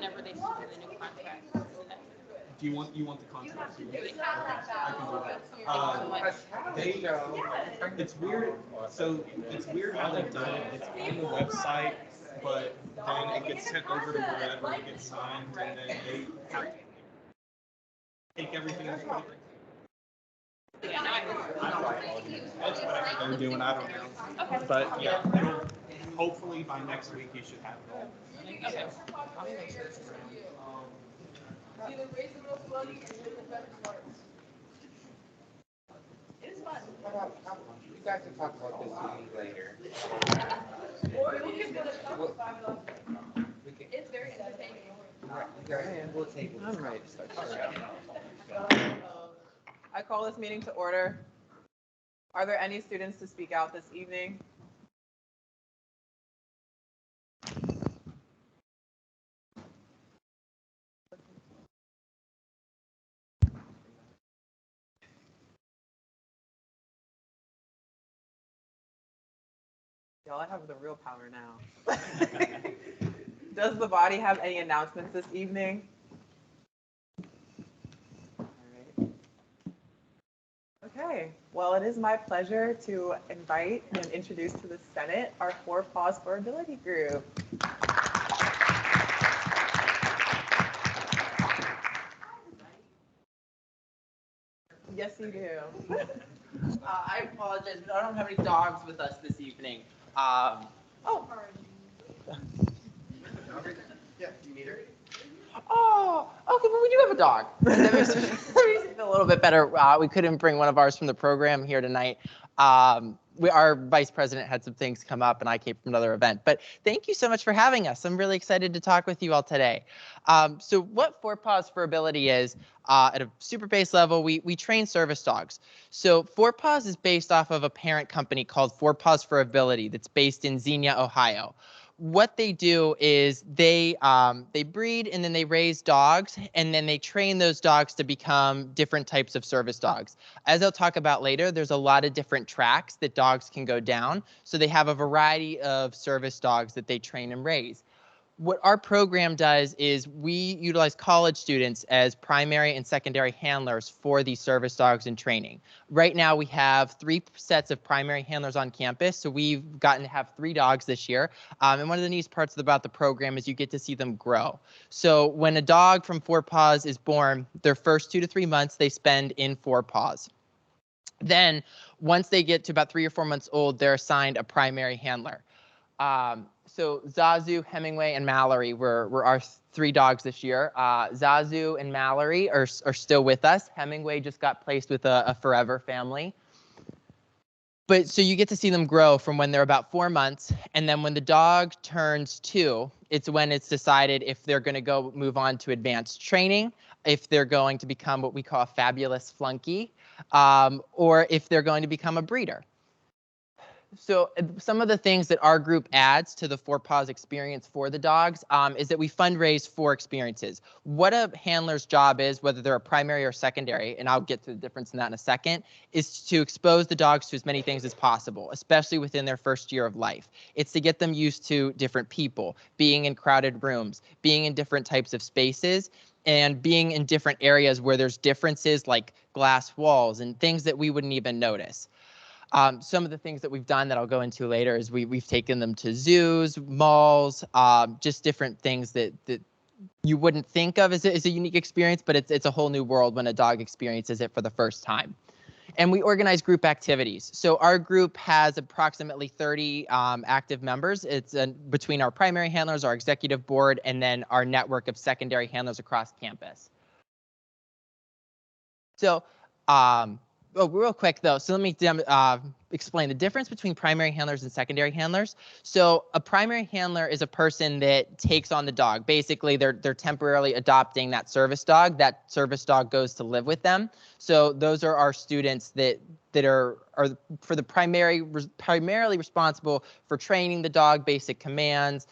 whenever they sign the new contract. Do you want the contract? Okay, Okay. I can do that. It's weird. So it's weird how they've done it. It's on the website, but then it gets sent over to wherever it gets signed, and then they have to take everything and put it. Yeah, now I I don't know. It's whatever they're doing. I don't know. Okay. But yeah, it'll, hopefully by next week you should have it all. Okay. You guys can talk about this with me later. It's very entertaining. We'll take it. All right. I call this meeting to order. Are there any students to speak out this evening? Y'all, I have the real power now. Does the body have any announcements this evening? All right. Okay, well, it is my pleasure to invite and introduce to the Senate our 4 Paws for Ability group. Yes, you do. I apologize, but I don't have any dogs with us this evening. Oh, Yeah, you need her? Oh, okay, well, we do have a dog. That makes me feel a little bit better. We couldn't bring one of ours from the program here tonight. Our vice president had some things come up, and I came from another event. But thank you so much for having us. I'm really excited to talk with you all today. So what 4 Paws for Ability is, at a super base level, we train service dogs. So 4 Paws is based off of a parent company called 4 Paws for Ability that's based in Xenia, Ohio. What they do is they breed and then they raise dogs, and then they train those dogs to become different types of service dogs. As I'll talk about later, there's a lot of different tracks that dogs can go down. So they have a variety of service dogs that they train and raise. What our program does is we utilize college students as primary and secondary handlers for these service dogs in training. Right now we have 3 sets of primary handlers on campus, so we've gotten to have 3 dogs this year. And one of the neatest parts about the program is you get to see them grow. So when a dog from 4 Paws is born, their first 2 to 3 months they spend in 4 Paws. Then once they get to about 3 or 4 months old, they're assigned a primary handler. So Zazu, Hemingway, and Mallory were our 3 dogs this year. Zazu and Mallory are still with us. Hemingway just got placed with a forever family. But so you get to see them grow from when they're about 4 months, and then when the dog turns 2, it's when it's decided if they're going to move on to advanced training, if they're going to become what we call a fabulous flunky, or if they're going to become a breeder. So some of the things that our group adds to the 4 Paws experience for the dogs is that we fundraise for experiences. What a handler's job is, whether they're a primary or secondary, and I'll get to the difference in that in a second, is to expose the dogs to as many things as possible, especially within their first year of life. It's to get them used to different people, being in crowded rooms, being in different types of spaces, and being in different areas where there's differences like glass walls and things that we wouldn't even notice. Some of the things that we've done that I'll go into later is we've taken them to zoos, malls, just different things that you wouldn't think of as a unique experience, but it's a whole new world when a dog experiences it for the first time. And we organize group activities. So our group has approximately 30 active members. It's between our primary handlers, our executive board, and then our network of secondary handlers across campus. So, real quick though, so let me explain the difference between primary handlers and secondary handlers. So a primary handler is a person that takes on the dog. Basically, they're temporarily adopting that service dog. That service dog goes to live with them. So those are our students that are for the primarily responsible for training the dog, basic commands,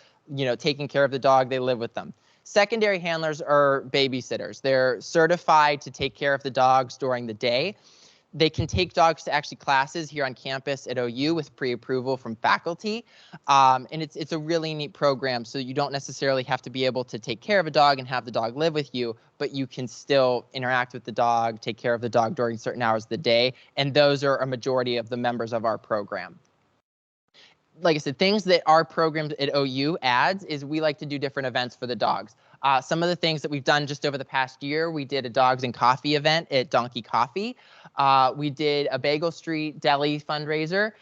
taking care of the dog. They live with them. Secondary handlers are babysitters. They're certified to take care of the dogs during the day. They can take dogs to actually classes here on campus at OU with pre-approval from faculty. And it's a really neat program. So you don't necessarily have to be able to take care of a dog and have the dog live with you, but you can still interact with the dog, take care of the dog during certain hours of the day. And those are a majority of the members of our program. Like I said, things that our program at OU adds is we like to do different events for the dogs. Some of the things that we've done just over the past year, we did a Dogs and Coffee event at Donkey Coffee. We did a Bagel Street Deli fundraiser.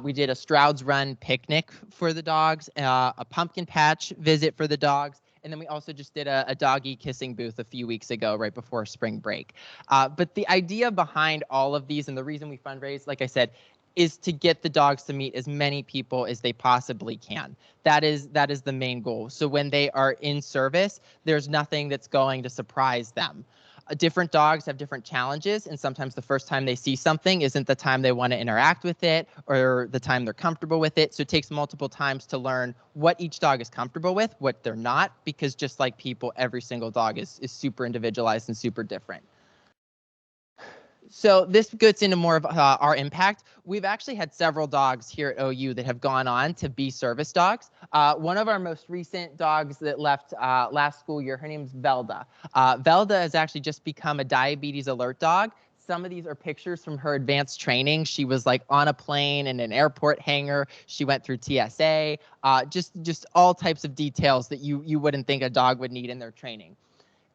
We did a Stroud's Run picnic for the dogs, a pumpkin patch visit for the dogs. And then we also just did a doggy kissing booth a few weeks ago, right before spring break. But the idea behind all of these and the reason we fundraise, like I said, is to get the dogs to meet as many people as they possibly can. That is the main goal. So when they are in service, there's nothing that's going to surprise them. Different dogs have different challenges, and sometimes the first time they see something isn't the time they want to interact with it or the time they're comfortable with it. So it takes multiple times to learn what each dog is comfortable with, what they're not, because just like people, every single dog is super individualized and super different. So this gets into more of our impact. We've actually had several dogs here at OU that have gone on to be service dogs. One of our most recent dogs that left last school year, her name's Velda. Velda has actually just become a diabetes alert dog. Some of these are pictures from her advanced training. She was like on a plane in an airport hangar. She went through TSA, just all types of details that you wouldn't think a dog would need in their training.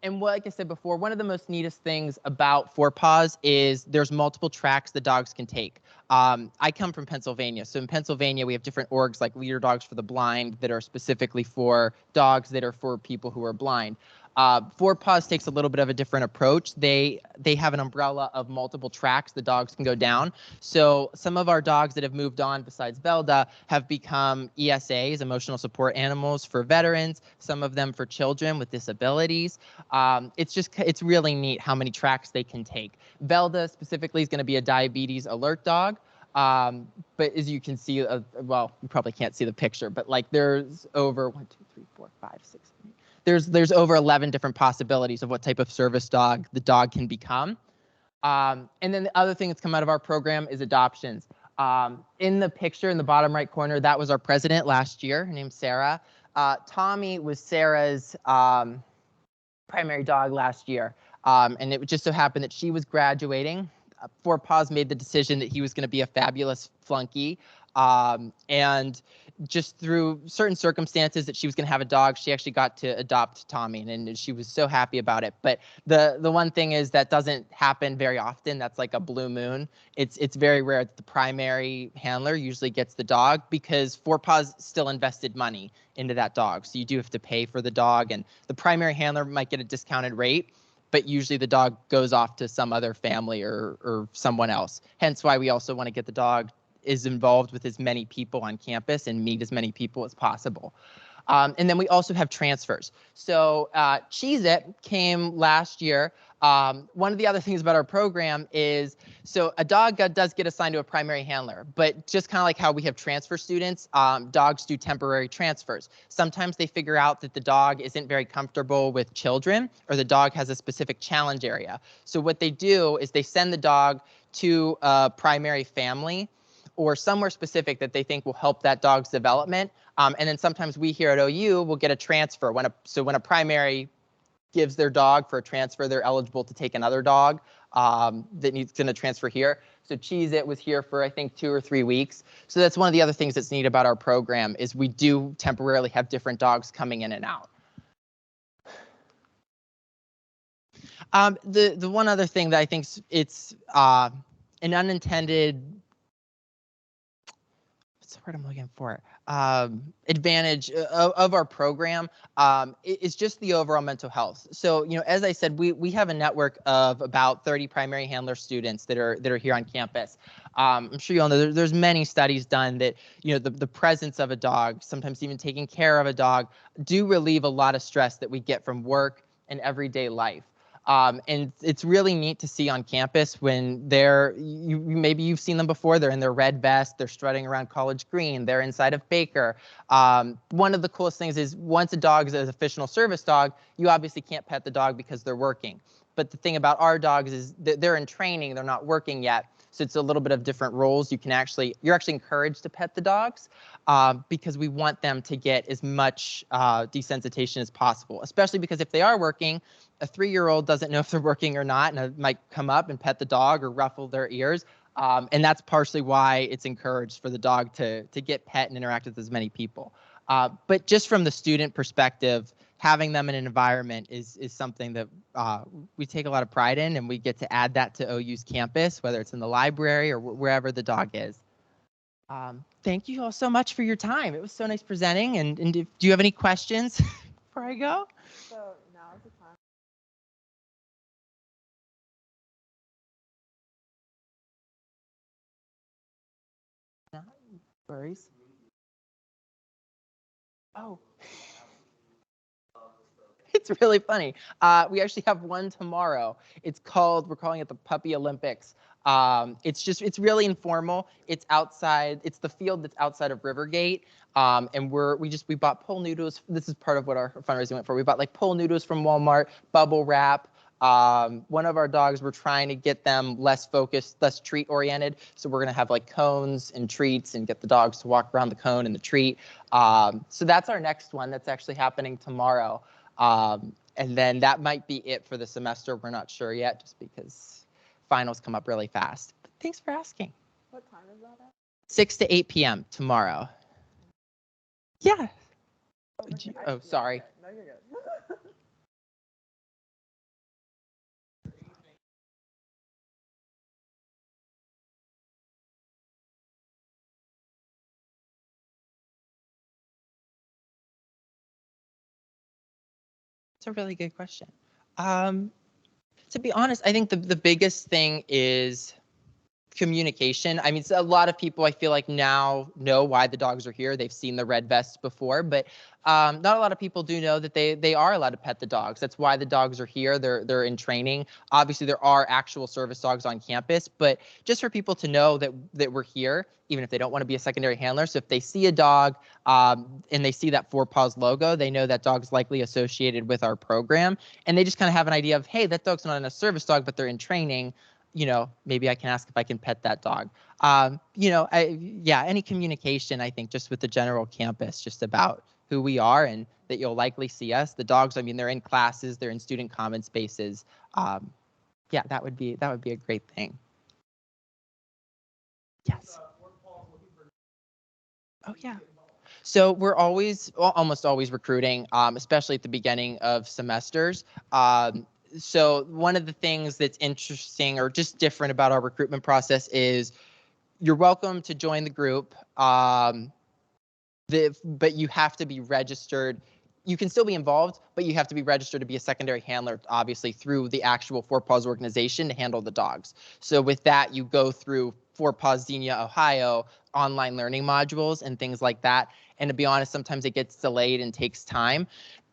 And like I said before, one of the most neatest things about 4paws is there's multiple tracks the dogs can take. I come from Pennsylvania. So in Pennsylvania, we have different orgs like Leader Dogs for the Blind that are specifically for dogs that are for people who are blind. 4paws takes a little bit of a different approach. They have an umbrella of multiple tracks the dogs can go down. So some of our dogs that have moved on besides Velda have become ESAs, emotional support animals for veterans, some of them for children with disabilities. It's really neat how many tracks they can take. Velda specifically is going to be a diabetes alert dog. But as you can see, well, you probably can't see the picture, but like there's over 1, 2, 3, 4, 5, 6, 8. There's over 11 different possibilities of what type of service dog the dog can become. And then the other thing that's come out of our program is adoptions. In the picture in the bottom right corner, that was our president last year. Her name's Sarah. Tommy was Sarah's primary dog last year. And it just so happened that she was graduating. 4paws made the decision that he was going to be a fabulous flunky. And just through certain circumstances that she was going to have a dog, she actually got to adopt Tommy, and she was so happy about it. But the one thing is that doesn't happen very often. That's like a blue moon. It's very rare that the primary handler usually gets the dog because 4paws still invested money into that dog. So you do have to pay for the dog, and the primary handler might get a discounted rate, but usually the dog goes off to some other family or someone else. Hence why we also want to get the dog is involved with as many people on campus and meet as many people as possible. And then we also have transfers. So Cheez-It came last year. One of the other things about our program is, so a dog does get assigned to a primary handler, but just kind of like how we have transfer students, dogs do temporary transfers. Sometimes they figure out that the dog isn't very comfortable with children or the dog has a specific challenge area. So what they do is they send the dog to a primary family or somewhere specific that they think will help that dog's development. And then sometimes we here at OU will get a transfer. When a primary gives their dog for a transfer, they're eligible to take another dog that needs to transfer here. So Cheez-It was here for, I think, 2 or 3 weeks. So that's one of the other things that's neat about our program is we do temporarily have different dogs coming in and out. The one other thing that I think it's an unintended, what's the word I'm looking for? Advantage of our program is just the overall mental health. So, as I said, we have a network of about 30 primary handler students that are here on campus. I'm sure you all know there's many studies done that, the presence of a dog, sometimes even taking care of a dog, do relieve a lot of stress that we get from work and everyday life. And it's really neat to see on campus when maybe you've seen them before, they're in their red vest, they're strutting around College Green, they're inside of Baker. One of the coolest things is once a dog is an official service dog, you obviously can't pet the dog because they're working. But the thing about our dogs is that they're in training, they're not working yet. So it's a little bit of different roles. You're actually encouraged to pet the dogs because we want them to get as much desensitization as possible, especially because if they are working, a 3-year-old doesn't know if they're working or not, and might come up and pet the dog or ruffle their ears. And that's partially why it's encouraged for the dog to get pet and interact with as many people. But just from the student perspective, having them in an environment is something that we take a lot of pride in, and we get to add that to OU's campus, whether it's in the library or wherever the dog is. Thank you all so much for your time. It was so nice presenting. And do you have any questions before I go? So now is the time. No worries. Oh. It's really funny. We actually have one tomorrow. We're calling it the Puppy Olympics. It's really informal. It's outside. It's the field that's outside of Rivergate. And we bought pole noodles. This is part of what our fundraising went for. We bought like pole noodles from Walmart, bubble wrap. One of our dogs, we're trying to get them less focused, less treat oriented. So we're gonna have like cones and treats and get the dogs to walk around the cone and the treat. So that's our next one. That's actually happening tomorrow. And then that might be it for the semester. We're not sure yet, just because finals come up really fast. But thanks for asking. What time is that at? 6 to 8 p.m. tomorrow. Yeah. Okay, Oh, sorry. No, you're good. It's a really good question. To be honest, I think the biggest thing is communication. I mean, a lot of people I feel like now know why the dogs are here. They've seen the red vests before, but not a lot of people do know that they are allowed to pet the dogs. That's why the dogs are here. They're in training. Obviously, there are actual service dogs on campus, but just for people to know that we're here, even if they don't want to be a secondary handler. So if they see a dog and they see that 4Paws logo, they know that dog's likely associated with our program, and they just kind of have an idea of, hey, that dog's not a service dog, but they're in training. You know, maybe I can ask if I can pet that dog. Any communication, I think, just with the general campus, just about who we are and that you'll likely see us. The dogs, I mean, they're in classes, they're in student common spaces. That would be a great thing. Yes. Oh, yeah. So we're almost always recruiting, especially at the beginning of semesters. So one of the things that's interesting or just different about our recruitment process is you're welcome to join the group, but you have to be registered. You can still be involved, but you have to be registered to be a secondary handler, obviously, through the actual 4Paws organization to handle the dogs. So with that, you go through 4Paws Xenia, Ohio, online learning modules and things like that. And to be honest, sometimes it gets delayed and takes time.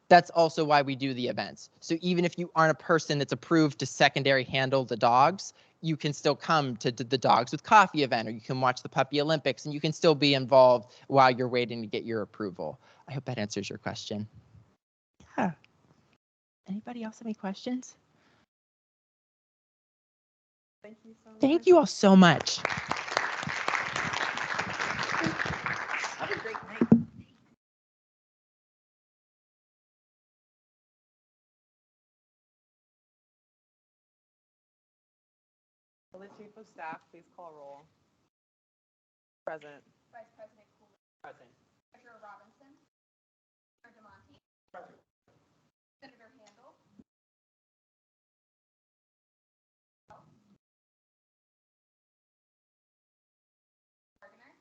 That's also why we do the events. So even if you aren't a person that's approved to secondary handle the dogs, you can still come to the Dogs with Coffee event, or you can watch the Puppy Olympics, and you can still be involved while you're waiting to get your approval. I hope that answers your question. Yeah. Anybody else have any questions? Thank you so much. Thank you all so much. Have a great night. Will the chief of staff please call roll? Present. Vice President Cooley. Present. Treasurer Robinson. Senator DeMonte. Present. Senator Handel. Gardner.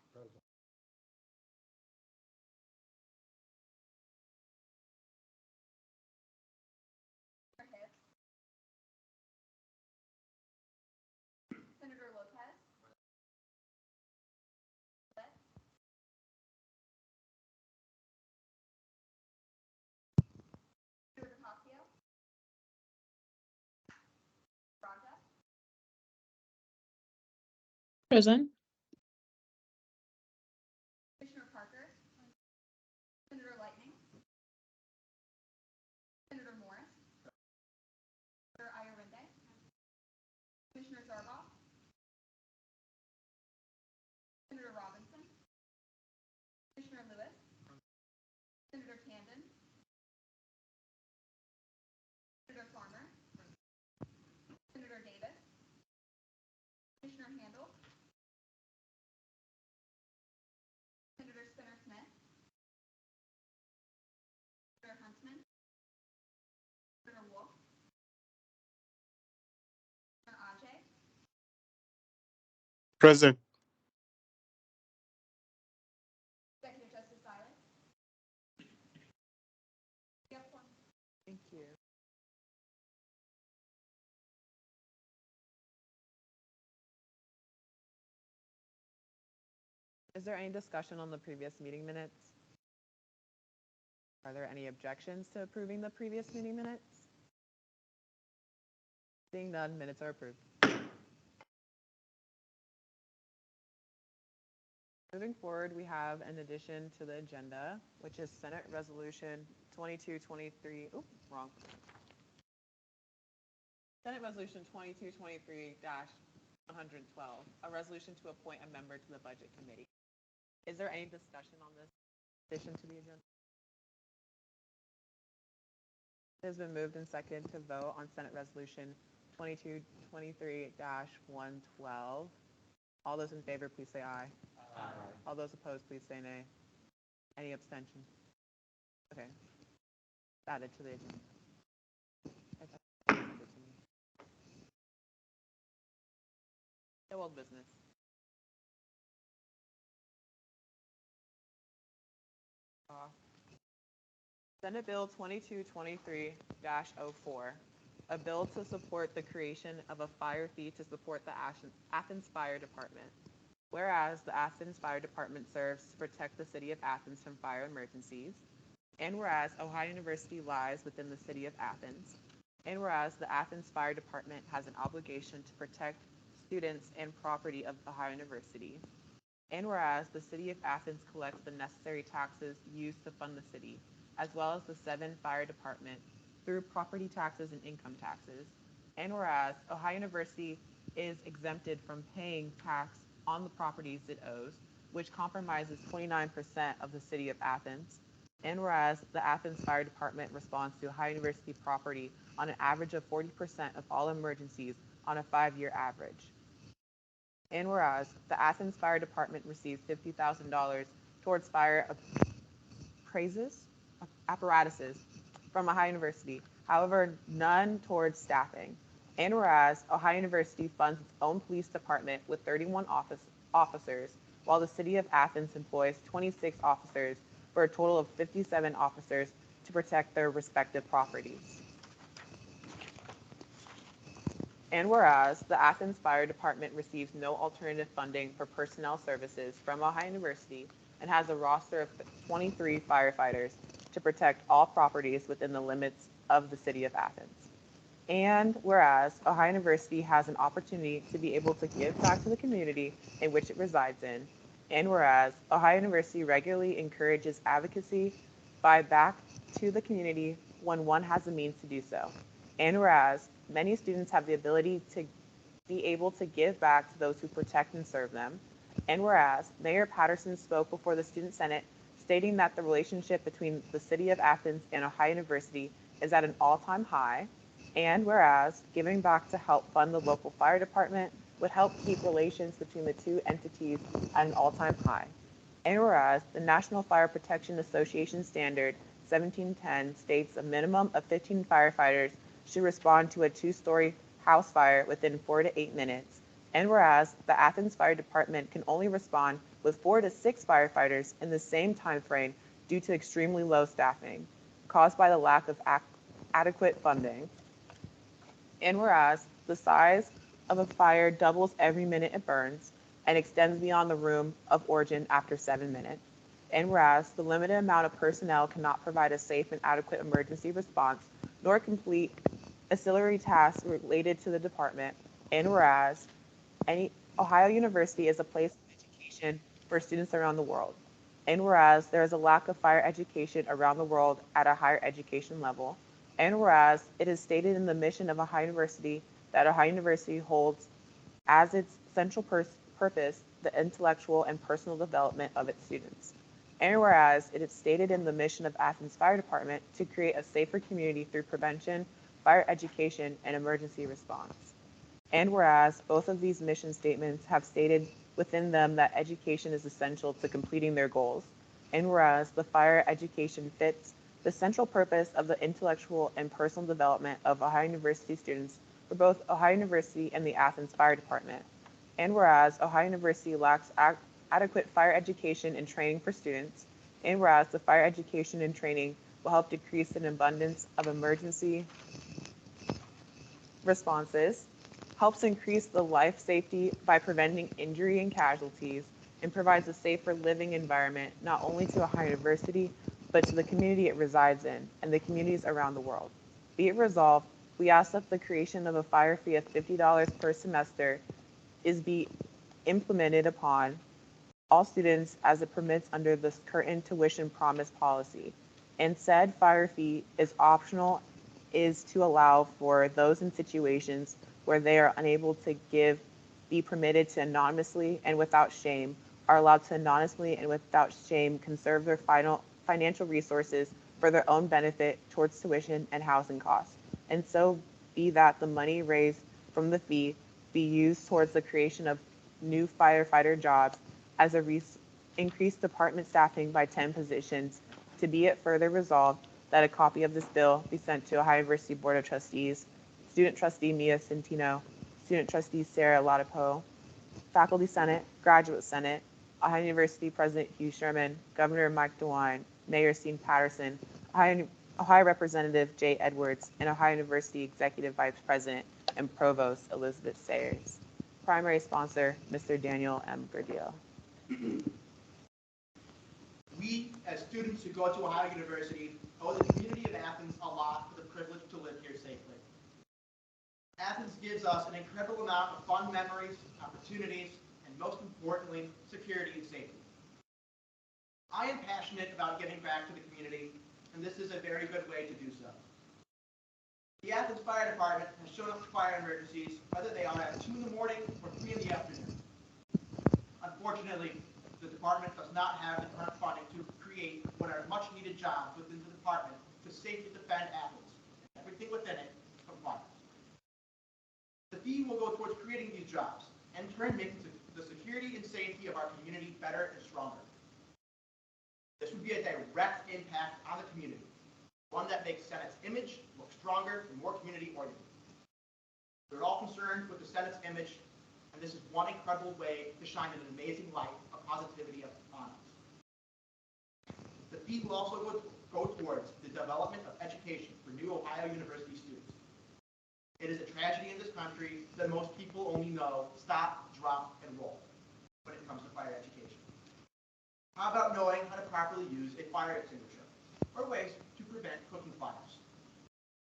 Senator Hibbs. Senator Lopez. Senator Tapio. Raja. Present. Commissioner Parker. Senator Lightning. Senator Morris. Senator Ayarinde. Present. Executive Justice Silent. Yep, one. Thank you. Is there any discussion on the previous meeting minutes? Are there any objections to approving the previous meeting minutes? Seeing none, minutes are approved. Moving forward, we have an addition to the agenda, which is Senate Resolution 2223. Oops, wrong. Senate Resolution 2223-112, a resolution to appoint a member to the Budget Committee. Is there any discussion on this addition to the agenda? It has been moved and seconded to vote on Senate Resolution 2223-112. All those in favor, please say aye. Aye. All those opposed, please say nay. Any abstention? Okay. Added to the agenda. No old business. Senate Bill 2223-04, a bill to support the creation of a fire fee to support the Athens Fire Department. Whereas the Athens Fire Department serves to protect the city of Athens from fire emergencies, and whereas Ohio University lies within the city of Athens, and whereas the Athens Fire Department has an obligation to protect students and property of Ohio University, and whereas the city of Athens collects the necessary taxes used to fund the city, as well as the 7 fire department through property taxes and income taxes, and whereas Ohio University is exempted from paying tax on the properties it owes, which compromises 29% of the city of Athens, and whereas the Athens Fire Department responds to Ohio University property on an average of 40% of all emergencies on a 5-year average. And whereas the Athens Fire Department receives $50,000 towards fire apparatuses from Ohio University, however, none towards staffing. And whereas Ohio University funds its own police department with 31 officers, while the city of Athens employs 26 officers for a total of 57 officers to protect their respective properties. And whereas the Athens Fire Department receives no alternative funding for personnel services from Ohio University and has a roster of 23 firefighters to protect all properties within the limits of the city of Athens. And whereas Ohio University has an opportunity to be able to give back to the community in which it resides in, and whereas Ohio University regularly encourages advocacy by back to the community when one has the means to do so, and whereas many students have the ability to be able to give back to those who protect and serve them, and whereas Mayor Patterson spoke before the Student Senate stating that the relationship between the city of Athens and Ohio University is at an all-time high, and whereas giving back to help fund the local fire department would help keep relations between the two entities at an all-time high. And whereas the National Fire Protection Association Standard 1710 states a minimum of 15 firefighters should respond to a 2-story house fire within 4 to 8 minutes. And whereas the Athens Fire Department can only respond with 4 to 6 firefighters in the same time frame due to extremely low staffing, caused by the lack of adequate funding. And whereas the size of a fire doubles every minute it burns and extends beyond the room of origin after 7 minutes. And whereas the limited amount of personnel cannot provide a safe and adequate emergency response, nor complete ancillary tasks related to the department. And whereas Ohio University is a place of education for students around the world. And whereas there is a lack of fire education around the world at a higher education level. And whereas it is stated in the mission of Ohio University that Ohio University holds as its central purpose the intellectual and personal development of its students. And whereas it is stated in the mission of Athens Fire Department to create a safer community through prevention, fire education, and emergency response. And whereas both of these mission statements have stated within them that education is essential to completing their goals. And whereas the fire education fits the central purpose of the intellectual and personal development of Ohio University students for both Ohio University and the Athens Fire Department. And whereas Ohio University lacks adequate fire education and training for students, and whereas the fire education and training will help decrease an abundance of emergency responses, helps increase the life safety by preventing injury and casualties, and provides a safer living environment not only to Ohio University, but to the community it resides in and the communities around the world. Be it resolved, we ask that the creation of a fire fee of $50 per semester is be implemented upon all students as it permits under the current tuition promise policy. And said fire fee is optional, is to allow for those in situations where they are unable to give, be permitted to anonymously and without shame, are allowed to anonymously and without shame conserve their financial resources for their own benefit towards tuition and housing costs. And so be that the money raised from the fee be used towards the creation of new firefighter jobs as a increased department staffing by 10 positions. To be it further resolved that a copy of this bill be sent to Ohio University Board of Trustees, Student Trustee Mia Centino, Student Trustee Sarah Latipo, Faculty Senate, Graduate Senate, Ohio University President Hugh Sherman, Governor Mike DeWine, Mayor Steve Patterson, Ohio Representative Jay Edwards, and Ohio University Executive Vice President and Provost Elizabeth Sayers. Primary sponsor, Mr. Daniel M. Gurdillo. We, as students who go to Ohio University, owe the community of Athens a lot for the privilege to live here safely. Athens gives us an incredible amount of fun memories, opportunities, and most importantly, security and safety. I am passionate about giving back to the community, and this is a very good way to do so. The Athens Fire Department has shown up to fire emergencies, whether they are at 2 in the morning or 3 in the afternoon. Unfortunately, the department does not have the current funding to create what are much needed jobs within the department to safely defend Athens. Everything within it complies. The fee will go towards creating these jobs, and in turn making the security and safety of our community better and stronger. This would be a direct impact on the community, one that makes Senate's image look stronger and more community-oriented. We're all concerned with the Senate's image, and this is one incredible way to shine an amazing light of positivity on us. The fee will also go towards the development of education for new Ohio University students. It is a tragedy in this country that most people only know stop, drop, and roll when it comes to fire education. How about knowing how to properly use a fire extinguisher, or ways to prevent cooking fires?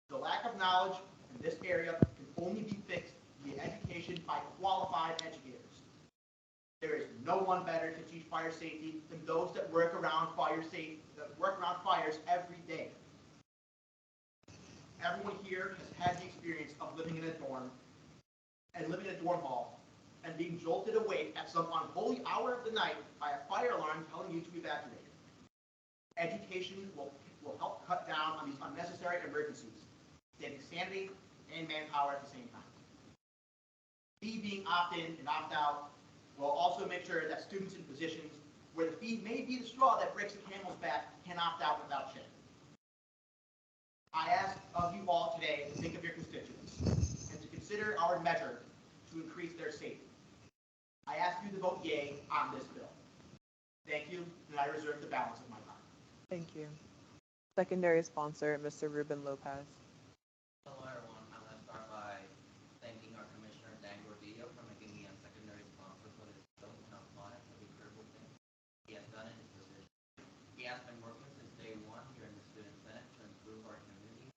The lack of knowledge in this area can only be fixed via education by qualified educators. There is no one better to teach fire safety than those that work around fires every day. Everyone here has had the experience of living in a dorm hall and being jolted awake at some unholy hour of the night by a fire alarm telling you to evacuate. Education will help cut down on these unnecessary emergencies, saving sanity and manpower at the same time. Fee being opt-in and opt-out will also make sure that students in positions where the fee may be the straw that breaks the camel's back can opt out without shame. I ask of you all today to think of your constituents and to consider our measure to increase their safety. I ask you to vote yay on this bill. Thank you, and I reserve the balance of my time. Thank you. Secondary sponsor, Mr. Ruben Lopez. Hello everyone, I'm going to start by thanking our Commissioner Dan Gordillo for making me a secondary sponsor for this bill and applying for the incredible thing he has done in his position. He has been working since day one here in the Student Senate to improve our community.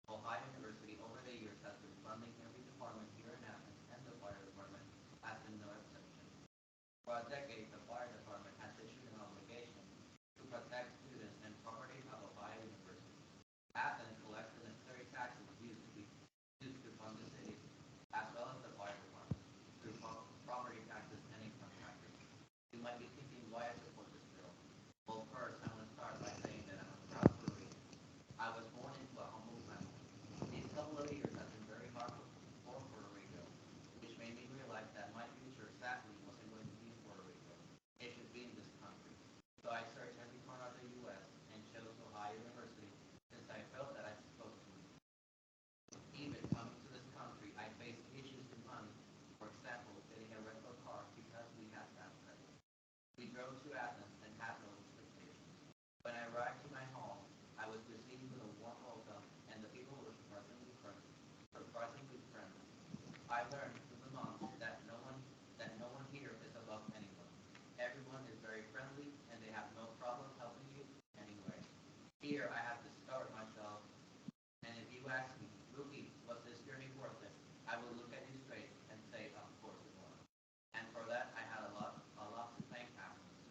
Ohio University over the years has been funding every department here in Athens, and the fire department has been no exception. For a decade, the fire department has issued an obligation to protect students and property of Ohio University. Athens collects the necessary taxes used to fund the city, as well as the fire department, through property taxes and income taxes. You might be thinking why I support this bill. Well, first, I want to start by saying that I'm a proud Puerto Rican. I was born into a humble family. These couple of years have been very hard for Puerto Rico, which made me realize that my future sadly wasn't going to be in Puerto Rico. It should I learned through the months that no one here is above anyone. Everyone is very friendly and they have no problem helping you anyway. Here I have discovered myself, and if you ask me, Ruby, was this journey worth it? I will look at you straight and say, of course it was. And for that I had a lot to thank Athens.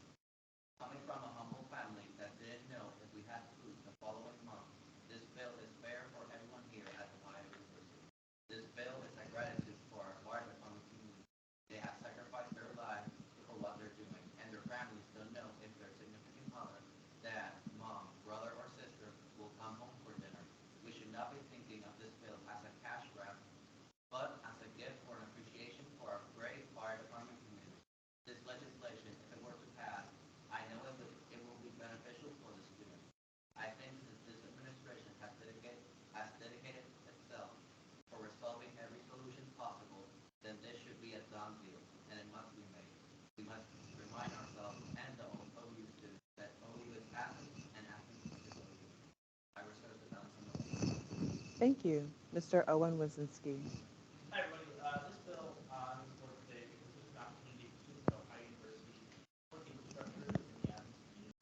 Coming from a humble family that didn't know if we had food the following month, this bill is fair for everyone here at Ohio University. This bill is a gratitude for our fire department community. They have sacrificed their lives for what they're doing, and their families don't know if their significant other, dad, mom, brother, or sister will come home for dinner. We should not be thinking of this bill as a cash grab, but as a gift or an appreciation for our great fire department community. This legislation, if it were to pass, I know it will be beneficial for the students. I think since this administration has dedicated itself for resolving every solution possible, then this should be a done deal, and it must be made. We must remind ourselves and the OU students that OU is Athens and Athens is OU. I reserve the balance of my time. Thank you. Mr. Owen Wazinski. Hi, everybody. This bill I'm in support today because this is an opportunity for students at Ohio University for infrastructure in the Athens community.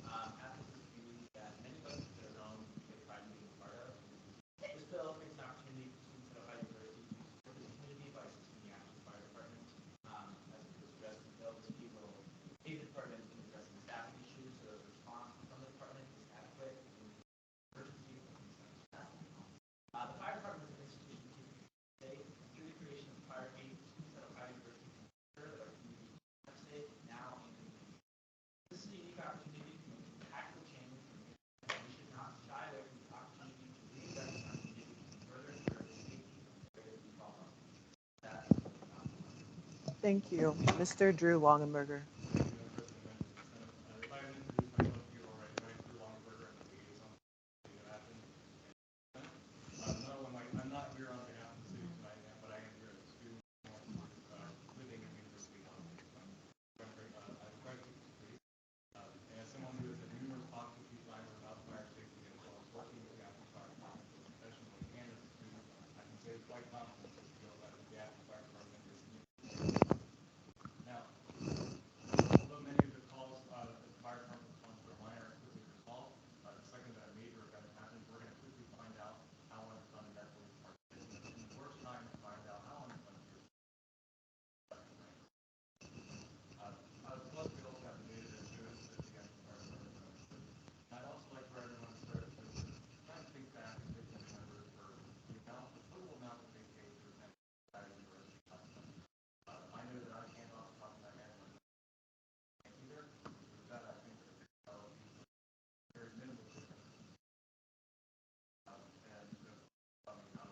Athens is a community that many of us consider our own and take pride in being a part of. This bill creates an opportunity for students at Ohio University to support the community by assisting the Athens Fire Department. As it was addressed in the bill, this fee will aid the department in addressing staffing issues so that the response from the department is adequate in emergencies and staff. The fire department is an institution keeping safe. Through the creation of Fire Feed, students at Ohio University can ensure that our community is safe now and in the future. This is a unique opportunity to make impactful change, and we should not shy away from the opportunity to reinvest in our community and further ensure the safety and security that we call home. That's Thank you. Mr. Drew Longenberger. If I haven't introduced myself to you already, my name's Drew Longberger. I'm the liaison to the city of Athens. I'm not here on behalf of the city tonight, but I am here as a student living in University County. I would try to keep this brief. And as someone who has had numerous talks with you tonight about fire safety as well as working with the Athens Fire Department both professionally and as a student, I can say quite confidently that the Athens Fire Department is now, although many of the calls that the fire department responds to are minor and quickly resolved, the second that a major event happens, we're going to quickly find out how unfunded that police department is. And the worst time to find out how unfunded it is. Plus, we also have the data that shows that the Athens Fire Department is understood. And I'd also like for everyone to start to try and think back and think and remember for the total amount that they paid to attend Ohio University last time. I know that I can't off the top of my head either. With that, I think that very minimal difference. And not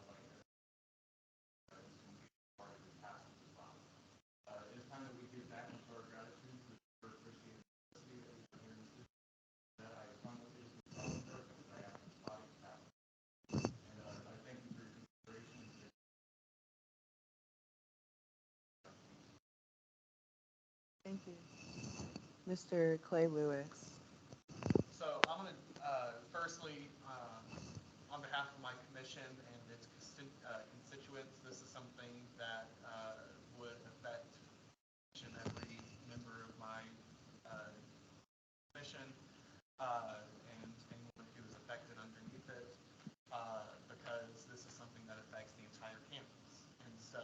like part of the past as well. It's time that we give back and show our gratitude to the Christian University that we have here in the city. That I abundantly volunteer and I have this body staff. And I thank you for your consideration. Thank you. Mr. Clay Lewis. So I'm going to firstly, on behalf of my commission and its constituents, this is something that would affect each and every member of my commission and anyone who is affected underneath it, because this is something that affects the entire campus. And so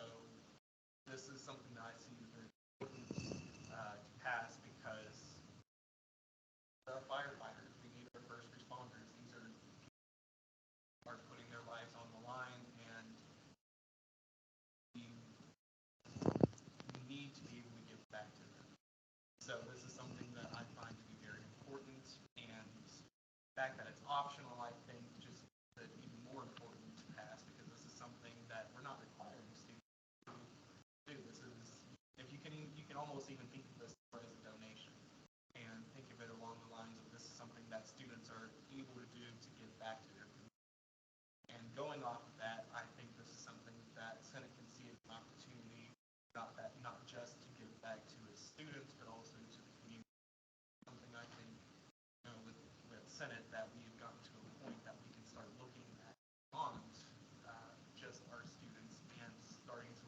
this is something that I see as very important to pass because our firefighters, we need our first responders. These are putting their lives on the line, and we need to be able to give back to them. So this is something that I find to be very important, and the fact that it's optional, I think, just is even more important to pass because this is something that we're not requiring students to do. This is, if you can almost even think of this as a donation. And think of it along the lines of this is something that students are able to do to give back to their community. And going off of that, I think this is something that Senate can see as an opportunity, not just to give back to its students, but also to the community. Something I think, with Senate, that we've gotten to a point that we can start looking at beyond just our students and starting to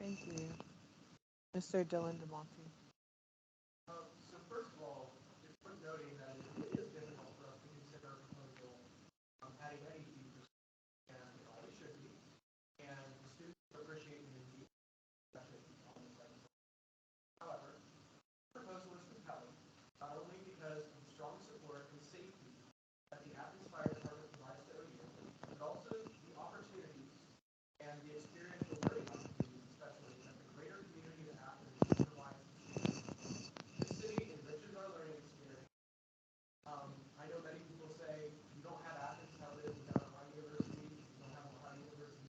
Thank you. Mr. Dylan DeMonte. So first of all, it's worth noting that it is difficult for us to consider a proposal adding any fee for and it should be. And the students appreciate the discussion on this item. However, the proposal is compelling, not only because of the strong support and safety that the Athens Fire Department provides to OU, but also the opportunities and the experiential learning opportunities, especially that the greater community of Athens provides to students. The city enriches our learning experience. I know many people say, you don't have Athens, how it is without Ohio University, you don't have Ohio University.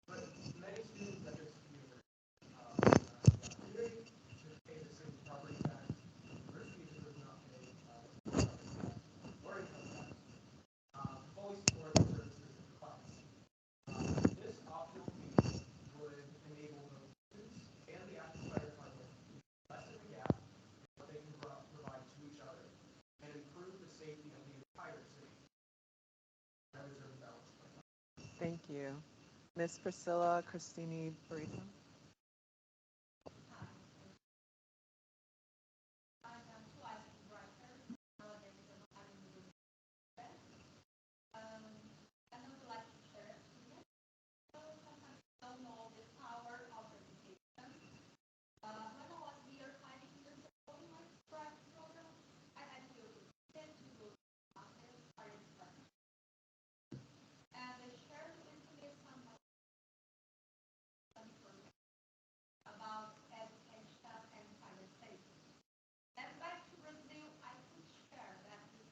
But many students at this university have the opportunity to pay the city's property tax. The university does not pay property tax or income tax. Fully support the services it provides. This optional fee would enable both students and the Athens Fire Department to lessen the gap in what they can provide to each other and improve the safety of the entire city. I reserve the balance of my time. Thank you. Miss Priscilla Christini Burrito. I'm twice writer. Nowadays, I'm doing that. And I would like to share experience. So sometimes I don't know the power of education. When I was here 5 years ago in my grad program, I had to get to go to classes, fire department. And they shared with me some information about education and fire safety. And back to Brazil, I could share that with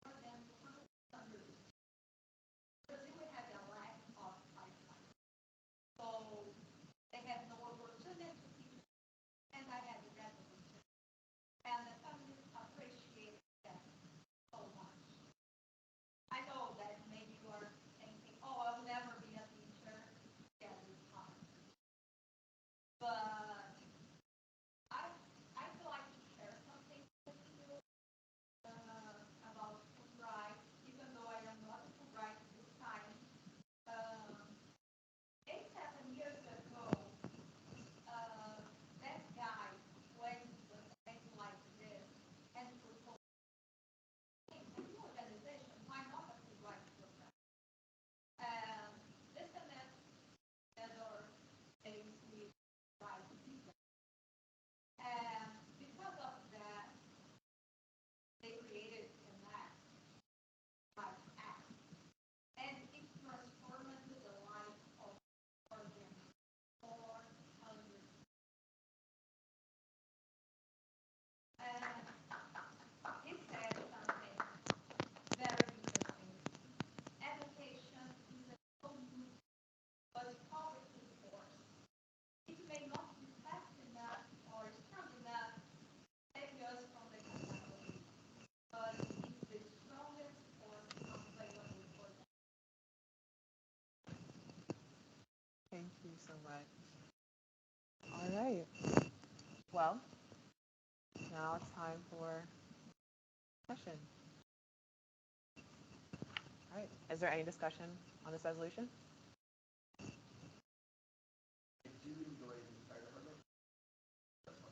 more than 100 years. Brazil had a lack of firefighters. So they had no opportunity to teach, and I had that opportunity. And the families appreciate that so much. I know that maybe you are thinking, oh, I'll never be a teacher. Yeah, it's hard. But I, I'd like to share something with you about Fulbright, even though I am not a Fulbright this time. Um, 7 years ago, that guy went to a place like this and proposed a new organization, why not a Fulbright program? And this ambassador gave me right visa. And because of that, they created an act, like act, and it transformed the life of more than 400. And he said something very interesting. Education is a so good but powerful force. It may not be fast enough or strong enough to take us from the category, but it's the strongest force available for them. Thank you so much. All right. Well, now it's time for discussion. All right. Is there any discussion on this resolution? I do enjoy the fire department.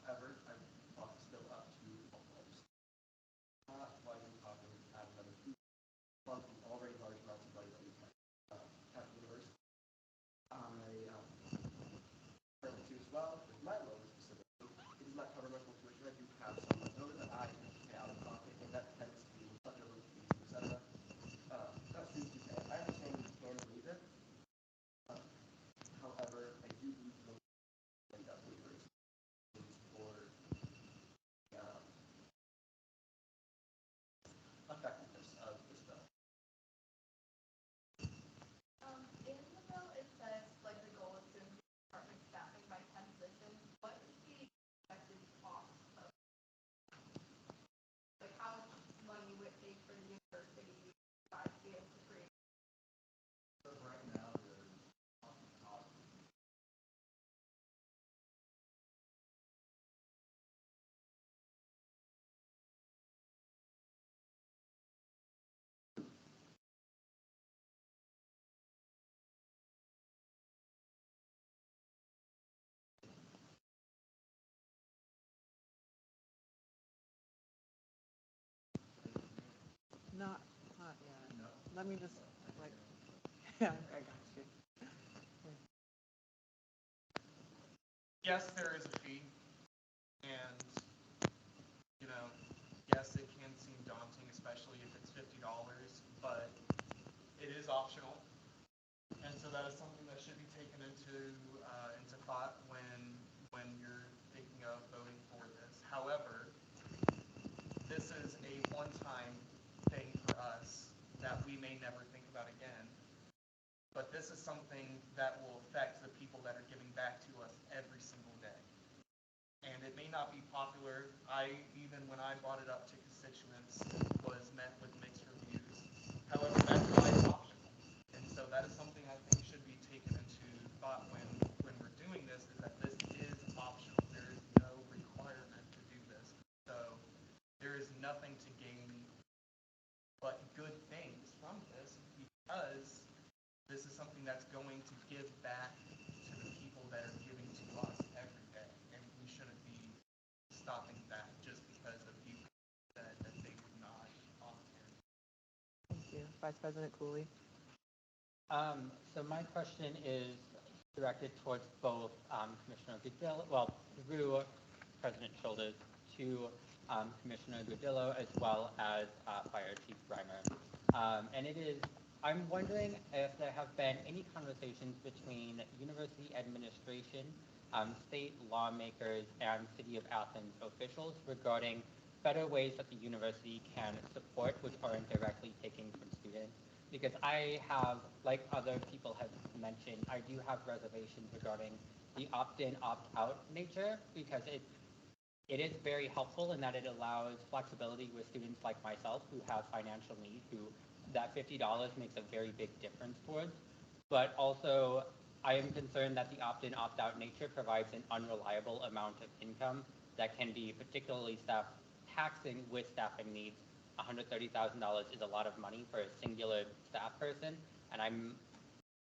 However, I want to still up to folks. Why are we talking at another food from already large amounts of money that we have at the university? I to as well with my loan specifically. It does not cover my full tuition. I do have some left over that I have to pay out of pocket, and that tends to be leftover fees, etc. That students do pay. I understand you can leave it, let me just, like, yeah, I got you. Yes, there is a fee, and, you know, yes, it can seem daunting, especially if it's $50, but it is optional. And so that is something that should be taken into thought when you're thinking of voting for this. However, this is a one-time thing for us that we may never think about again. But this is something that will affect the people that are giving back to us every single day. And it may not be popular. Even when I brought it up to constituents, was met with mixed reviews. However, that's why it's optional. And so that is something I think should be taken into thought when we're doing this, is that this is optional. There is no requirement to do this. So there is nothing to gain but good things from this, because this is something that's going to give back to the people that are giving to us every day. And we shouldn't be stopping that just because of people that they would not opt in. Thank you. Vice President Cooley. So my question is directed towards both Commissioner Goodillo, well, through President Shoulders to Commissioner Goodillo, as well as Fire Chief Reimer. And it is, I'm wondering if there have been any conversations between university administration, state lawmakers, and City of Athens officials regarding better ways that the university can support which aren't directly taking from students. Because I have, like other people have mentioned, I do have reservations regarding the opt-in, opt-out nature, because it is very helpful in that it allows flexibility with students like myself who have financial need, who that $50 makes a very big difference towards. But also, I am concerned that the opt-in, opt-out nature provides an unreliable amount of income that can be particularly taxing with staffing needs. $130,000 is a lot of money for a singular staff person, and I'm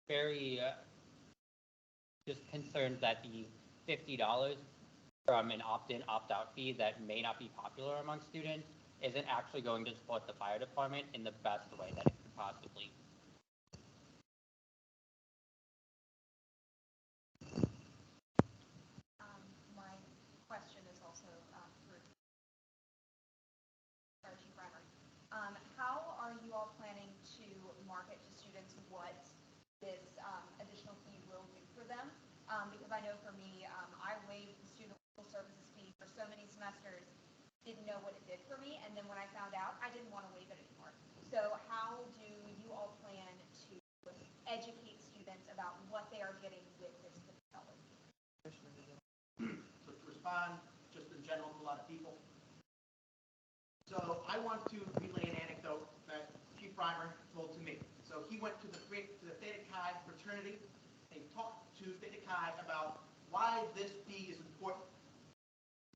very just concerned that the $50 from an opt-in, opt-out fee that may not be popular among students isn't actually going to support the fire department in the best way that it could possibly. My question is also for Fire Chief Reimer. How are you all planning to market to students what this additional fee will do for them? Because I know for me, I waived the student services fee for so many semesters, didn't know what it did for me, and then when I found out, I didn't want to waive it anymore. So how do you all plan to educate students about what they are getting with this technology? So to respond, just in general to a lot of people. So I want to relay an anecdote that Chief Reimer told to me. So he went to the Theta Chi fraternity and talked to Theta Chi about why this fee is important.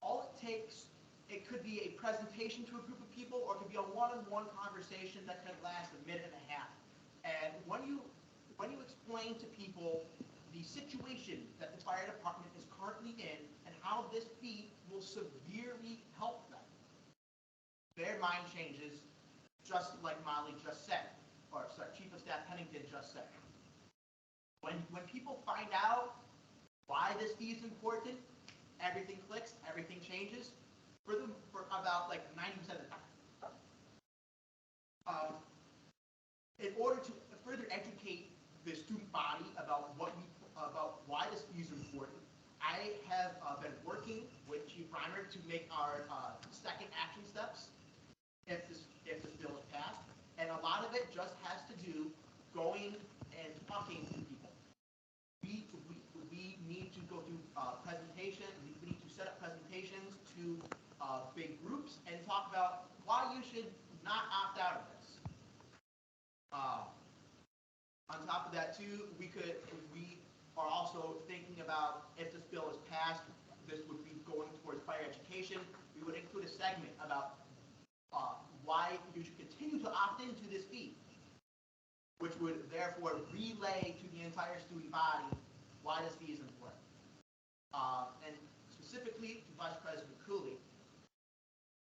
All it takes, it could be a presentation to a group of people, or it could be a one-on-one conversation that could last a minute and a half. And when you explain to people the situation that the fire department is currently in and how this fee will severely help them, their mind changes, just like Molly just said, or sorry, Chief of Staff Pennington just said. When people find out why this fee is important, everything clicks, everything changes for about like 90% of the time. In order to further educate the student body about why this fee is important, I have been working with Chief Reimer to make our second action steps if this bill is passed, and a lot of it just has to do going and talking to people. We need to go through presentation. We need to set up presentations to big groups and talk about why you should not opt out of this. On top of that, too, we are also thinking about, if this bill is passed, this would be going towards fire education. We would include a segment about why you should continue to opt into this fee, which would therefore relay to the entire student body why this fee is important. And specifically to Vice President Cooley,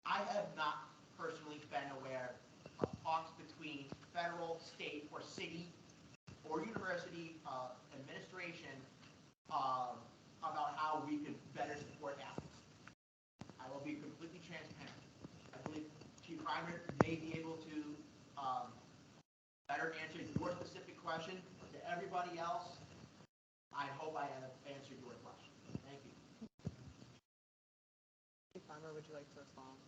I have not personally been aware of talks between federal, state, or city, or university administration about how we could better support athletes. I will be completely transparent. I believe Chief Reimer may be able to better answer your specific question. To everybody else, I hope I have answered your question. Thank you. Chief Farmer, would you like to respond?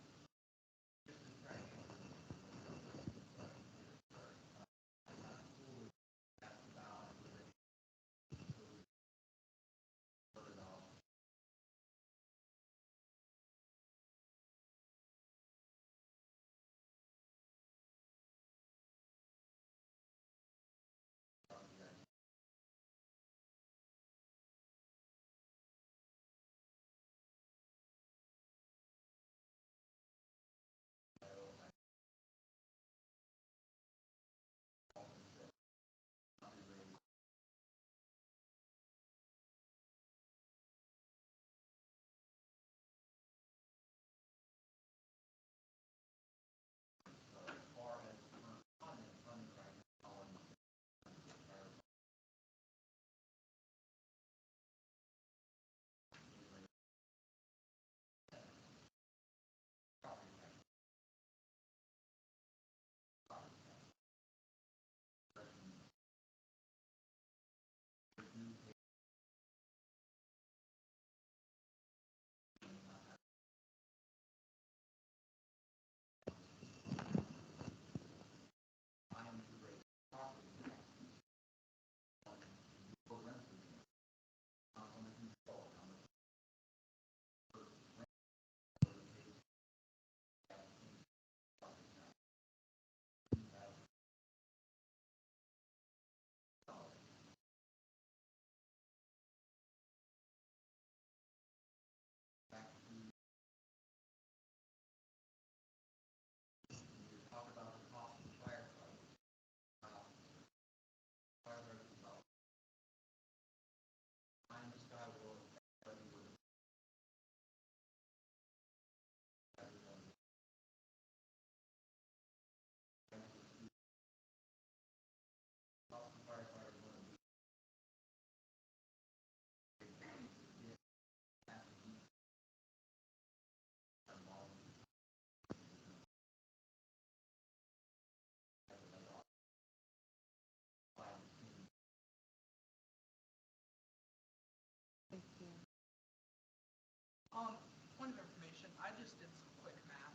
Point of information, I just did some quick math.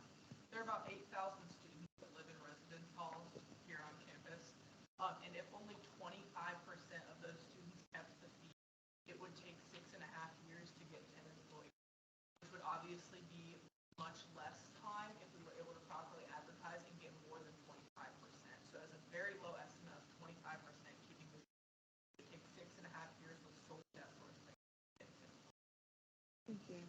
There are about 8,000 students that live in residence halls here on campus. And if only 25% of those students kept the fee, it would take 6.5 years to get 10 employees, which would obviously be much less time if we were able to properly advertise and get more than 25%. So as a very low estimate of 25% keeping the fee, it would take 6.5 years with solely that sort of thing. Thank you.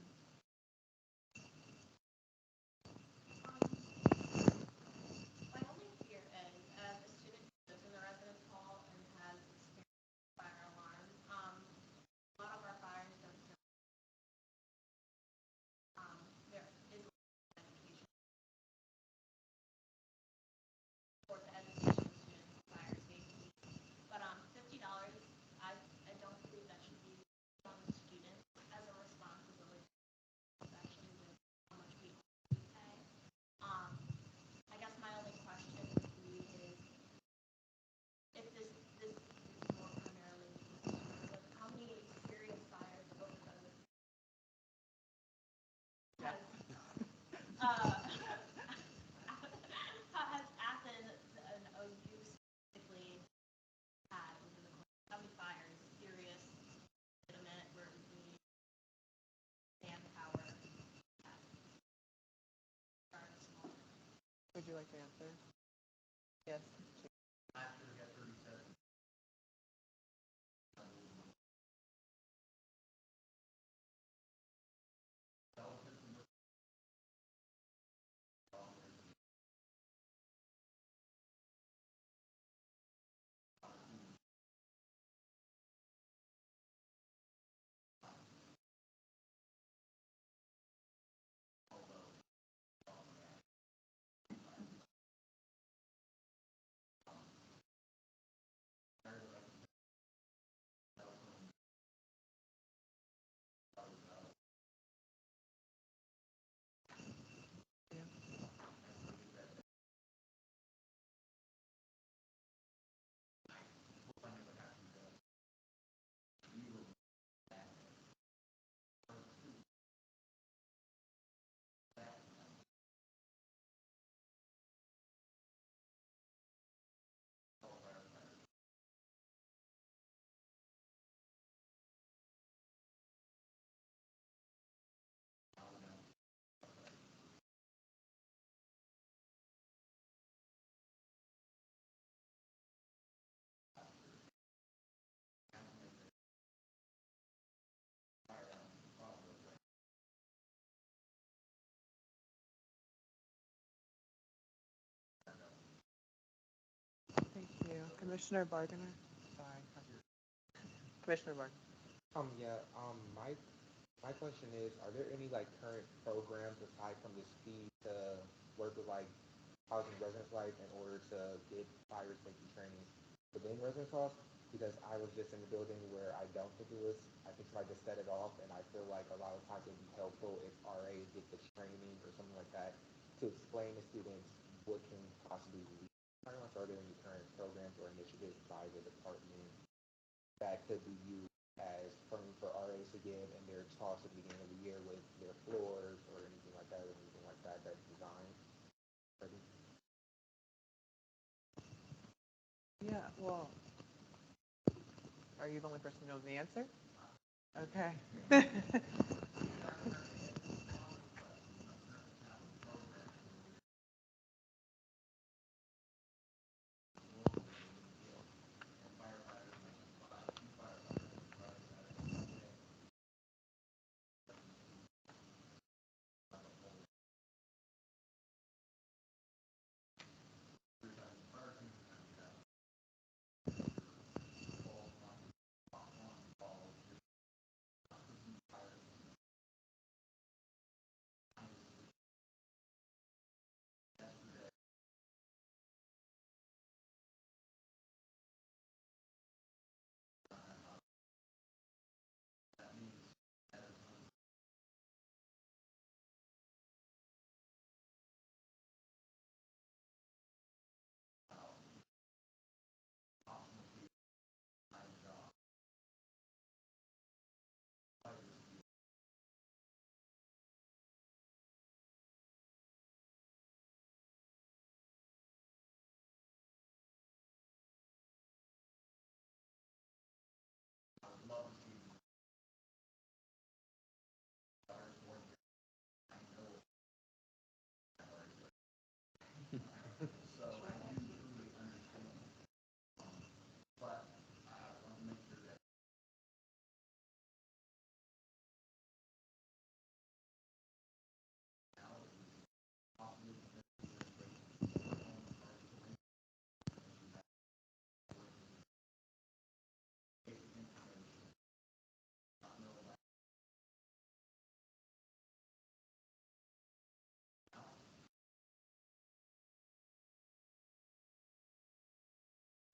My only fear is, as a student who lives in the residence hall and has experienced fire alarms, a lot of our fires don't just, there is education for the education of students, fire safety. But $50, I don't believe that should be on the student as a responsibility, especially with how much we pay. I guess my only question would be is, if this is more primarily with how many serious fires over the has has Athens and OU specifically had over the course? How many fires, serious, legitimate, where we need manpower? Would you like to answer? Yes. After we got 37. Commissioner Barginer. Sorry. Commissioner Barginer. My question is, are there any like current programs aside from this fee to work with like housing residence life in order to get fire safety training within residence halls? Because I was just in the building where I don't think it was, I think somebody just set it off, and I feel like a lot of times it'd be helpful if RAs get the training or something like that to explain to students what can possibly lead. Are there any current programs or initiatives by the department that could be used as funding for RAs to give in their talks at the beginning of the year with their floors or anything like that, that's designed? Yeah, well, are you the only person who knows the answer? Okay.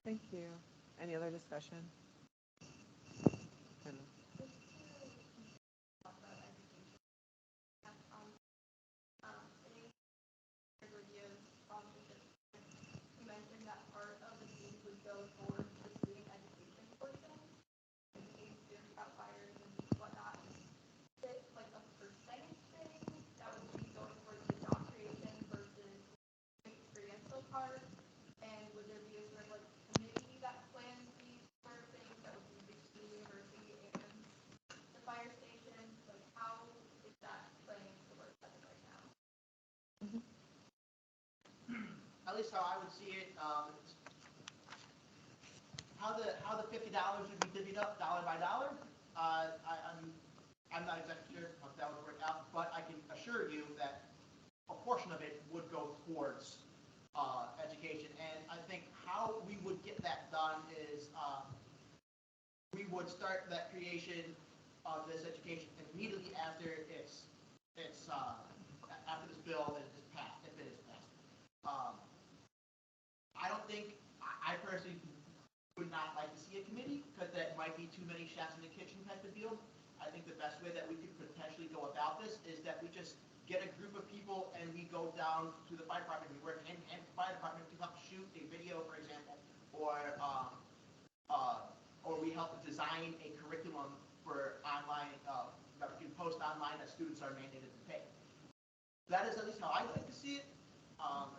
Thank you. Any other discussion? You mentioned that part of the fees would go towards the student education portion, educating students about fires and whatnot. Is it like a percentage thing that would be going towards the job creation versus the experiential part? And would there be a sort of like committee that plans these sort of things that would be between the university and the fire station? Like how is that planning to work as of right now? At least how I would see it, how the $50 would be divvied up dollar by dollar. I'm not exactly sure how that would work out, but I can assure you that a portion of it would go towards education. And I think how we would get that done is we would start that creation of this education immediately after after this bill is passed, if it is passed. I don't think, I personally would not like to see a committee because that might be too many chefs in the kitchen type of deal. I think the best way that we could potentially go about this is that we just get a group of people and we go down to the fire department. We work hand in hand with the fire department to help shoot a video, for example, or we help design a curriculum for online that we can post online that students are mandated to take. That is at least how I like to see it.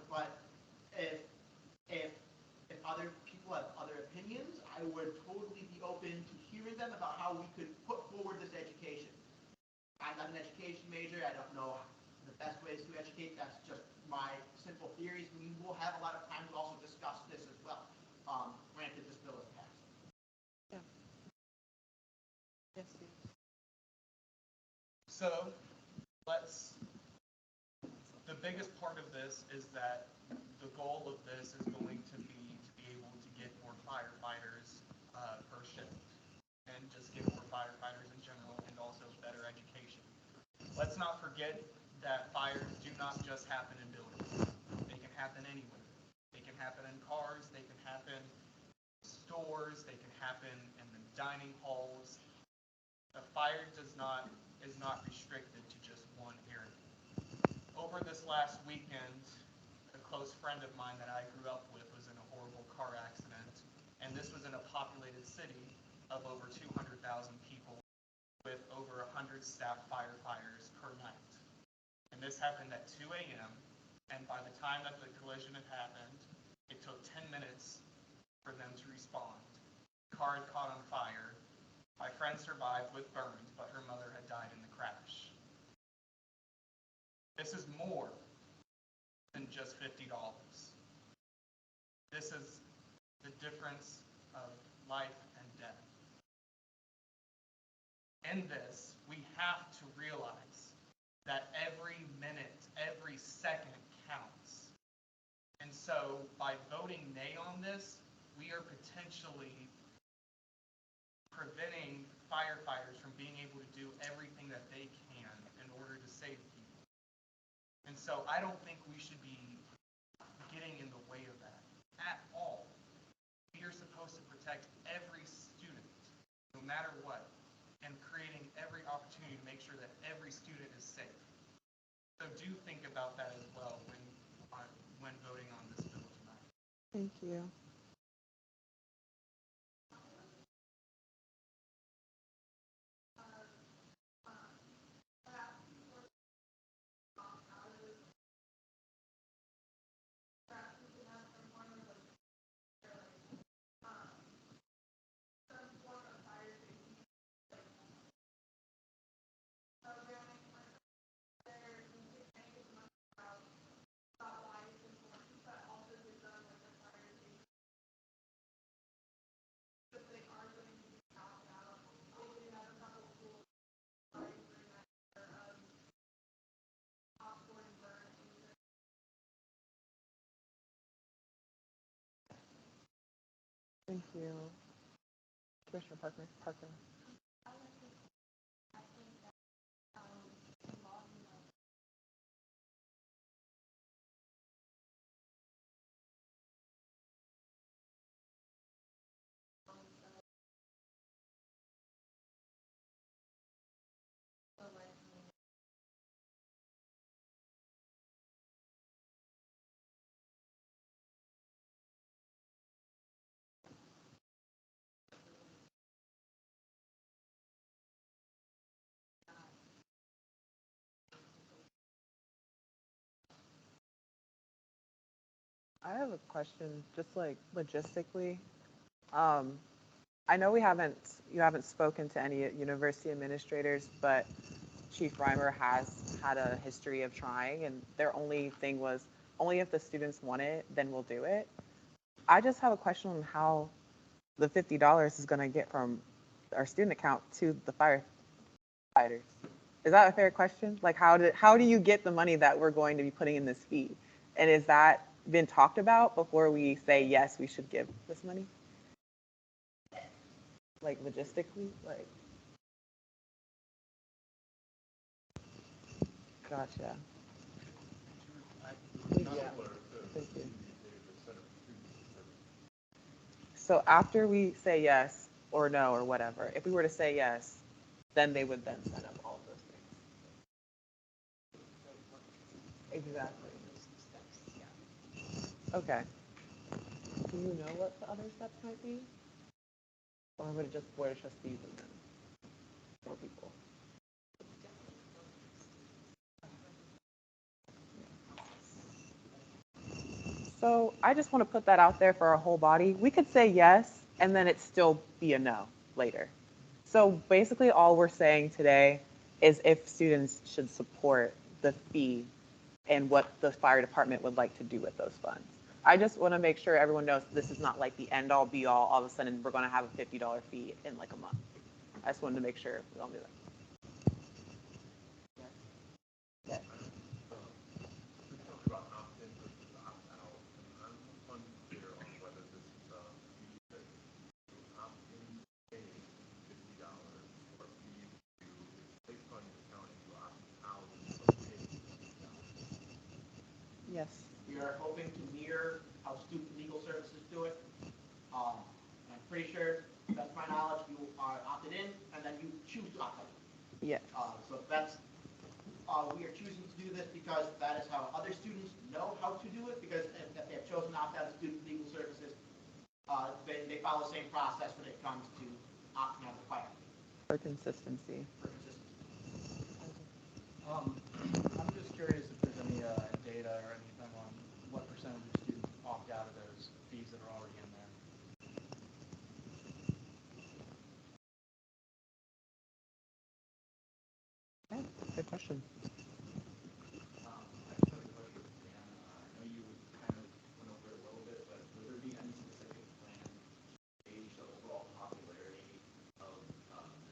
But if other people have other opinions, I would totally be open to hearing them about how we could put forward this education. I'm not an education major. I don't know the best ways to educate. That's just my simple theories. We will have a lot of time to also discuss this as well. Granted, this bill is passed. Yeah. Yes, Steve. So the biggest part of this is that the goal of this is going to be able to get more firefighters per shift, and just get more firefighters in general, and also better education. Let's not forget that fires do not just happen in buildings. They can happen anywhere. They can happen in cars, they can happen in stores, they can happen in the dining halls. A fire is not restricted to just one area. Over this last weekend, a close friend of mine that I grew up with was in a horrible car accident, and this was in a populated city of over 200,000 people with over 100 staff firefighters per night. And this happened at 2 a.m., and by the time that the collision had happened, it took 10 minutes for them to respond. The car had caught on fire. My friend survived with burns, but her mother had died in the crash. This is more than just $50. This is the difference of life and death. In this, we have to realize that every minute, every second counts. And so by voting nay on this, we are potentially preventing firefighters from being able to do everything that they can in order to save people. And so I don't think we should be getting in the way of that at all. We are supposed to protect every student, no matter what, and creating every opportunity to make sure that every student is safe. So do think about that as well when voting on this bill tonight. Thank you. Thank you. Commissioner Parker. I have a question, just like logistically. Um, I know you haven't spoken to any university administrators, but Chief Reimer has had a history of trying, and their only thing was, only if the students want it, then we'll do it. I just have a question on how the $50 is going to get from our student account to the firefighters. Is that a fair question? Like, how do you get the money that we're going to be putting in this fee? And is that been talked about before we say, yes, we should give this money? Like, logistically? Like, gotcha. Yeah. Thank you. So after we say yes or no or whatever, if we were to say yes, then they would then set up all of those things. Exactly. Okay. Do you know what the other steps might be? Or would it just Board of Trustees and then 4 people? So I just want to put that out there for our whole body. We could say yes, and then it still be a no later. So basically all we're saying today is if students should support the fee and what the fire department would like to do with those funds. I just want to make sure everyone knows this is not like the end all be all of a sudden we're going to have a $50 fee in like a month. I just wanted to make sure we all knew that. Yes. Yes. We are hoping to mirror how student legal services do it. I'm pretty sure, that's my knowledge, you are opted in and then you choose to opt out. Yes. So that's, we are choosing to do this because that is how other students know how to do it, because if they have chosen to opt out of student legal services, they follow the same process when it comes to opting out of the fire. For consistency. For consistency. I'm just curious if there's any data or anything on what percentage of students opt out of those fees that are already in there. Okay, good question. I just have a question for Dan. I know you kind of went over it a little bit, but would there be any specific plan to gauge the overall popularity of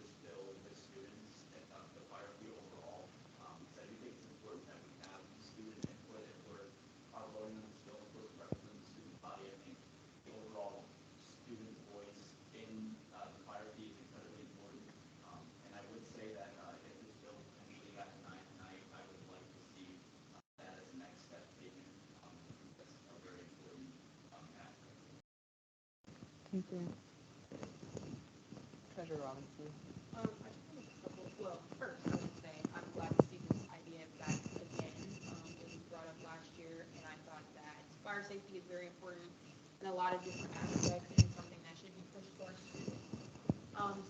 this bill with students and the fire fee overall? Because I do think it's important that we have student input if we're voting on this bill, of course, representing the student body. I think the overall student voice in the fire fee is incredibly important. And I would say that if this bill potentially got denied tonight, I would like to see that as the next step taken. That's a very important aspect. Thank you. Treasurer Robinson. I just have a couple, well, first, I would say I'm glad to see this idea back again. It was brought up last year, and I thought that fire safety is very important in a lot of different aspects and something that should be pushed towards students.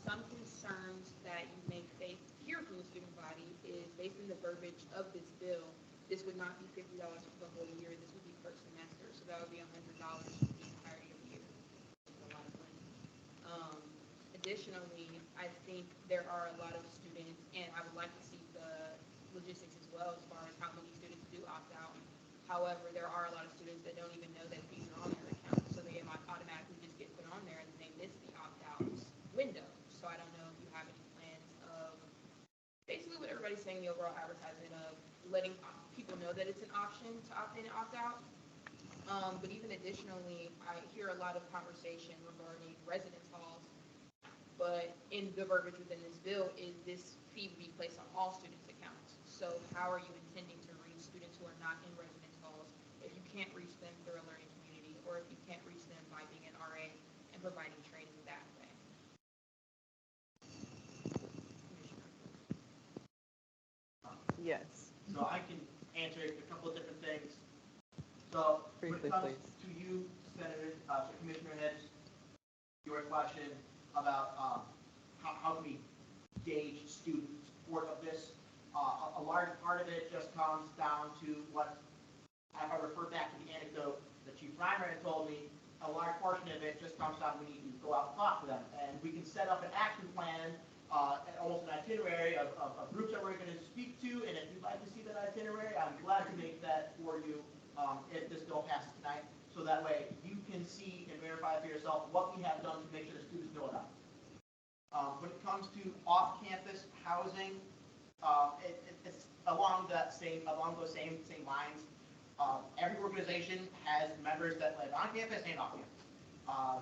Some concerns that you may face here from the student body is based on the verbiage of this bill. This would not be $50 for the whole year. This would be per semester, so that would be $100 for the entirety of the year. That's a lot of money. Additionally, I think there are a lot of students, and I would like to see the logistics as well as far as how many students do opt out. However, there are a lot of students that don't even know that fees are on their account, so they might automatically just get put on there and they miss the opt-out window. So I don't know if you have any plans of basically what everybody's saying, the overall advertisement of letting people know that it's an option to opt in and opt out. But even additionally, I hear a lot of conversation regarding residence halls. But in the verbiage within this bill is this fee would be placed on all students' accounts. So how are you intending to reach students who are not in residence halls if you can't reach them through a learning community, or if you can't reach them by being an RA and providing training that way? Yes. So I can answer a couple of different things. So when Briefly, it comes please. to you, Senator, Commissioner Hicks, your question about how can we gauge student support of this? A large part of it just comes down to what, if I refer back to the anecdote that Chief Reimer had told me, a large portion of it just comes down, we need to go out and talk to them. And we can set up an action plan, almost an itinerary of groups that we're going to speak to. And if you'd like to see that itinerary, I'm glad to make that for you if this bill passes tonight. So that way you can see and verify for yourself what we have done to make sure the students know about it. When it comes to off-campus housing, it's along those same lines. Every organization has members that live on campus and off campus.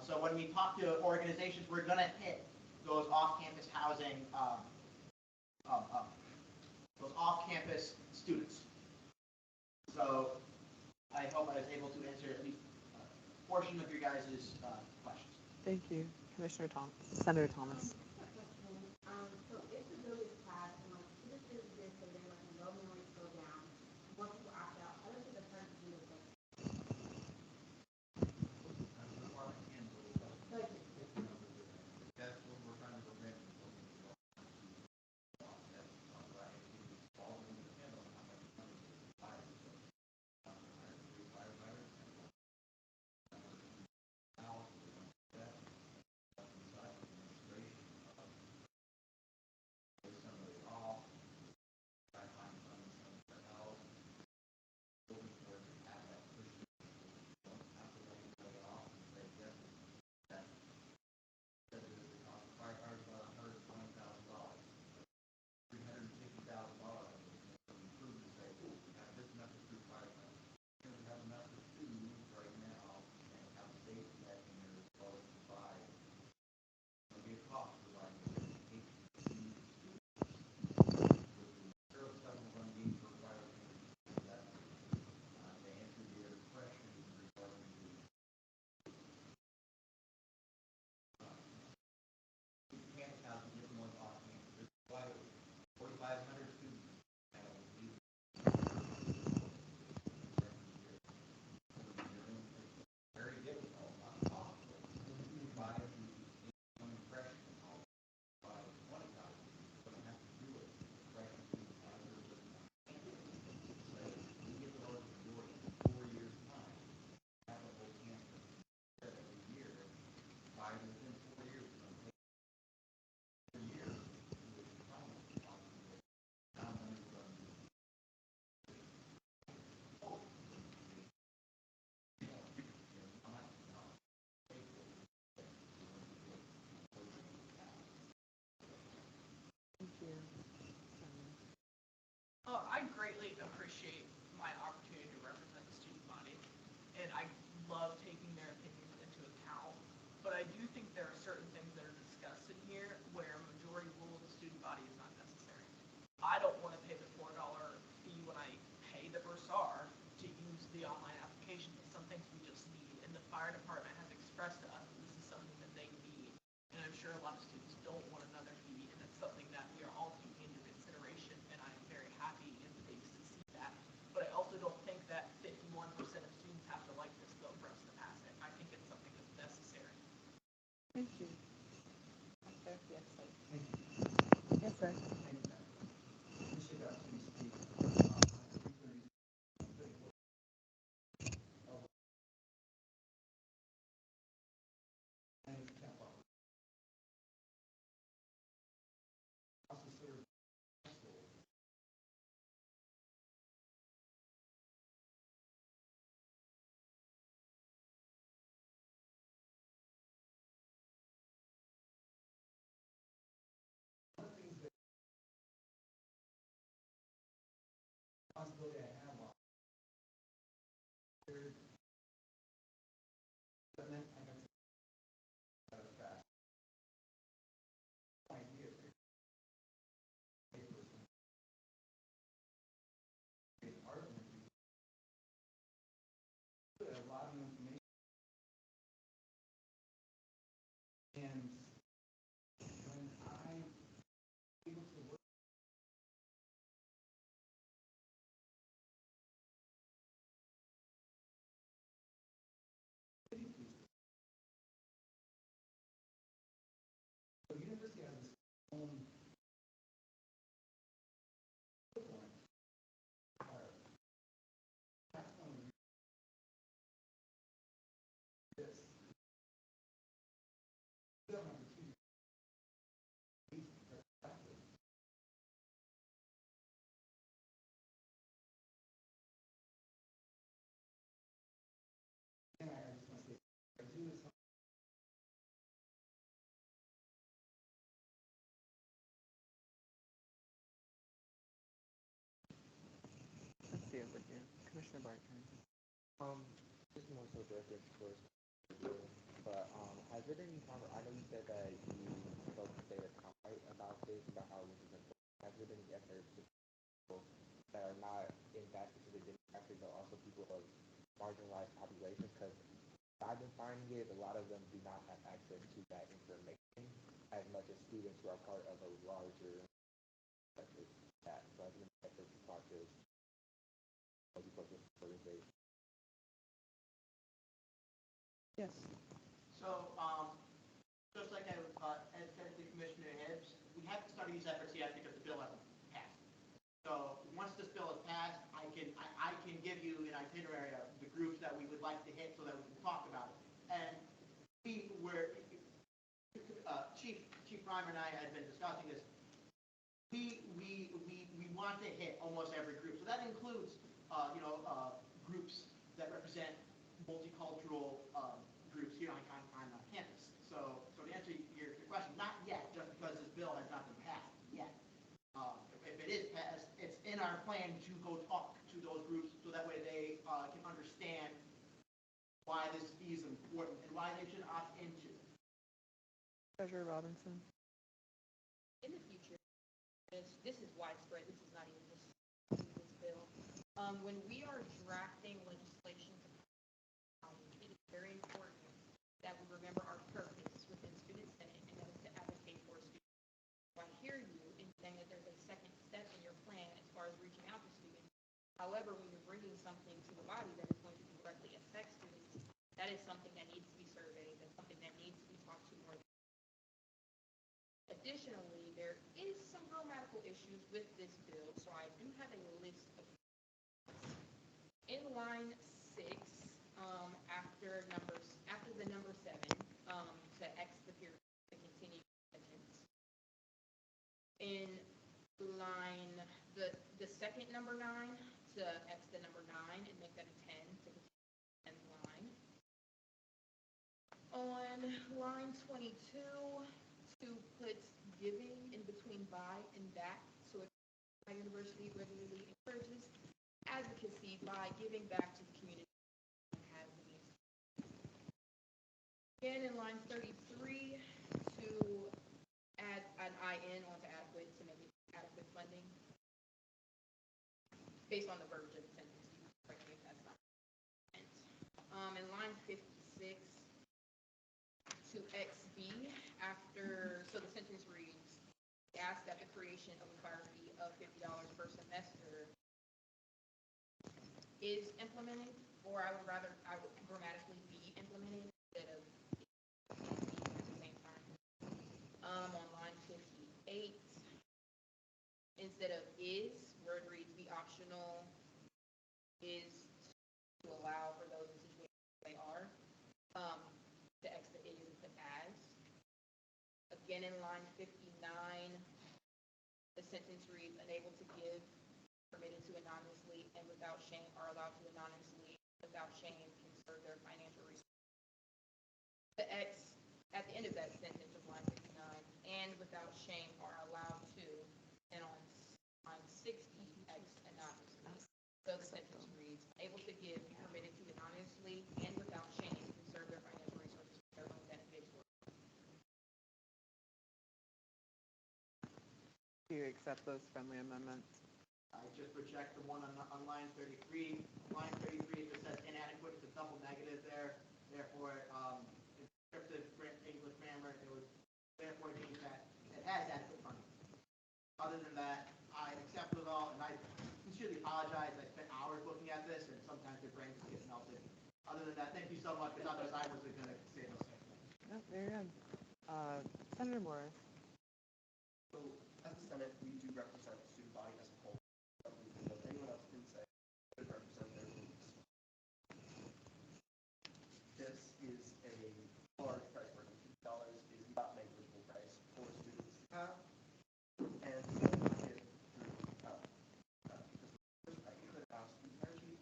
So when we talk to organizations, we're going to hit those off-campus housing, those off-campus students. So I hope I was able to answer at least a portion of your guys' questions. Thank you. Commissioner Thomas, Senator Thomas. So if the bill is passed, and like students is this, so they're like enrollment rates go down, more people opt out, how does it affect the effect? That's what we're trying to prevent. fire department has expressed to us that this is something that they need. And I'm sure a lot of students don't want another EV, and that's something that we are all taking into consideration, and I'm very happy and pleased to see that. But I also don't think that 51% of students have to like this bill for us to pass it. I think it's something that's necessary. Thank you. Okay, yes, sir. Yes, sir. Let's see over here. Commissioner Barton. Just more so directed towards you, but has there been any time? I know you said that you spoke to Sarah Kite about this, about how this is important. Has there been any efforts to people that are not in that specific demographic, but also people of marginalized populations? Because I've been finding it, a lot of them do not have access to that information as much as students who are part of a larger such as that. So I've been efforts to talk to organizations. Yes. So, just like as said to Commissioner Hibbs, we haven't started these efforts yet because the bill hasn't passed. So once this bill is passed, I can give you an itinerary of the groups that we would like to hit so that we can talk about it. And Chief Reimer and I had been discussing this. We want to hit almost every group. So that includes, groups that represent multicultural groups here on campus. So to answer your question, not yet, just because this bill has not been passed yet. If it is passed, it's in our plan to go talk to those groups so that way they can understand why this fee is important and why they should opt into it. Treasurer Robinson. In the future, this is widespread, this is not even just this bill. When we are drafting legislation, it is very important that we remember our purpose within Student Senate, and that is to advocate for students. So I hear you in saying that there's a second step in your plan as far as reaching out to students. However, when you're bringing something to the body that is going to directly affect students, that is something that needs to be surveyed, that's something that needs to be talked to more. Additionally, there is some grammatical issues with this bill, so I do have a list of in line 6, after the number 7, to X the period to continue sentence. In line the second number 9 to X the number 9 and make that a 10 to continue 10th line. On line 22 to put giving in between by and back. So if my university regularly encourages advocacy by giving back to the community. Again, in line 33, to add an IN onto adequate to make it adequate funding. Based on the verbiage of the sentence, you correct me if that's not. In line 56, 6 to XB after, so the sentence reads, ask that the creation of a fire fee of $50 per semester is implemented, or I would grammatically be implemented instead of at the same time. On line 58, instead of is, where it reads the optional is to allow for those in situations they are, to X the is and put as. Again, in line 59, the sentence reads, unable to give, permitted to anonymously and without shame are allowed to anonymously, without shame, conserve their financial resources. The X at the end of that sentence of line 59, and without shame are allowed to, and on line 60, X anonymously. So the sentence reads, able to give, permitted to anonymously and without shame, conserve their financial resources for their own benefit. Do you accept those friendly amendments? I just reject the one on line 33. Line 33, it says inadequate, it's a double negative there. Therefore, in descriptive English grammar, it would therefore mean that it has adequate funding. Other than that, I accept it all, and I sincerely apologize. I spent hours looking at this, and sometimes your brain just gets melted. Other than that, thank you so much, because otherwise I wasn't going to say those same things. No, very good. Senator Morris. So, as the Senate, we do represent the student body as a whole. As anyone else can say, we represent their needs. This is a large price for $50 is not negligible price for students to have. And so if I could ask the entire chief,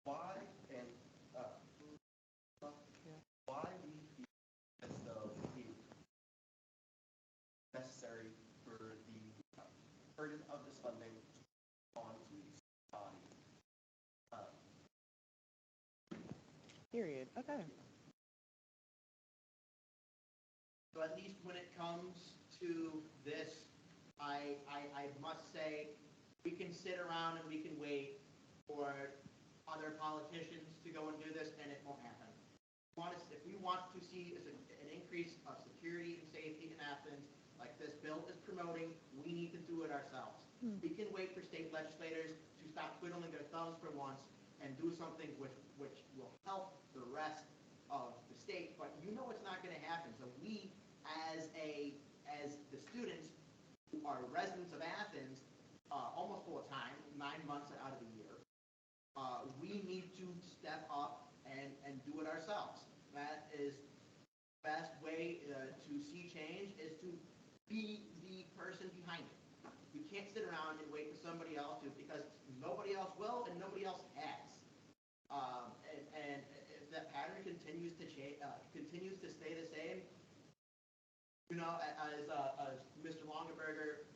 why and why we feel as though it's necessary for the burden of this funding onto the body. Period. Okay. So at least when it comes to this, I must say, we can sit around and we can wait for other politicians to go and do this, and it won't happen. If we want to see an increase of security and safety in Athens, like this bill is promoting, we need to do it ourselves. We can wait for state legislators to stop twiddling their thumbs for once and do something which will help the rest of the state, but you know it's not going to happen. So we, as the students who are residents of Athens, almost full time, 9 months out of the year, we need to step up and do it ourselves. That is the best way to see change, is to be the person behind it. We can't sit around and wait for somebody else to, because nobody else will and nobody else has. And if that pattern continues to change, continues to stay the same, you know, as Mr. Longaberger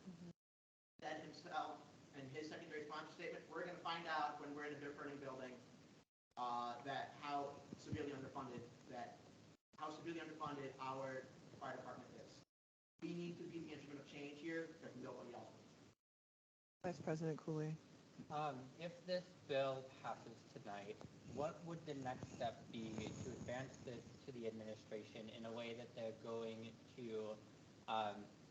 said himself in his secondary sponsor statement, we're going to find out when we're in a burning building that how severely underfunded our fire department is. We need to be the instrument of change here because nobody else will. Vice President Cooley. If this bill passes tonight, what would the next step be to advance this to the administration in a way that they're going to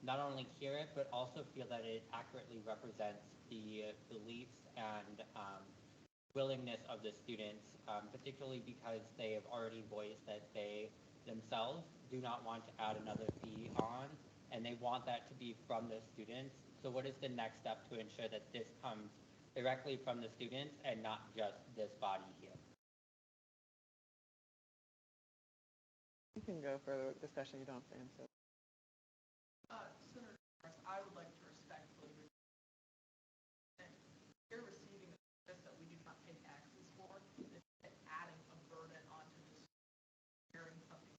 not only hear it, but also feel that it accurately represents the beliefs and willingness of the students, particularly because they have already voiced that they themselves do not want to add another fee on, and they want that to be from the students. So what is the next step to ensure that this comes directly from the students and not just this body here? You can go for the discussion. You don't have to answer. Senator Morris, I would like to respectfully and you're receiving a service that we do not pay taxes for, and adding a burden onto this, sharing something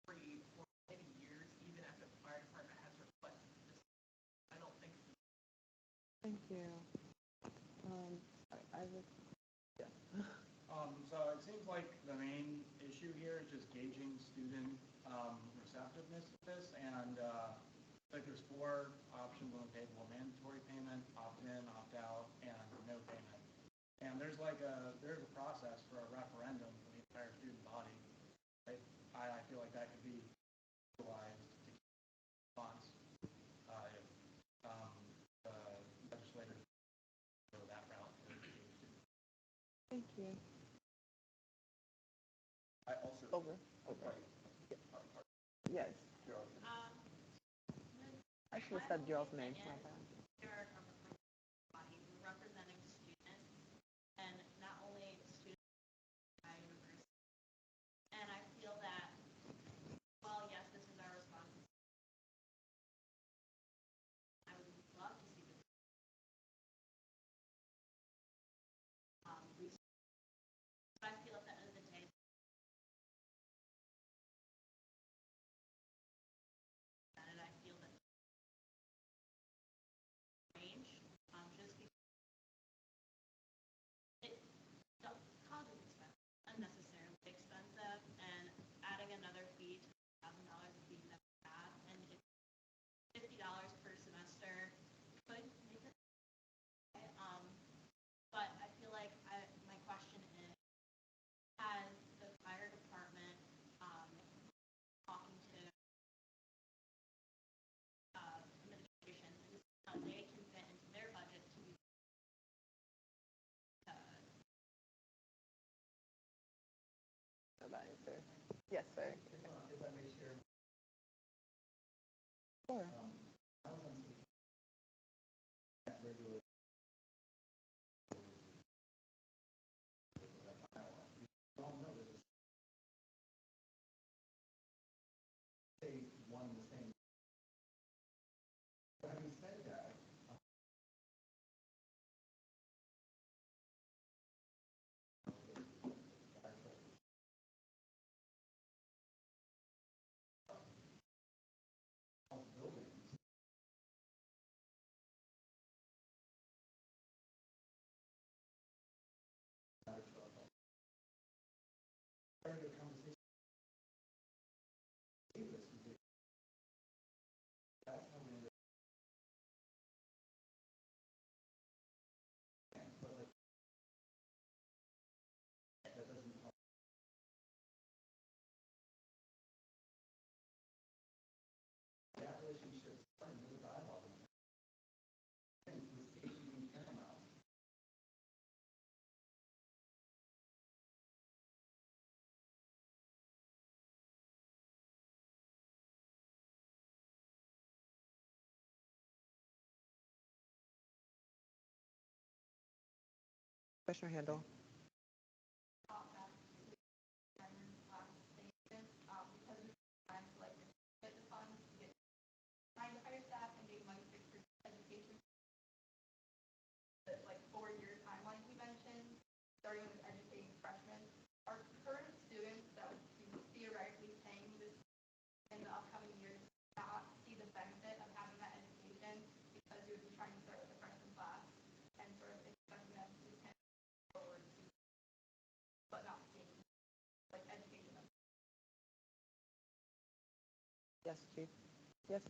free for many years, even after the fire department has requested this. I don't think. Thank you. I would. Yeah. So it seems like the main issue here is just gauging student receptiveness to this, and like there's 4 options on the table: mandatory payment, opt-in, opt-out, and no payment. And there's a process for a referendum for the entire that could be utilized to response, the legislators go that route. Thank you. I also. Over. Yes. I should have said Gerald's name. My bad. Body representing students, and not only students at university. And I feel that, well, yes, this is our responsibility. I would love to see this. But I feel at the end of the day, and I feel that range, just because it causes expense, unnecessarily expensive, and adding another fee to $1,000 would be that bad, and it's $50 per semester could make it. But I feel like my question is, has the fire department talking to administration and how they can fit into their budget to be No, that answer. Yes, sir. If I may share. Sure. I was on that regular. All know there's a say one and the same. But having said that, buildings. Part of the conversation. That's how we. But like, that doesn't. That relationship started with the dialogue. And with safety being paramount. Commissioner Handle. because we're trying to like get the funds, trying to hire staff and get money for education. Like 4-year timeline we mentioned, starting with educating freshmen. Our current students that would be theoretically paying this in the upcoming years not see the benefit of having that education because you would be trying to start with a freshman class and sort of expecting them to pay forward, but not seeing like education. Yes, Chief. Yes.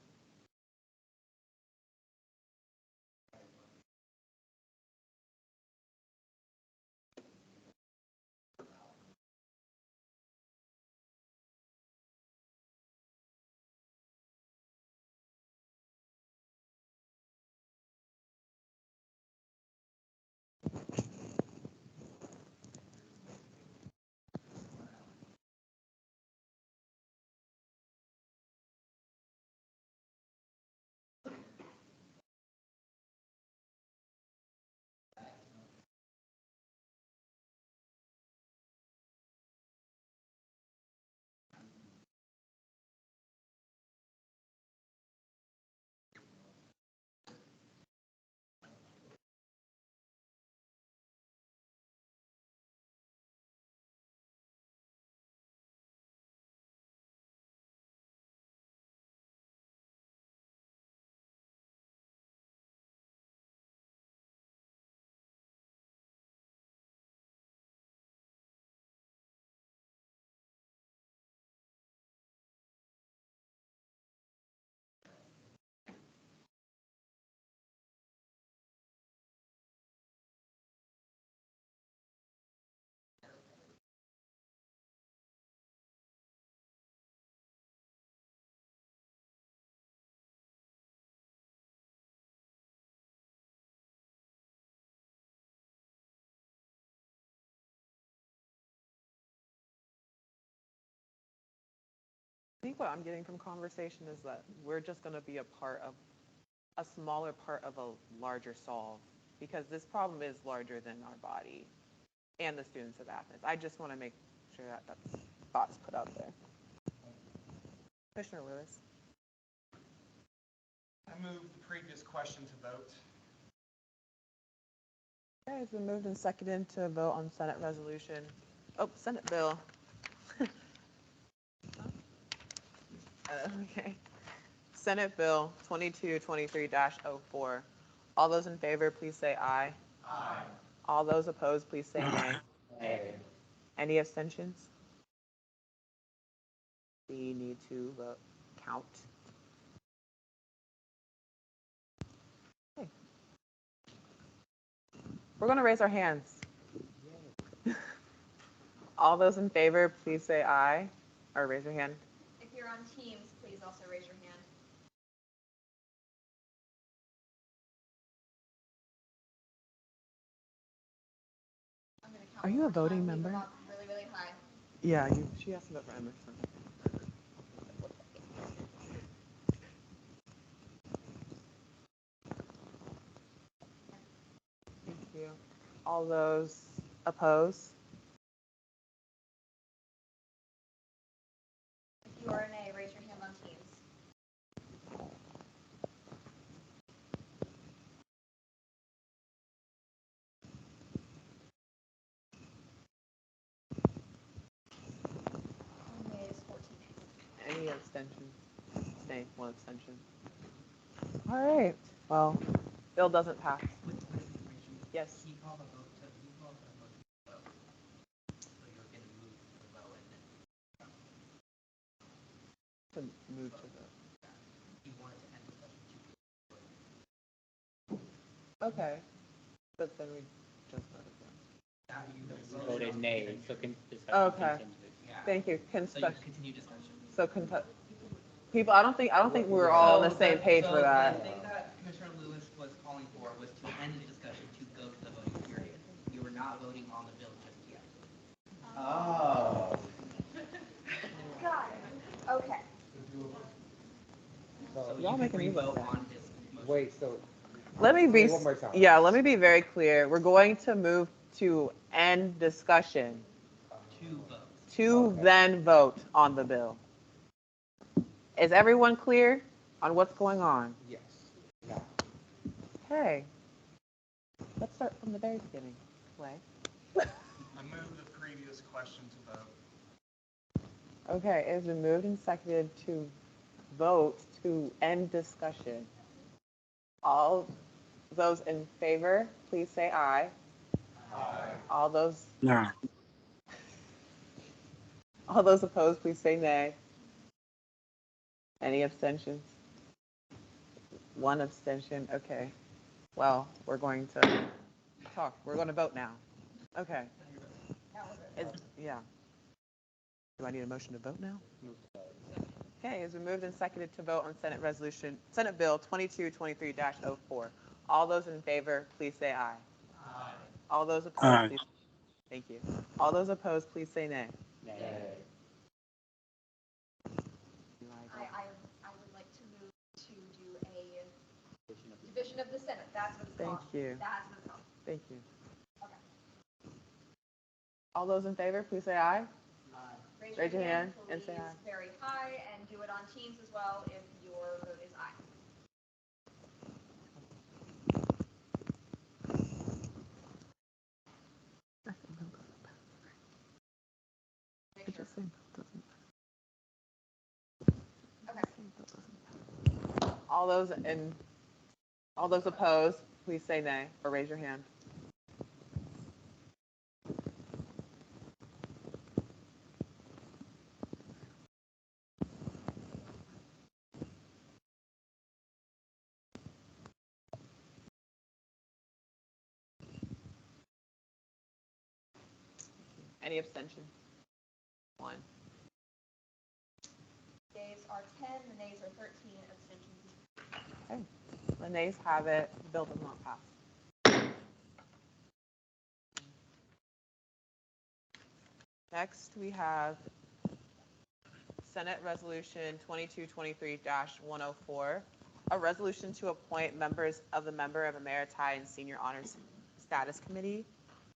think what I'm getting from conversation is that we're just going to be a smaller part of a larger solve, because this problem is larger than our body and the students of Athens. I just want to make sure that that's thoughts put out there. Commissioner Lewis. I move the previous question to vote. Okay, it's been moved and seconded to vote on Senate resolution. Oh, Senate bill. Okay. Senate Bill 2223-04. All those in favor, please say aye. Aye. All those opposed, please say nay. Nay. Any abstentions? We need to vote, count. Okay. We're going to raise our hands. All those in favor, please say aye, or raise your hand. If you're on Teams, please also raise your hand. I'm gonna count Are you one a more time. voting Leave member? them up really, really high. Yeah, she asked about for Emerson. Thank you. All those opposed? If you are a nay, raise your hand on Teams. Nays, 14 nays. Any abstention? Nay, one abstention. All right, well, bill doesn't pass. With information. Yes. Can you call the vote to, you call the vote to vote? So you're gonna move the vote and then To move to the, you wanted to end the session to. okay, but then we just voted again. That you You voted nay, so discussion Okay. continues. Yeah. Thank you. So you continue discussion. So people, I don't think we're all on the same page for The that. thing that Commissioner Lewis was calling for was to end the discussion to go to the voting period. You were not voting on the bill just yet. Oh. Got it. Okay. So Y'all you making can me look re-vote bad. on this motion. Wait, so Let me be, One more time. yeah, let me be very clear. We're going to move to end discussion, Two votes. to Okay. then vote on the bill. Is everyone clear on what's going on? yes. No. Okay. Let's start from the very beginning. Clay. I move the previous question to vote. Okay, it's been moved and seconded to vote to end discussion. All those in favor, please say aye. Aye. All those, No. all those opposed, please say nay. Any abstentions? One abstention, okay. Well, we're going to talk, we're going to vote now. Okay. Yeah. Do I need a motion to vote now? Okay, it's been moved and seconded to vote on Senate Bill 2223-04. All those in favor, please say aye. Aye. All those opposed, Aye. please. Thank you. All those opposed, please say nay. Nay. I would like to move to do a division of the Senate. That's what it's Thank called. you. That's what it's called. Thank you. Okay. All those in favor, please say aye. Raise your hand and say please, aye. very high, and do it on Teams as well if your vote is aye. Make sure. Okay. All those opposed, please say nay or raise your hand. Any abstentions? One. Yeas are 10, the nays are 13, abstentions. Okay. The nays have it. The bill does not pass. Next, we have Senate Resolution 2223-104, a resolution to appoint members of the Member of Emeriti and Senior Honors Status Committee.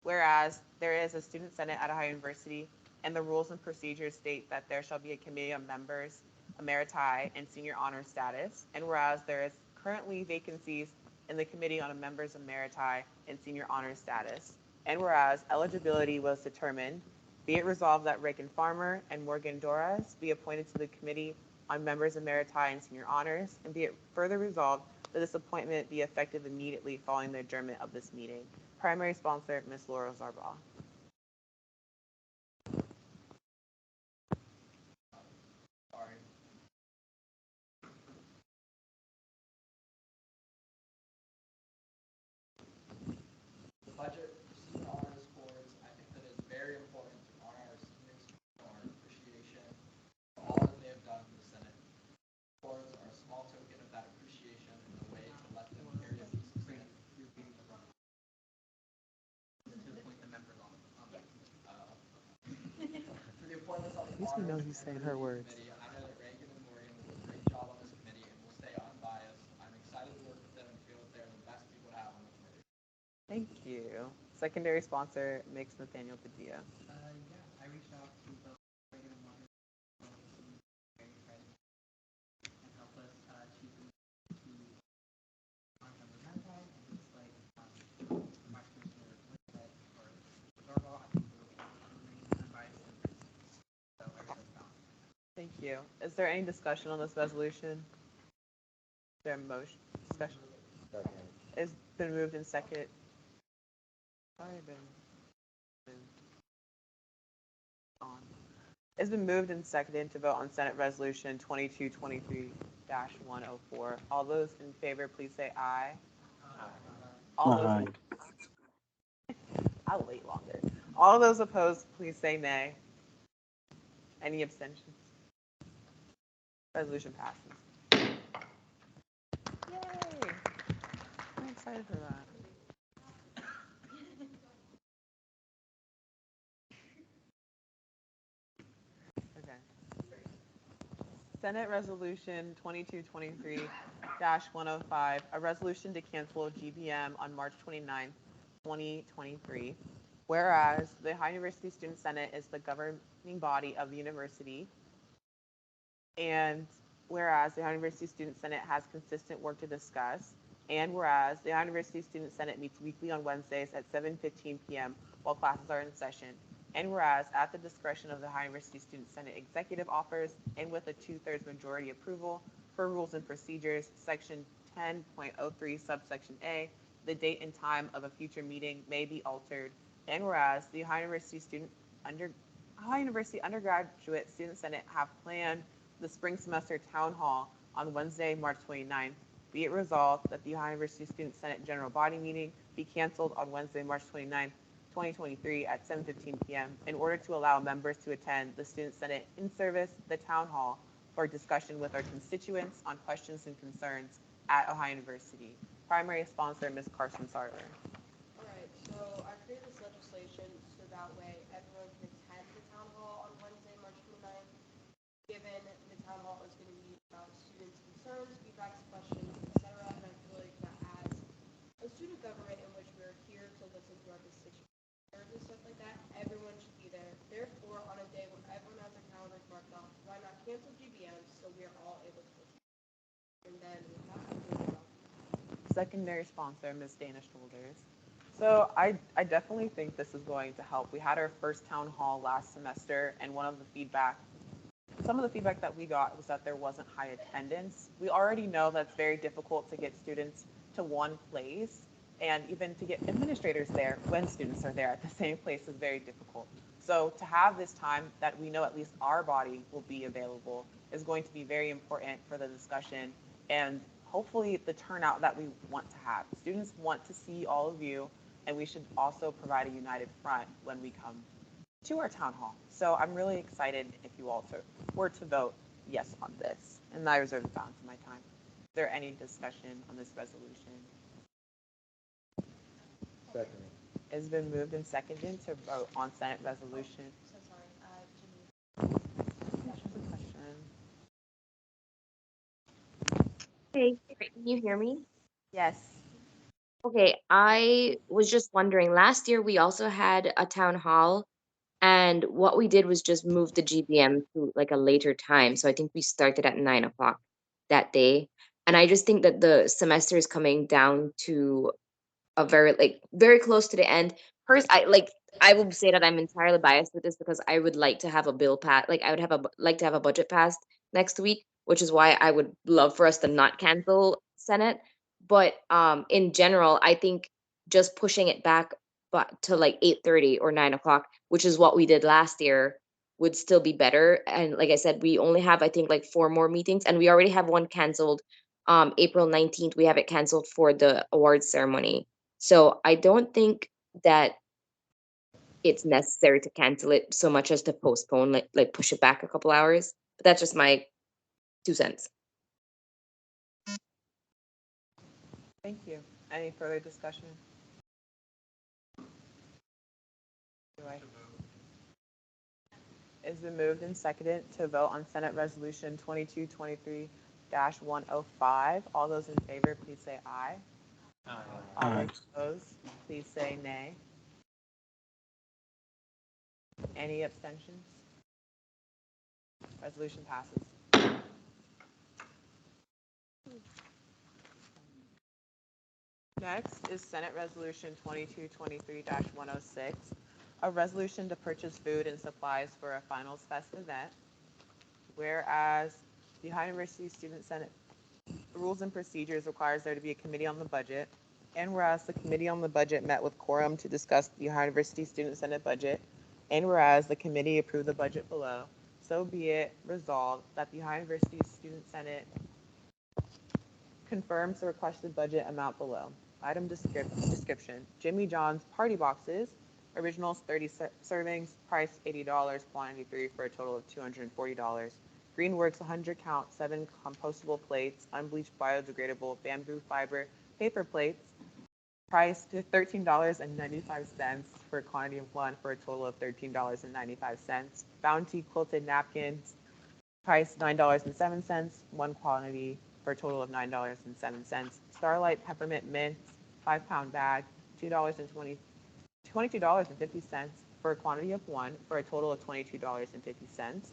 Whereas there is a student senate at Ohio University, and the rules and procedures state that there shall be a committee of members, emeriti, and senior honor status. And whereas there is currently vacancies in the committee on a members emeriti and senior honor status. And whereas eligibility was determined, be it resolved that Reagan Farmer and Morgan Doras be appointed to the committee on members emeriti and senior honors, and be it further resolved that this appointment be effective immediately following the adjournment of this meeting. Primary sponsor, Ms. Laura Zarbaugh. Sorry. The budget for senior honors boards, I think that it's very important to honor our seniors, our appreciation for all that they have done for the Senate. Boards are a small token of that appreciation and a way to let them carry a piece of Senate. For the appointments on the At least we know honors he's and saying her review words. committee, I know that Reagan and Morgan will do a great job on this committee and will stay unbiased. I'm excited to work with them and feel that they're the best people to have on the committee. Thank you. Secondary sponsor, Mix Nathaniel Padilla. Yeah, I reached out to both Reagan and Morgan, very excited, and help us choose to on the Valentine, and just like my commissioner said, or Zarbaugh, I think we're unbiased and so I really found. Thank you. Is there any discussion on this resolution? Is there a motion? Discussion? Second. It's been moved in second. Sorry, been moved on. It's been moved and seconded to vote on Senate Resolution 2223-104. All those in favor, please say aye. All those. I'll wait longer. All those opposed, please say nay. Any abstentions? Resolution passes. Yay! I'm excited for that. Okay. Senate Resolution 2223-105, a resolution to cancel GBM on March 29, 2023. Whereas the Ohio University Student Senate is the governing body of the university, and whereas the Ohio University Student Senate has consistent work to discuss, and whereas the Ohio University Student Senate meets weekly on Wednesdays at 7:15 p.m. while classes are in session, and whereas at the discretion of the Ohio University Student Senate executive offers and with a 2/3 majority approval per rules and procedures, section 10.03 subsection A, the date and time of a future meeting may be altered, and whereas the Ohio University Undergraduate Student Senate have planned the spring semester town hall on Wednesday, March 29th, be it resolved that the Ohio University Student Senate General Body Meeting be canceled on Wednesday, March 29th, 2023 at 7:15 p.m. in order to allow members to attend the Student Senate in service, the town hall, for discussion with our constituents on questions and concerns at Ohio University. Primary sponsor, Ms. Carson Sarver. All right, so I created this legislation so that way everyone can attend the town hall on Wednesday, March 29th, given the town hall is going to be about students' concerns, feedbacks, questions, etc. And I feel like that as a student government in which we're here to listen to our constituents and stuff like that, everyone should be there. Therefore, on a day when everyone has their calendars marked off, why not cancel GBM so we are all able to listen? And then with that, I'll do it. Secondary sponsor, Ms. Dana Shoulders. So I definitely think this is going to help. We had our first town hall last semester, and some of the feedback that we got was that there wasn't high attendance. We already know that it's very difficult to get students to one place, and even to get administrators there when students are there at the same place is very difficult. So to have this time that we know at least our body will be available is going to be very important for the discussion and hopefully the turnout that we want to have. Students want to see all of you, and we should also provide a united front when we come to our town hall. So I'm really excited if you all were to vote yes on this. And I reserve the balance of my time. Is there any discussion on this resolution? Second. It's been moved and seconded to vote on Senate Resolution. So sorry, Jimmy. Questions? Great. Can you hear me? Yes. Okay, I was just wondering, last year we also had a town hall, and what we did was just move the GBM to like a later time. So I think we started at 9 o'clock that day. And I just think that the semester is coming down to a very like very close to the end. First, I will say that I'm entirely biased with this because I would like to have a bill pass, like I would have like to have a budget passed next week, which is why I would love for us to not cancel Senate. But in general, I think just pushing it back but to like 8:30 or 9 o'clock, which is what we did last year, would still be better. And like I said, we only have I think like four more meetings, and we already have one canceled. April 19th, we have it canceled for the awards ceremony. So I don't think that it's necessary to cancel it so much as to postpone, like push it back a couple hours. But that's just my 2 cents. Thank you. Any further discussion? Do I? It's been moved and seconded to vote on Senate Resolution 2223-105. All those in favor, please say aye. All those opposed, please say nay. Any abstentions? Resolution passes. Next is Senate Resolution 2223-106, a resolution to purchase food and supplies for a Finals Fest event. Whereas the Ohio University Student Senate Rules and Procedures requires there to be a committee on the budget, and whereas the committee on the budget met with quorum to discuss the Ohio University Student Senate budget, and whereas the committee approved the budget below, so be it resolved that the Ohio University Student Senate confirms the requested budget amount below. Item description: Jimmy John's Party Boxes, originals 30 servings, price $80, quantity 3 for a total of $240. Greenworks 100 count, 7 compostable plates, unbleached biodegradable bamboo fiber paper plates, price to $13.95 for a quantity of 1 for a total of $13.95. Bounty quilted napkins, price $9.07, 1 quantity for a total of $9.07. Starlight peppermint mints, 5-pound bag, $22.50 for a quantity of 1 for a total of $22.50.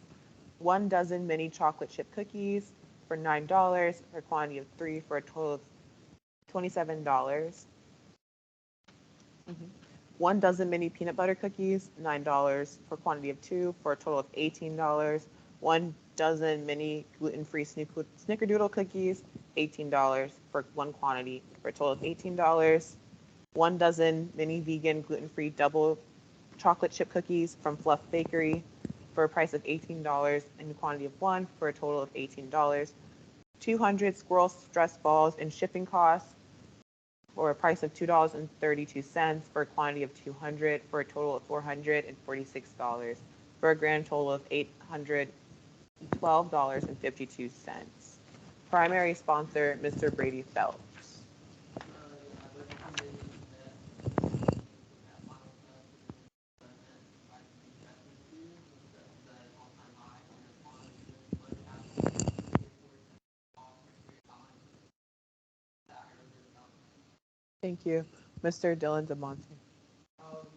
1 dozen mini chocolate chip cookies for $9 for a quantity of 3 for a total of $27. 1 dozen mini peanut butter cookies, $9 for a quantity of 2 for a total of $18. 1 dozen mini gluten-free snickerdoodle cookies, $18 for 1 quantity for a total of $18. 1 dozen mini vegan gluten-free double chocolate chip cookies from Fluff Bakery for a price of $18 and a quantity of 1 for a total of $18. 200 squirrel stress balls and shipping costs for a price of $2.32 for a quantity of 200 for a total of $446 for a grand total of $812.52. Primary sponsor, Mr. Brady Phelps. Thank you. Mr. Dylan DeMonte.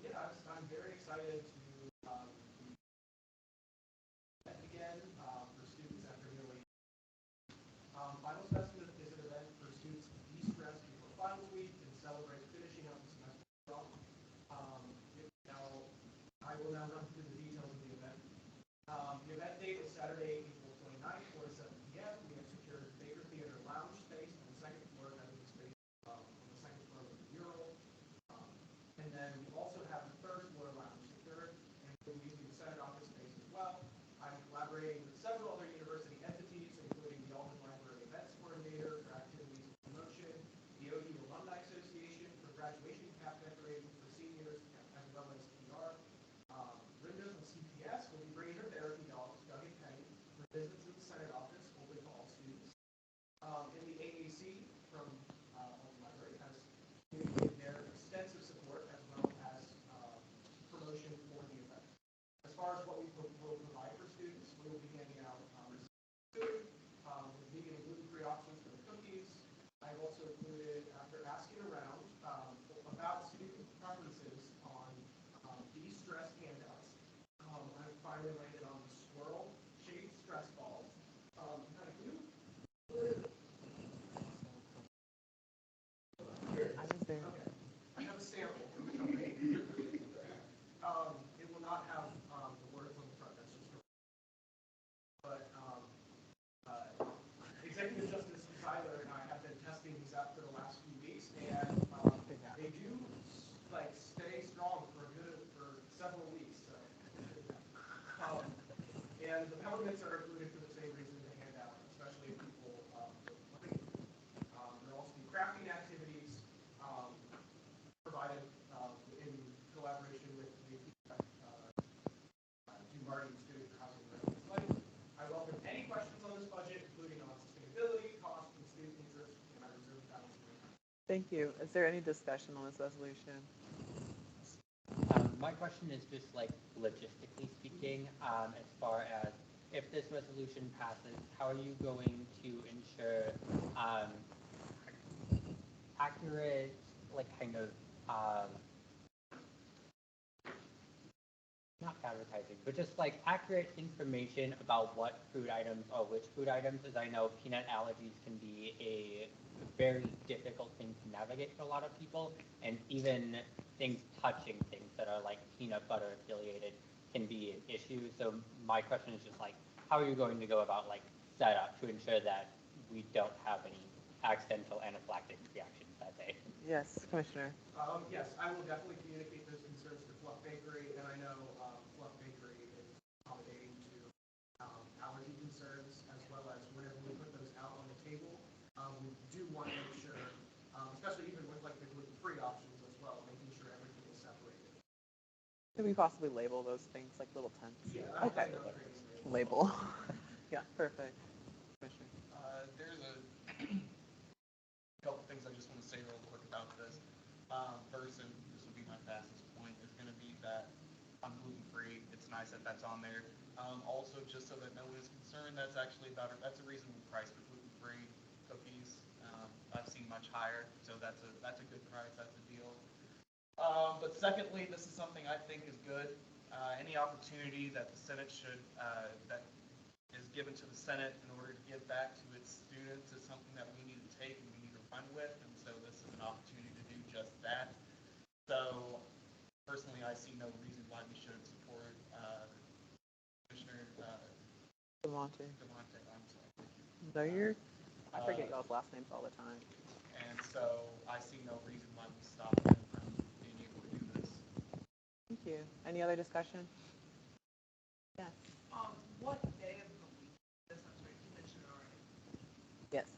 Yeah, I'm very excited to again for students after nearly. Finals Fest is an event for students to de-stress before finals week and celebrate finishing up the semester well. Now, I will now run through the details of the event. The event date is Saturday, April 29th, 4 to 7 p.m. We have secured Baker Theater Lounge space on the second floor, having space on the second floor of the mural. And then we also have the third floor lounge secured, and we'll be using the Senate office space as well. I'm collaborating with several other university entities, including the Alden Library Events Coordinator for Activities and Promotion, the OU Alumni Association for graduation cap decorations for seniors, as well as PR. Linda from CPS will be bringing her therapy dogs, Doug and Penny, for visits at the Senate office, open to all students. In the AAC from Alden Library has communicated their extensive support as well as promotion for the event. As far as what we will provide for students, we will be handing out food with vegan and gluten-free options for the cookies, finally landed on the swirl shaped stress balls. Kind of blue. I was there. Okay. I have a sample from the company. It will not have the words on the front. That's just a but Executive Justice Seiler and I have been testing these out for the last few weeks, and they do like stay strong for several weeks. So, and the peppermints are included for the same reason to hand out, especially if people don't like it. There'll also be crafting activities provided in collaboration with the Martin Student Housing Residence Life. I welcome any questions on this budget, including on sustainability, cost, and student interest, and I reserve the balance of my time. Thank you. Is there any discussion on this resolution? My question is just like logistically speaking, as far as if this resolution passes, how are you going to ensure accurate, like kind of, not advertising, but just like accurate information about what food items or which food items, as I know peanut allergies can be a very difficult thing to navigate for a lot of people, and even things touching things that are like peanut butter affiliated can be an issue. So my question is just like, how are you going to go about like setup to ensure that we don't have any accidental anaphylactic reactions that day? Yes, Commissioner. Yes, I will definitely communicate those concerns to Fluff Bakery, and I know Fluff Bakery is accommodating to allergy concerns, as well as whenever we put those out on the table, we do want to make sure, especially even with like the gluten-free options as well, making sure everything is separated. Could we possibly label those things like little tents? Yeah. Okay. Label. Yeah, perfect. Commissioner. There's a couple things I just want to say real quick about this. First, and this will be my fastest point, is going to be that I'm gluten-free. It's nice that that's on there. Also, just so that no one is concerned, that's actually that's a reasonable price for gluten-free cookies. I've seen much higher, so that's a good price. That's a deal. But secondly, this is something I think is good. Any opportunity that the Senate that is given to the Senate in order to give back to its students is something that we need to take and we need to run with, and so this is an opportunity to do just that. So personally, I see no reason why we shouldn't support Commissioner DeMonte. I'm sorry. No, I forget y'all's last names all the time. And so I see no reason why we stop them from being able to do this. Thank you. Any other discussion? Yes. What day of the week is this? I'm sorry, you mentioned it already. Yes.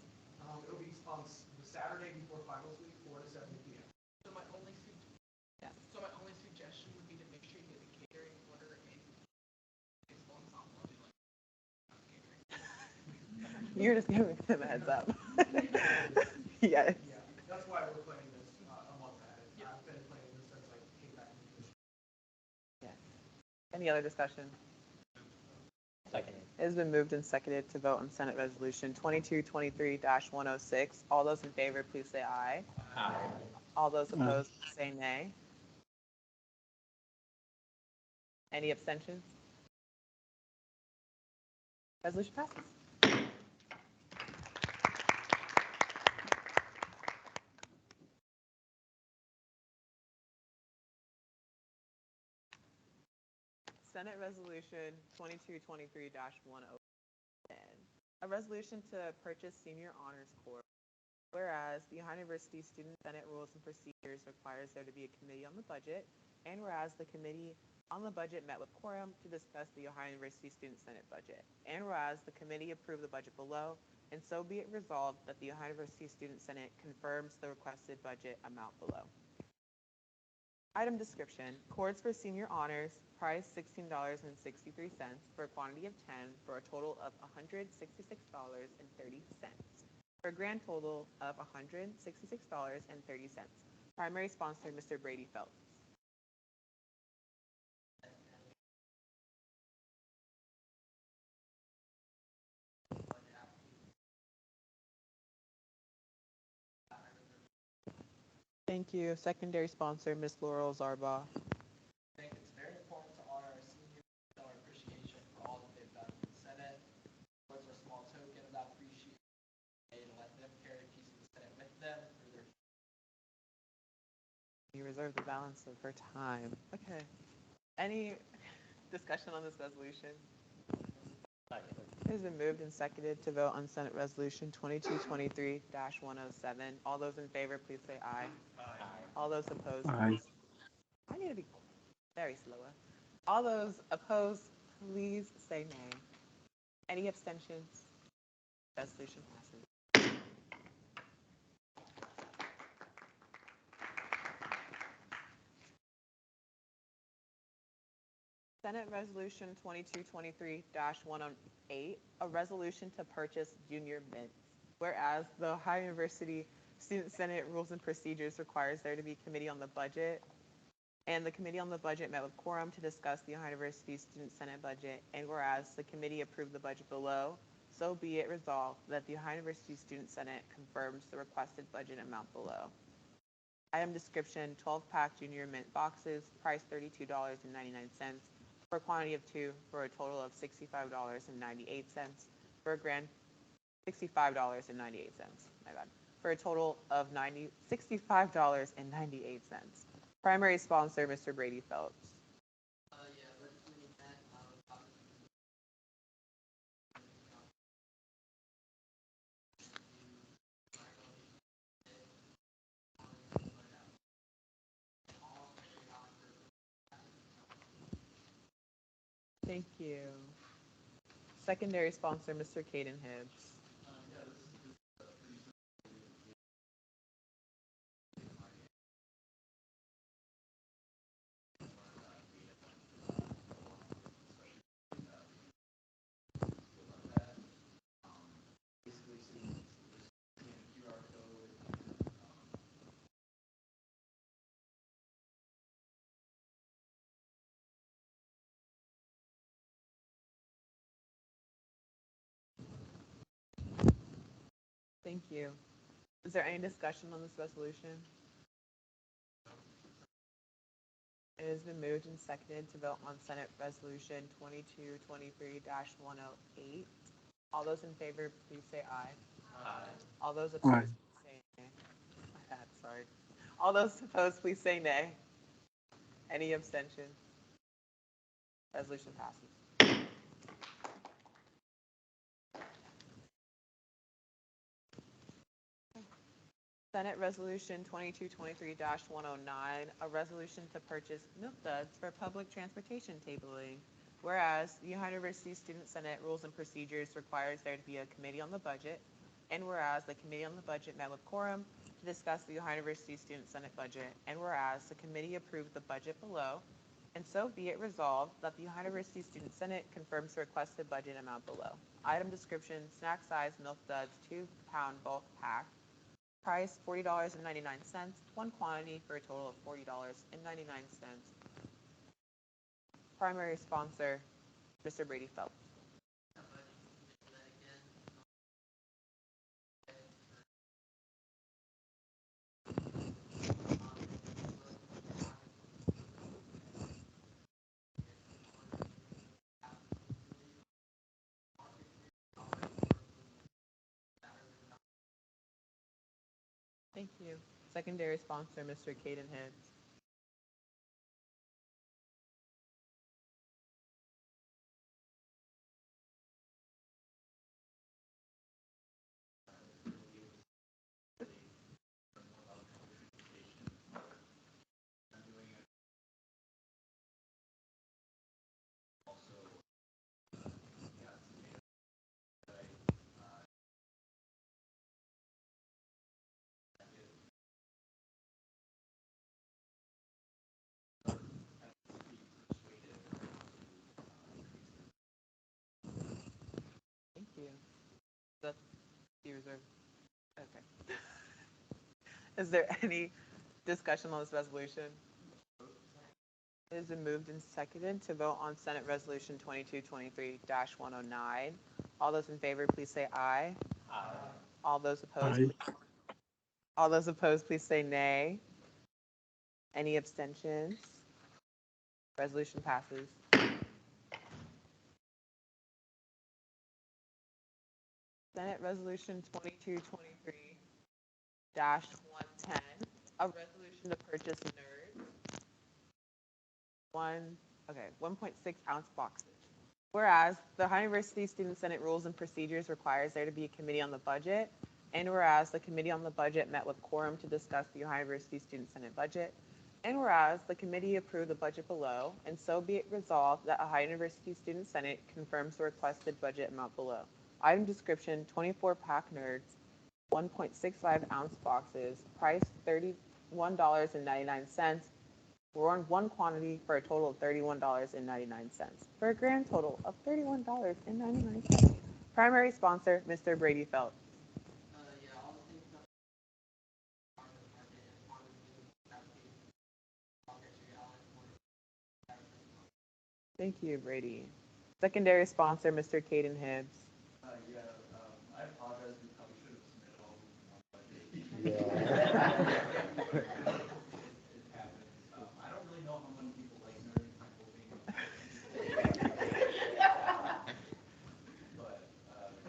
It'll be on the Saturday before finals week, 4 to 7 p.m. So my only suggestion would be to make sure you get the catering order and baseball and softball do like catering. You're just giving them a heads up. Yes. Yeah, that's why we're planning this a month ahead. Yeah. I've been planning this since I came back from the commission. Yes. Any other discussion? Seconded. It has been moved and seconded to vote on Senate Resolution 2223-106. All those in favor, please say aye. Aye. All those opposed, say nay. Any abstentions? Resolution passes. Senate Resolution 2223-107. A resolution to purchase senior honors corps. Whereas the Ohio University Student Senate Rules and Procedures requires there to be a committee on the budget, and whereas the committee on the budget met with quorum to discuss the Ohio University Student Senate budget, and whereas the committee approved the budget below, and so be it resolved that the Ohio University Student Senate confirms the requested budget amount below. Item description: cords for senior honors, price $16.63 for a quantity of 10 for a total of $166.30. For a grand total of $166.30. Primary sponsor, Mr. Brady Phelps. Thank you. Secondary sponsor, Ms. Laurel Zarbaugh. I think it's very important to honor our seniors, show our appreciation reserve the balance of her time. Okay. Any discussion on this resolution? It has been moved and seconded to vote on Senate Resolution 2223-107. All those in favor, please say aye. Aye. All those opposed, Aye. I need to be very slower. All those opposed, please say nay. Any abstentions? Resolution passes. Senate Resolution 2223-108, a resolution to purchase junior mints. Whereas the Ohio University Student Senate Rules and Procedures requires there to be a committee on the budget, and the Committee on the Budget met with quorum to discuss the Ohio University Student Senate budget, and whereas the committee approved the budget below, so be it resolved that the Ohio University Student Senate confirms the requested budget amount below. Item description: 12-pack junior mint boxes, price $32.99 for a quantity of 2, for a total of $65.98 for a grand $65.98. My bad. For a total of $65.98. Primary sponsor, Mr. Brady Phelps. Yeah, legislating that, Thank you. Secondary sponsor, Mr. Caden Hibbs. Thank you. Is there any discussion on this resolution? It has been moved and seconded to vote on Senate Resolution 2223-108. All those in favor, please say aye. Aye. All those opposed, Aye. say nay. My bad, sorry. All those opposed, please say nay. Any abstention? Resolution passes. Senate Resolution 2223-109, a resolution to purchase milk duds for public transportation tabling. Whereas the Ohio University Student Senate Rules and Procedures requires there to be a committee on the budget, and whereas the committee on the budget met with quorum to discuss the Ohio University Student Senate budget, and whereas the committee approved the budget below, and so be it resolved that the Ohio University Student Senate confirms the requested budget amount below. Item description: snack size milk duds, 2-pound bulk pack. Price $40.99, one quantity for a total of $40.99. Primary sponsor, Mr. Brady Phelps. Thank you. Secondary sponsor, Mr. Caden Hibbs. Thank you. That's the reserve. Okay. Is there any discussion on this resolution? It has been moved and seconded to vote on Senate Resolution 2223-109. All those in favor, please say aye. Aye. All those opposed, Aye. all those opposed, please say nay. Any abstentions? Resolution passes. Senate Resolution 2223-110, a resolution to purchase NERS. 1.6 ounce boxes. Whereas the Ohio University Student Senate Rules and Procedures requires there to be a committee on the budget, and whereas the committee on the budget met with quorum to discuss the Ohio University Student Senate budget, and whereas the committee approved the budget below, and so be it resolved that Ohio University Student Senate confirms the requested budget amount below. Item description: 24-pack Nerds, 1.65 ounce boxes, price $31.99. We're on one quantity for a total of $31.99, for a grand total of $31.99. Primary sponsor, Mr. Brady Felt. Yeah, all the things that farmers market and farmers do, I'll get you out in Thank you, Brady. Secondary sponsor, Mr. Caden Hibbs. I apologize, we probably should have submitted all of them in one budget. It happens. I don't really know how many people like nerds. I'm hoping. But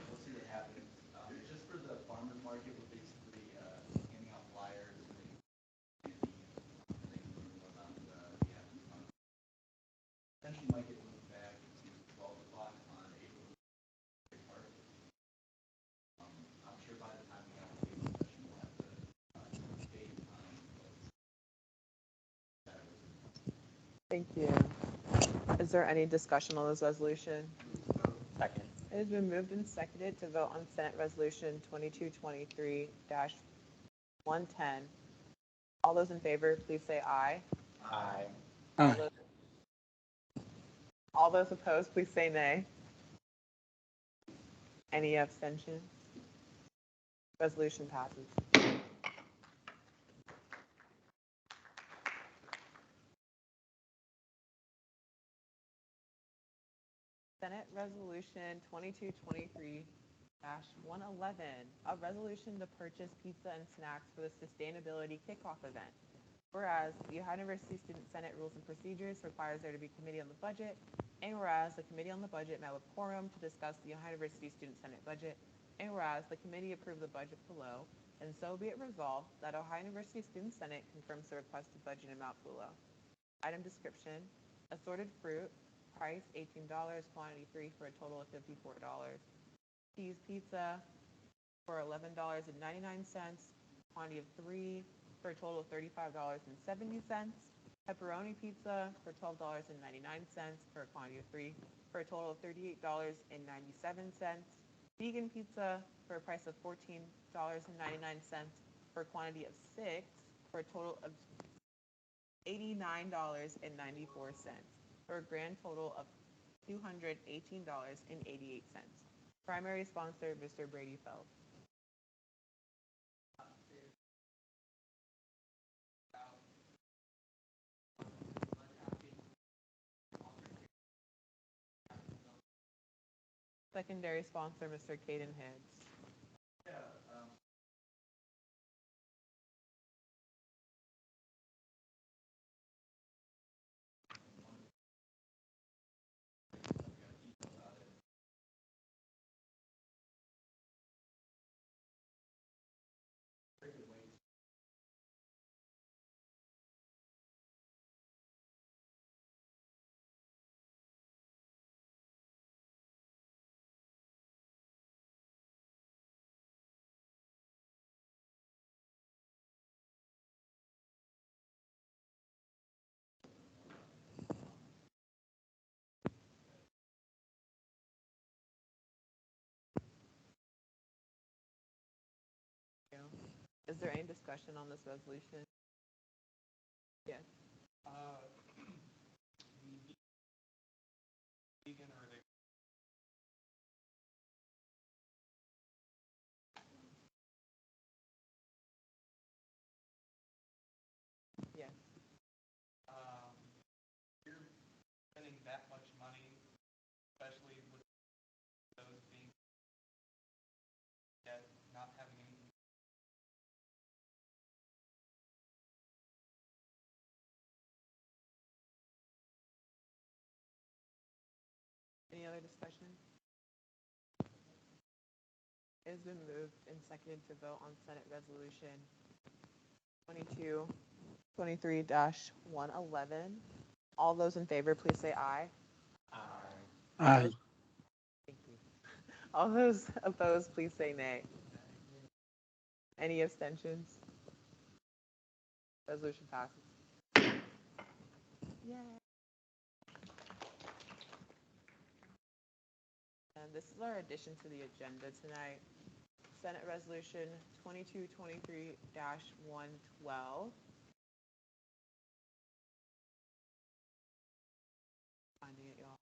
we'll see what happens. It's just for the farmers market, we're basically handing out flyers and they can learn more about the Athens Fund. Essentially might get moved back to 12 o'clock on April 3rd. I'm sure by the time we have the April session, we'll have the date and time. Thank you. Is there any discussion on this resolution? Second. It has been moved and seconded to vote on Senate Resolution 2223-110. All those in favor, please say aye. Aye. All those opposed, please say nay. Any abstentions? Resolution passes. Senate Resolution 2223-111, a resolution to purchase pizza and snacks for the Sustainability Kickoff event. Whereas the Ohio University Student Senate Rules and Procedures requires there to be a committee on the budget, and whereas the committee on the budget met with quorum to discuss the Ohio University Student Senate budget, and whereas the committee approved the budget below, and so be it resolved that Ohio University Student Senate confirms the requested budget amount below. Item description: assorted fruit, price $18, quantity 3 for a total of $54. Cheese pizza for $11.99, quantity of 3 for a total of $35.70. Pepperoni pizza for $12.99 for a quantity of 3 for a total of $38.97. Vegan pizza for a price of $14.99 for a quantity of 6 for a total of $89.94, for a grand total of $218.88. Primary sponsor, Mr. Brady Feld. Secondary sponsor, Mr. Caden Hibbs. Yeah, Is there any discussion on this resolution? Yes. Vegan or are they? Yes. You're spending that much money, especially with those being yet not having anything. Any other discussion? It has been moved and seconded to vote on Senate Resolution 2223-111. All those in favor, please say aye. Aye. Thank you. All those opposed, please say nay. Any abstentions? Resolution passes. Yay. And this is our addition to the agenda tonight. Senate Resolution 2223-112. Finding it, y'all.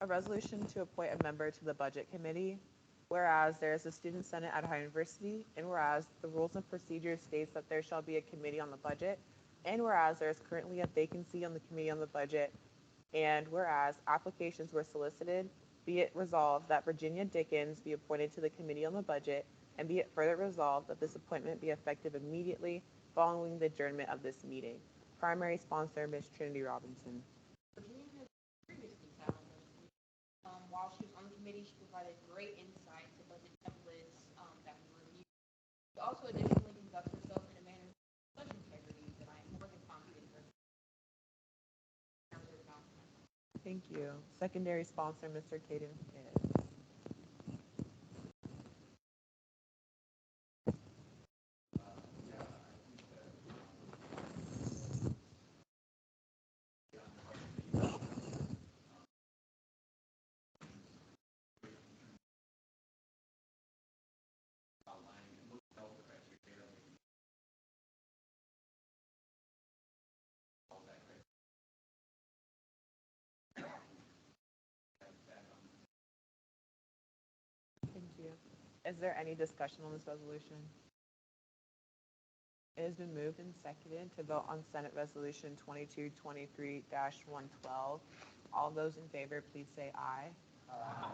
A resolution to appoint a member to the Budget Committee. Whereas there is a student senate at Ohio University, and whereas the rules and procedures states that there shall be a committee on the budget, and whereas there is currently a vacancy on the committee on the budget, and whereas applications were solicited, be it resolved that Virginia Dickens be appointed to the committee on the budget, and be it further resolved that this appointment be effective immediately following the adjournment of this meeting. Primary sponsor, Ms. Trinity Robinson. Virginia has previously sat on those committees. While she was on the committee, she provided great insight to budget templates that we reviewed. She also additionally conducts herself in a manner of such integrity that I am more than confident in her. Thank you. Secondary sponsor, Mr. Caden Kidd. Thank you. Is there any discussion on this resolution? It has been moved and seconded to vote on Senate Resolution 2223-112. All those in favor, please say aye. Aye.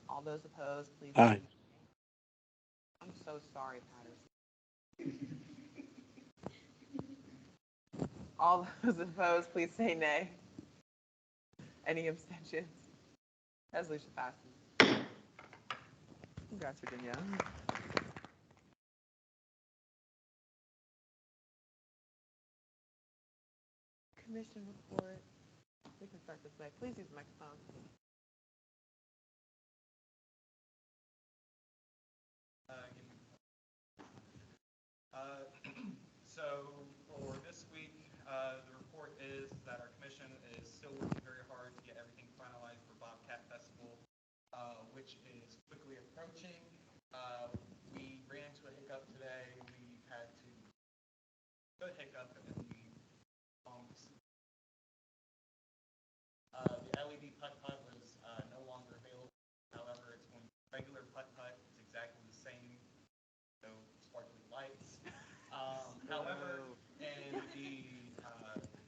All those opposed, please say Aye. nay. I'm so sorry, Patterson. All those opposed, please say nay. Any abstentions? Resolution passes. Congrats, Virginia. Commission report. We can start this way. Please use the microphone. So for this week, the report is that our commission is still working very hard to get everything finalized for Bobcat Festival, which is quickly approaching. We ran into a hiccup today. We had to go hiccup and then we the LED putt-putt was no longer available. However, it's going to be regular putt-putt. It's exactly the same. No sparkly lights. However, and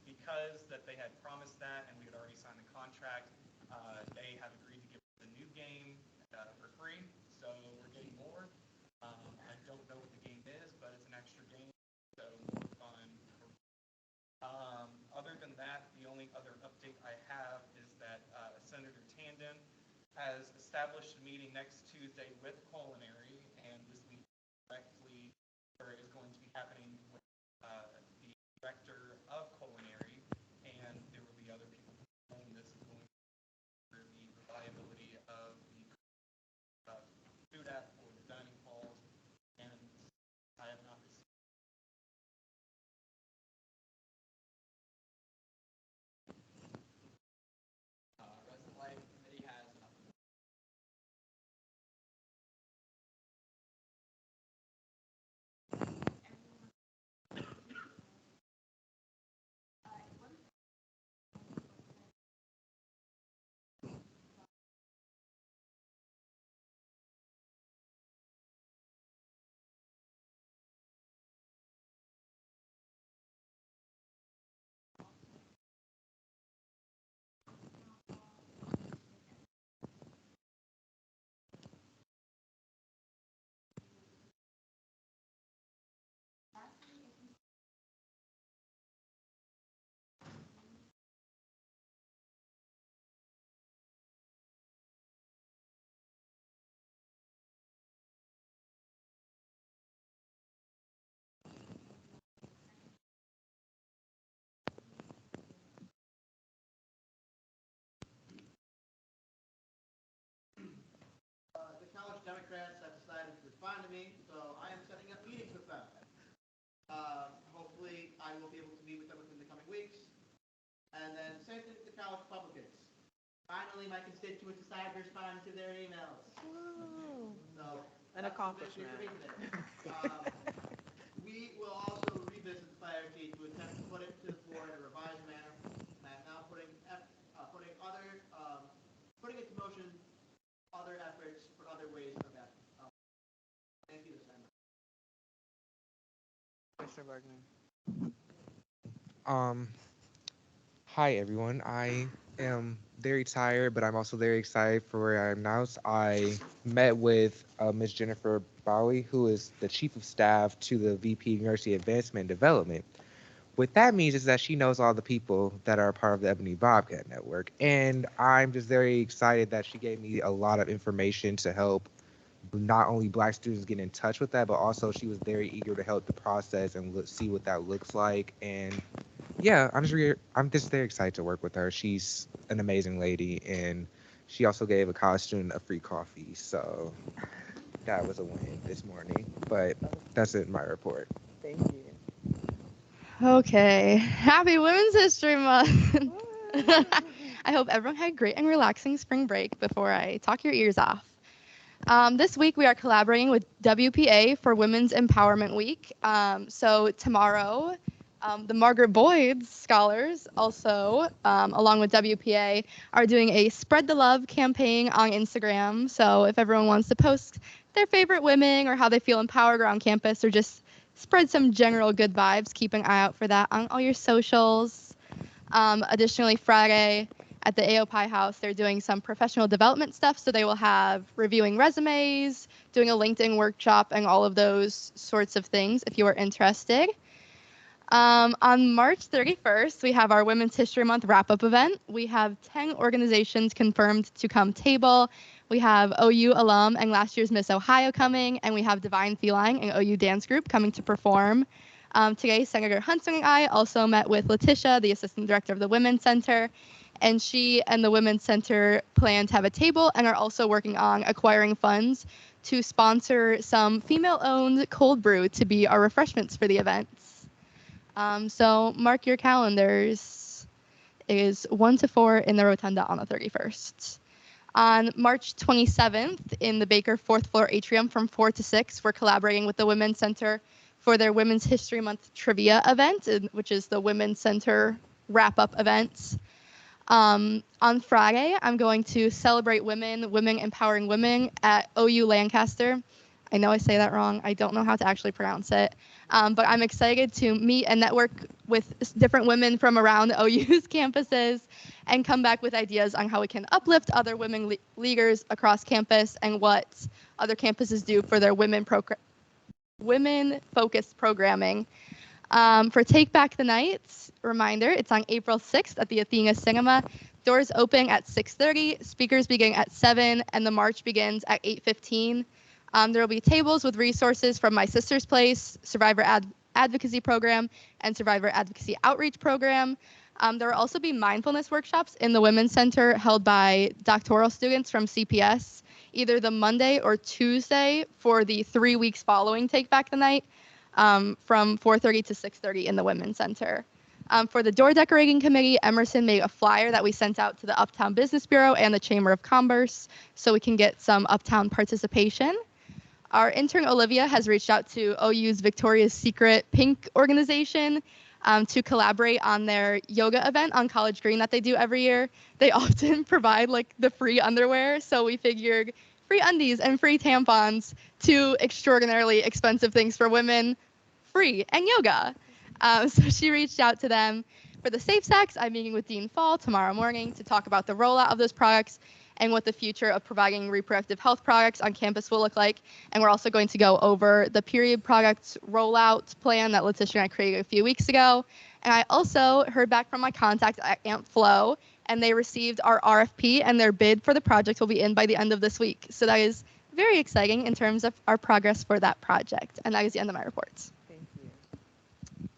because that they had promised that and we had already signed the contract, they have agreed to give us a new game for free. So we're getting more. I don't know what the game is, but it's an extra game. So more fun. Other than that, the only other update I have is that Senator Tandon has established a meeting next Tuesday with Culinary, and this meeting directly is going to be happening with the director of Culinary, and there will be other people. And this is going to be the reliability of the food app for the dining halls, and I have not received. Resident Life Committee has events have decided to respond to me, so I am setting up meetings with them. Hopefully, I will be able to meet with them within the coming weeks. And then same thing with the college Republicans. Finally, my constituents decided to respond to their emails. So An that's a victory accomplishment. for me today. We will also revisit the fire chief to attempt to put it to the floor in a revised manner. And I'm now putting into motion other efforts for other ways of that. Thank you, Senator. Commissioner Bergman. Hi everyone. I am very tired, but I'm also very excited for where I am now. So I met with Ms. Jennifer Bowie, who is the Chief of Staff to the VP University Advancement and Development. What that means is that she knows all the people that are part of the Ebony Bobcat Network. And I'm just very excited that she gave me a lot of information to help not only Black students get in touch with that, but also she was very eager to help the process and see what that looks like. And yeah, I'm just very excited to work with her. She's an amazing lady, and she also gave a college student a free coffee. So that was a win this morning. But that's it in my report. Thank you. Okay, happy Women's History Month. I hope everyone had a great and relaxing spring break before I talk your ears off. This week we are collaborating with WPA for Women's Empowerment Week. So tomorrow, the Margaret Boyd Scholars also, along with WPA, are doing a Spread the Love campaign on Instagram. So if everyone wants to post their favorite women or how they feel empowered around campus, or just spread some general good vibes, keep an eye out for that on all your socials. Additionally, Friday at the AOPI House, they're doing some professional development stuff. So they will have reviewing resumes, doing a LinkedIn workshop, and all of those sorts of things if you are interested. On March 31st, we have our Women's History Month wrap-up event. We have 10 organizations confirmed to come table. We have OU alum and last year's Miss Ohio coming, and we have Divine Feline and OU Dance Group coming to perform. Today, Senator Huntsman and I also met with Letitia, the Assistant Director of the Women's Center, and she and the Women's Center plan to have a table and are also working on acquiring funds to sponsor some female-owned cold brew to be our refreshments for the events. So mark your calendars. It is 1 to 4 in the Rotunda on the 31st. On March 27th, in the Baker 4th floor atrium from 4 to 6, we're collaborating with the Women's Center for their Women's History Month trivia event, which is the Women's Center wrap-up event. On Friday, I'm going to celebrate women empowering women at OU Lancaster. I know I say that wrong. I don't know how to actually pronounce it. But I'm excited to meet and network with different women from around OU's campuses and come back with ideas on how we can uplift other women leaguers across campus and what other campuses do for their women-focused programming. For Take Back the Night, reminder, it's on April 6th at the Athena Cinema. Doors open at 6:30, speakers begin at 7, and the march begins at 8:15. There will be tables with resources from My Sister's Place, Survivor Advocacy Program, and Survivor Advocacy Outreach Program. There will also be mindfulness workshops in the Women's Center held by doctoral students from CPS, either the Monday or Tuesday for the 3 weeks following Take Back the Night, from 4:30 to 6:30 in the Women's Center. For the door decorating committee, Emerson made a flyer that we sent out to the Uptown Business Bureau and the Chamber of Commerce so we can get some Uptown participation. Our intern Olivia has reached out to OU's Victoria's Secret Pink organization to collaborate on their yoga event on College Green that they do every year. They often provide like the free underwear, so we figured free undies and free tampons, two extraordinarily expensive things for women, free, and yoga. So she reached out to them. For the Safe Sex, I'm meeting with Dean Fall tomorrow morning to talk about the rollout of those products and what the future of providing reproductive health products on campus will look like. And we're also going to go over the period products rollout plan that Letitia and I created a few weeks ago. And I also heard back from my contact at AmpFlow, and they received our RFP, and their bid for the project will be in by the end of this week. So that is very exciting in terms of our progress for that project. And that is the end of my reports. Thank you.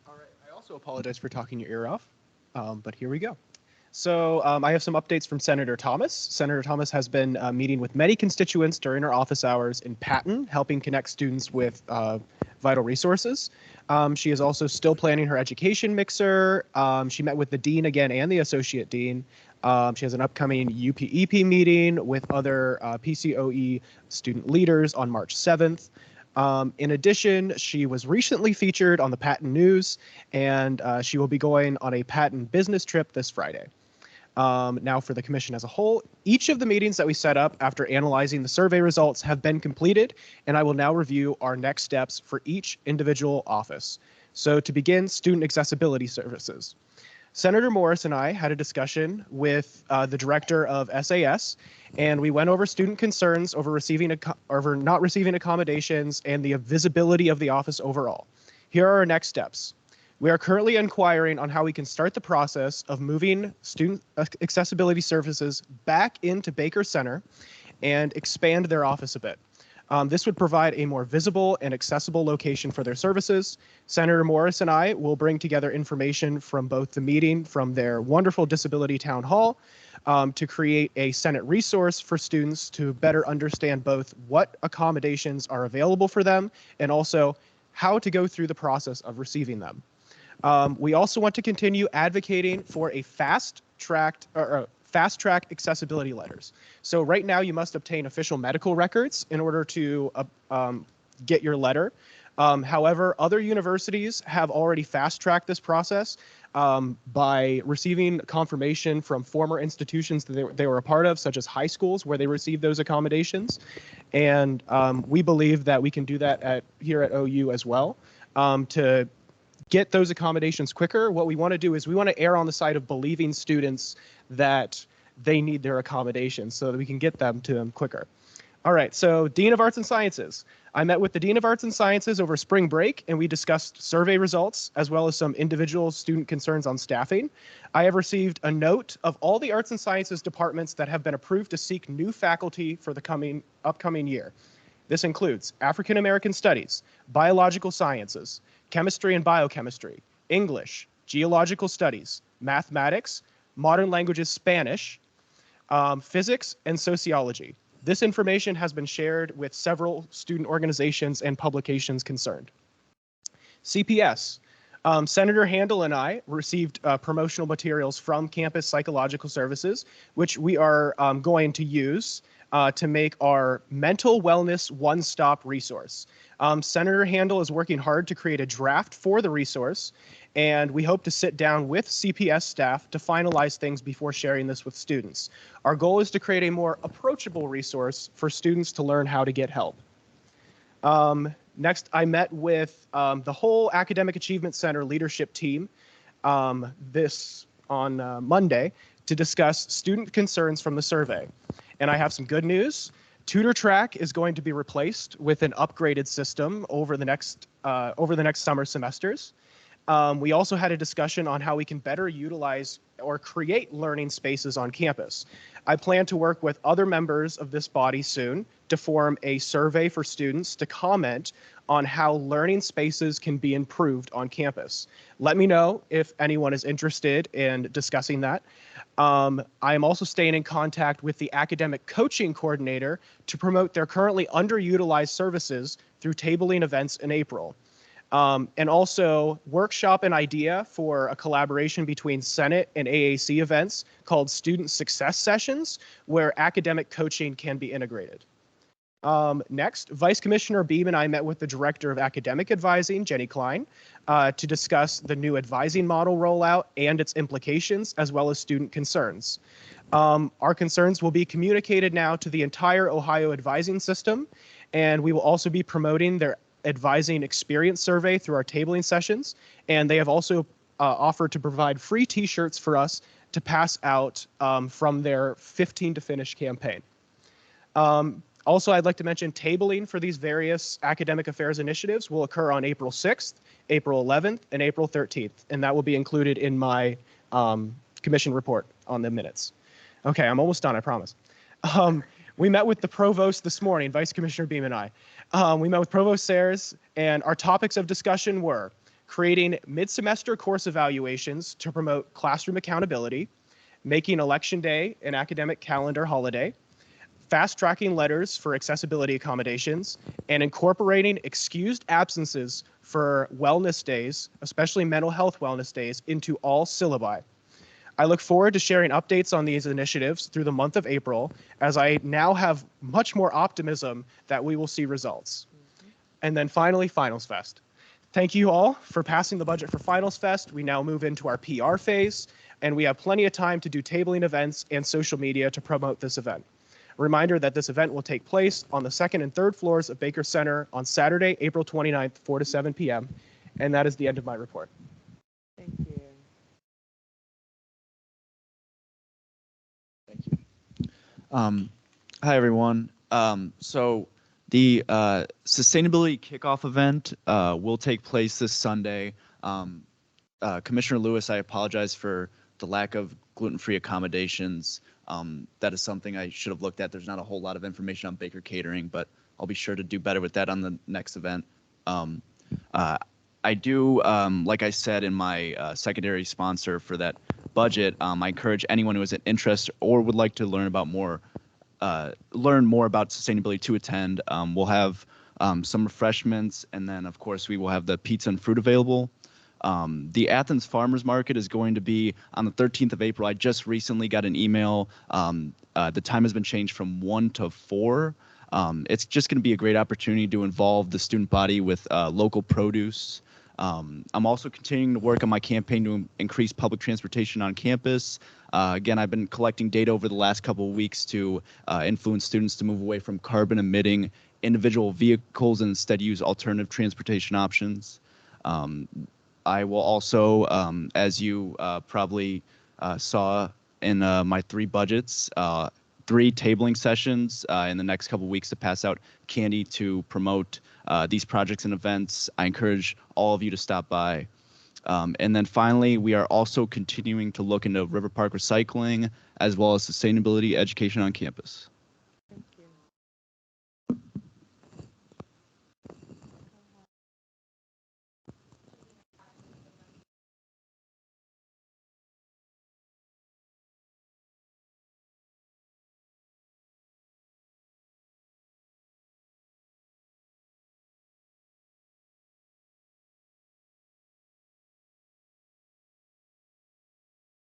All right. I also apologize for talking your ear off, but here we go. So I have some updates from Senator Thomas. Senator Thomas has been meeting with many constituents during her office hours in Patton, helping connect students with vital resources. She is also still planning her education mixer. She met with the dean again and the associate dean. She has an upcoming UPEP meeting with other PCOE student leaders on March 7th. In addition, she was recently featured on the Patton News, and she will be going on a Patton business trip this Friday. Now for the commission as a whole, each of the meetings that we set up after analyzing the survey results have been completed, and I will now review our next steps for each individual office. So to begin, student accessibility services. Senator Morris and I had a discussion with the director of SAS, and we went over student concerns over not receiving accommodations and the visibility of the office overall. Here are our next steps. We are currently inquiring on how we can start the process of moving student accessibility services back into Baker Center and expand their office a bit. This would provide a more visible and accessible location for their services. Senator Morris and I will bring together information from both the meeting from their wonderful disability town hall to create a Senate resource for students to better understand both what accommodations are available for them and also how to go through the process of receiving them. We also want to continue advocating for a fast-track accessibility letters. So right now you must obtain official medical records in order to get your letter. However, other universities have already fast-tracked this process by receiving confirmation from former institutions that they were a part of, such as high schools where they received those accommodations. And we believe that we can do that here at OU as well to get those accommodations quicker. What we want to do is we want to err on the side of believing students that they need their accommodations so that we can get them to them quicker. All right, so Dean of Arts and Sciences. I met with the Dean of Arts and Sciences over spring break, and we discussed survey results as well as some individual student concerns on staffing. I have received a note of all the arts and sciences departments that have been approved to seek new faculty for the upcoming year. This includes African American Studies, Biological Sciences, Chemistry and Biochemistry, English, Geological Studies, Mathematics, Modern Languages Spanish, Physics, and Sociology. This information has been shared with several student organizations and publications concerned. CPS. Senator Handel and I received promotional materials from Campus Psychological Services, which we are going to use to make our mental wellness one-stop resource. Senator Handel is working hard to create a draft for the resource, and we hope to sit down with CPS staff to finalize things before sharing this with students. Our goal is to create a more approachable resource for students to learn how to get help. Next, I met with the whole Academic Achievement Center leadership team on Monday to discuss student concerns from the survey. And I have some good news. TutorTrack is going to be replaced with an upgraded system over the next summer semesters. We also had a discussion on how we can better utilize or create learning spaces on campus. I plan to work with other members of this body soon to form a survey for students to comment on how learning spaces can be improved on campus. Let me know if anyone is interested in discussing that. I am also staying in contact with the academic coaching coordinator to promote their currently underutilized services through tabling events in April. And also workshop an idea for a collaboration between Senate and AAC events called Student Success Sessions, where academic coaching can be integrated. Next, Vice Commissioner Beam and I met with the Director of Academic Advising, Jenny Klein, to discuss the new advising model rollout and its implications, as well as student concerns. Our concerns will be communicated now to the entire Ohio advising system, and we will also be promoting their advising experience survey through our tabling sessions, and they have also offered to provide free t-shirts for us to pass out from their 15 to Finish campaign. Also, I'd like to mention tabling for these various academic affairs initiatives will occur on April 6th, April 11th, and April 13th, and that will be included in my commission report on the minutes. Okay, I'm almost done, I promise. We met with the provost this morning, Vice Commissioner Beam and I. We met with Provost Sayers, and our topics of discussion were creating mid-semester course evaluations to promote classroom accountability, making Election Day an academic calendar holiday, fast-tracking letters for accessibility accommodations, and incorporating excused absences for wellness days, especially mental health wellness days, into all syllabi. I look forward to sharing updates on these initiatives through the month of April, as I now have much more optimism that we will see results. And then finally, Finals Fest. Thank you all for passing the budget for Finals Fest. We now move into our PR phase, and we have plenty of time to do tabling events and social media to promote this event. A reminder that this event will take place on the second and third floors of Baker Center on Saturday, April 29th, 4 to 7 p.m. And that is the end of my report. Thank you. Hi, everyone. So the sustainability kickoff event will take place this Sunday. Commissioner Lewis, I apologize for the lack of gluten-free accommodations. That is something I should have looked at. There's not a whole lot of information on Baker Catering, but I'll be sure to do better with that on the next event. I do, like I said in my secondary sponsor for that budget, I encourage anyone who has an interest or would like to learn about more about sustainability to attend. We'll have some refreshments, and then of course we will have the pizza and fruit available. The Athens Farmers Market is going to be on the 13th of April. I just recently got an email. The time has been changed from 1 to 4. It's just going to be a great opportunity to involve the student body with local produce. I'm also continuing to work on my campaign to increase public transportation on campus. Again, I've been collecting data over the last couple of weeks to influence students to move away from carbon emitting individual vehicles and instead use alternative transportation options. I will also, as you probably saw in my 3 budgets, 3 tabling sessions in the next couple of weeks to pass out candy to promote these projects and events. I encourage all of you to stop by. And then finally, we are also continuing to look into River Park recycling as well as sustainability education on campus. Thank you.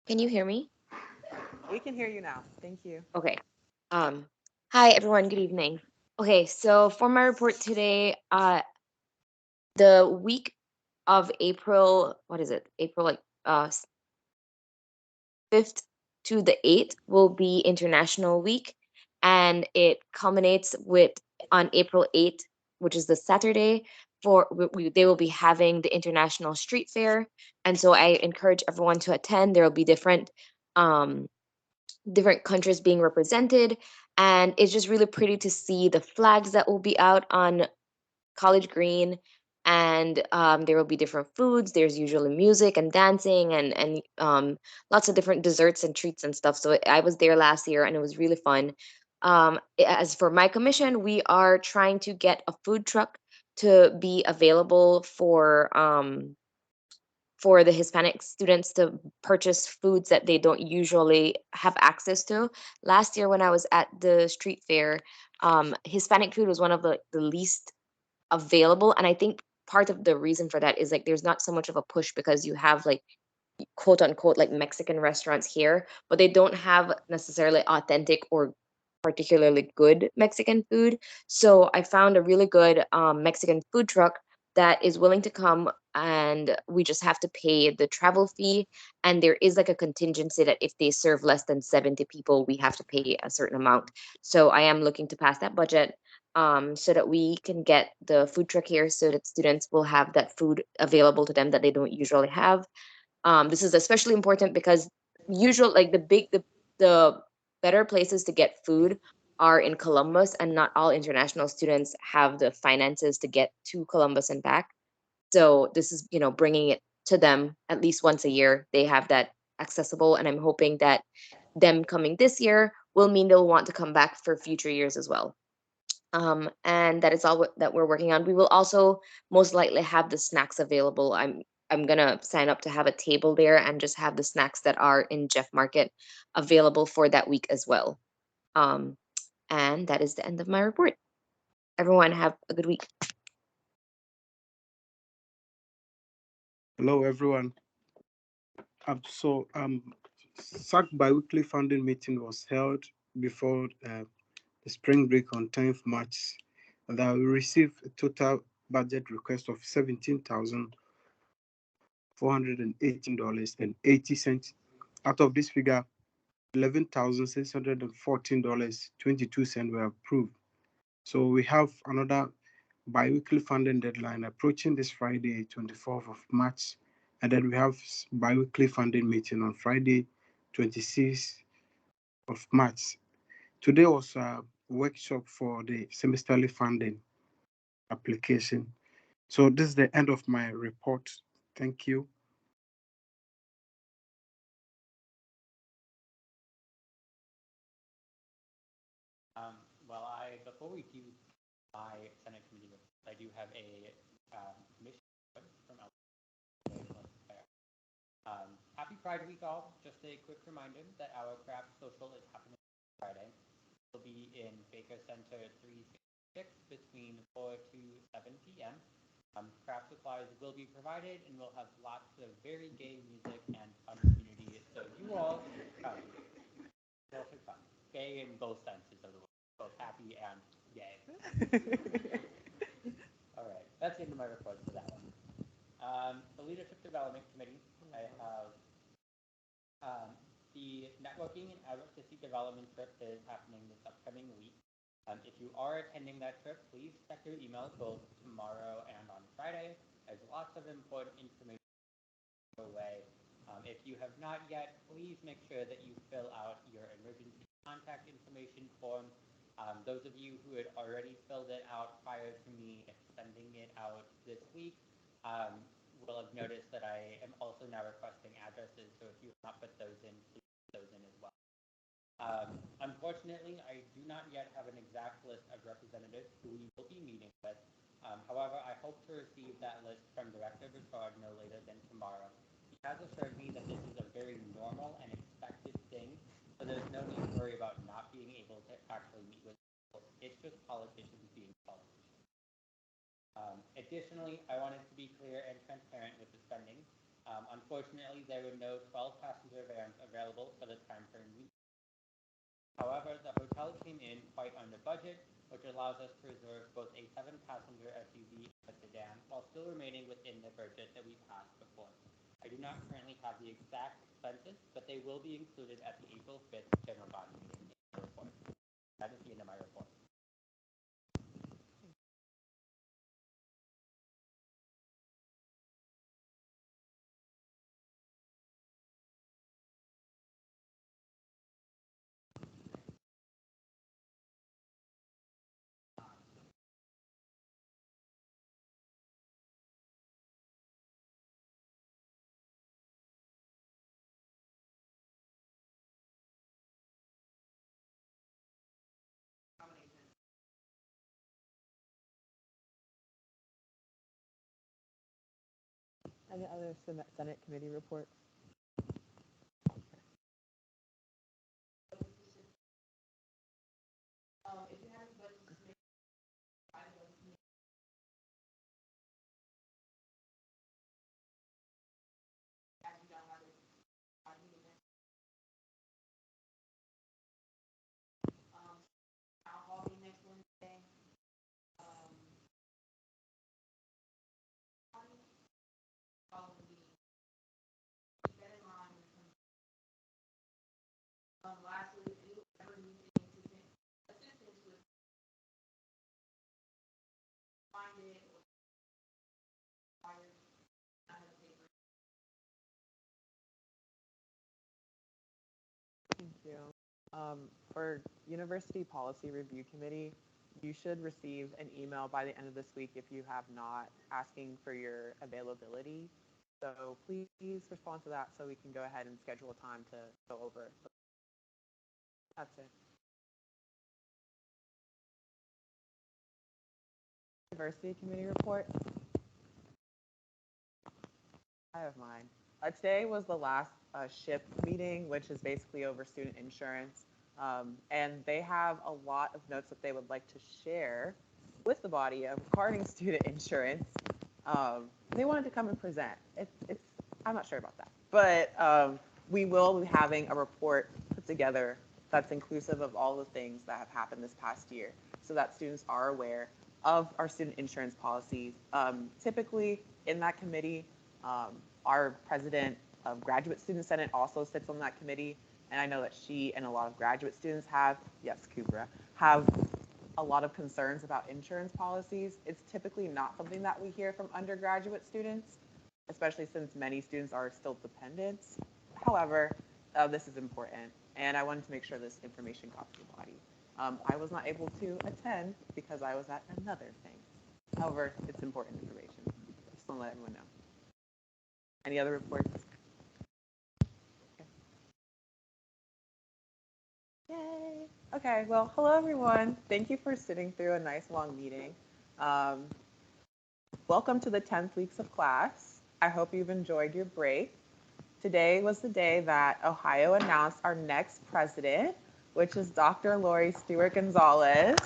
Can you hear me? We can hear you now. Thank you. Okay. Hi everyone, good evening. Okay, so for my report today, the week of April, what is it? April 5th to the 8th will be International Week, and it culminates with on April 8th, which is the Saturday, they will be having the International Street Fair, and so I encourage everyone to attend. There will be different countries being represented, and it's just really pretty to see the flags that will be out on College Green, and there will be different foods. There's usually music and dancing and lots of different desserts and treats and stuff. So I was there last year and it was really fun. As for my commission, we are trying to get a food truck to be available for the Hispanic students to purchase foods that they don't usually have access to. Last year when I was at the street fair, Hispanic food was one of the least available, and I think part of the reason for that is like there's not so much of a push because you have like quote unquote like Mexican restaurants here, but they don't have necessarily authentic or particularly good Mexican food. So I found a really good Mexican food truck that is willing to come, and we just have to pay the travel fee, and there is like a contingency that if they serve less than 70 people we have to pay a certain amount. So I am looking to pass that budget so that we can get the food truck here so that students will have that food available to them that they don't usually have. This is especially important because usual like the better places to get food are in Columbus, and not all international students have the finances to get to Columbus and back. So this is, bringing it to them at least once a year. They have that accessible, and I'm hoping that them coming this year will mean they'll want to come back for future years as well. And that is all that we're working on. We will also most likely have the snacks available. I I'm gonna sign up to have a table there and just have the snacks that are in Jeff Market available for that week as well. And that is the end of my report. Everyone have a good week. Hello, everyone. SAC biweekly funding meeting was held before the spring break on 10th March. And we received a total budget request of $17,418.80. Out of this figure, $11,614.22 were approved. So we have another biweekly funding deadline approaching this Friday, 24th of March. And then we have biweekly funding meeting on Friday, 26th of March. Today was a workshop for the semesterly funding application. So this is the end of my report. Thank you. Before we do my Senate committee report, I do have a commission from Happy Pride Week, all. Just a quick reminder that our craft social is happening Friday. It'll be in Baker Center 366 between 4 to 7 p.m. Craft supplies will be provided, and we'll have lots of very gay music and fun community. So you all come. It'll be fun. Gay in both senses of the word, both happy and gay. All right, that's the end of my report for that one. The Leadership Development Committee, I have the Networking and Advocacy Development trip is happening this upcoming week. If you are attending that trip, please check your emails both tomorrow and on Friday. There's lots of important information away. If you have not yet, please make sure that you fill out your emergency contact information form. Those of you who had already filled it out prior to me sending it out this week will have noticed that I am also now requesting addresses. So if you have not put those in, please put those in as well. Unfortunately, I do not yet have an exact list of representatives who we will be meeting with. However, I hope to receive that list from Director Bouchard no later than tomorrow. He has assured me that this is a very normal and expected thing, so there's no need to worry about not being able to actually meet with people. It's just politicians being politicians. Additionally, I wanted to be clear and transparent with the spending. Unfortunately, there were no 12 passenger vans available for the time frame we. However, the hotel came in quite under budget, which allows us to reserve both a 7-passenger SUV and a sedan while still remaining within the budget that we passed before. I do not currently have the exact expenses, but they will be included at the April 5th general body meeting report. That is the end of my report. Any other Senate committee reports? If you have budget submission, as you don't have it, town hall be next Wednesday. Probably keep that in mind. Lastly, if you ever need any assistance with find it or fire, I have a paper. Thank you. For University Policy Review Committee, you should receive an email by the end of this week if you have not, asking for your availability. So please respond to that so we can go ahead and schedule a time to go over it. That's it. Diversity Committee report. I have mine. Today was the last SHIP meeting, which is basically over student insurance. And they have a lot of notes that they would like to share with the body regarding student insurance. They wanted to come and present. I'm not sure about that, but we will be having a report put together that's inclusive of all the things that have happened this past year so that students are aware of our student insurance policies. Typically in that committee, our president of Graduate Student Senate also sits on that committee, and I know that she and a lot of graduate students yes, Kubra, have a lot of concerns about insurance policies. It's typically not something that we hear from undergraduate students, especially since many students are still dependents. However, this is important, and I wanted to make sure this information got to the body. I was not able to attend because I was at another thing. However, it's important information. Just want to let everyone know. Any other reports? Okay. Yay. Okay, well, hello everyone. Thank you for sitting through a nice long meeting. Welcome to the 10th weeks of class. I hope you've enjoyed your break. Today was the day that Ohio announced our next president, which is Dr. Lori Stewart Gonzalez.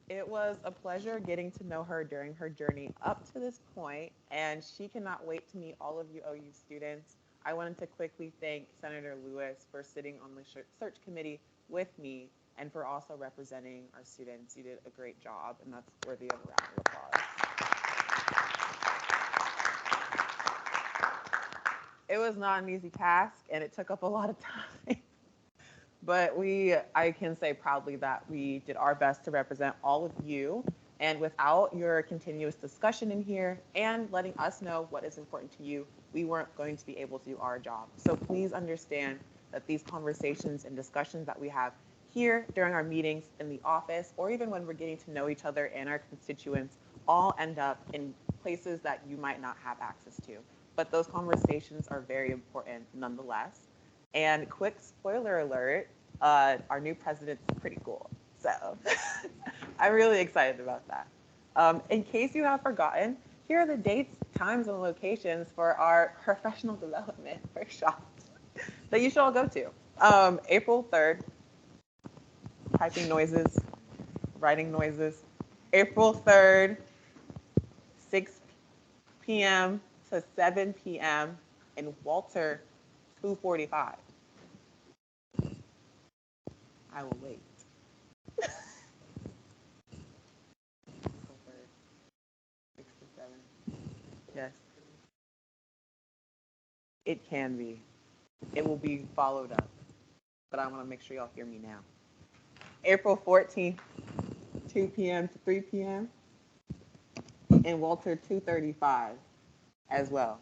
It was a pleasure getting to know her during her journey up to this point, and she cannot wait to meet all of you OU students. I wanted to quickly thank Senator Lewis for sitting on the search committee with me and for also representing our students. You did a great job, and that's worthy of a round of applause. It was not an easy task, and it took up a lot of time. But I can say proudly that we did our best to represent all of you. And without your continuous discussion in here and letting us know what is important to you, we weren't going to be able to do our job. So please understand that these conversations and discussions that we have here during our meetings in the office, or even when we're getting to know each other and our constituents, all end up in places that you might not have access to. But those conversations are very important nonetheless. And quick spoiler alert, our new president's pretty cool. So I'm really excited about that. In case you have forgotten, here are the dates, times, and locations for our professional development workshops that you should all go to. April 3rd, typing noises, writing noises. April 3rd, 6 p.m. to 7 p.m. in Walter 245. I will wait. April 3rd, 6 to 7. Yes. It can be. It will be followed up. But I want to make sure y'all hear me now. April 14th, 2 p.m. to 3 p.m. in Walter 235 as well.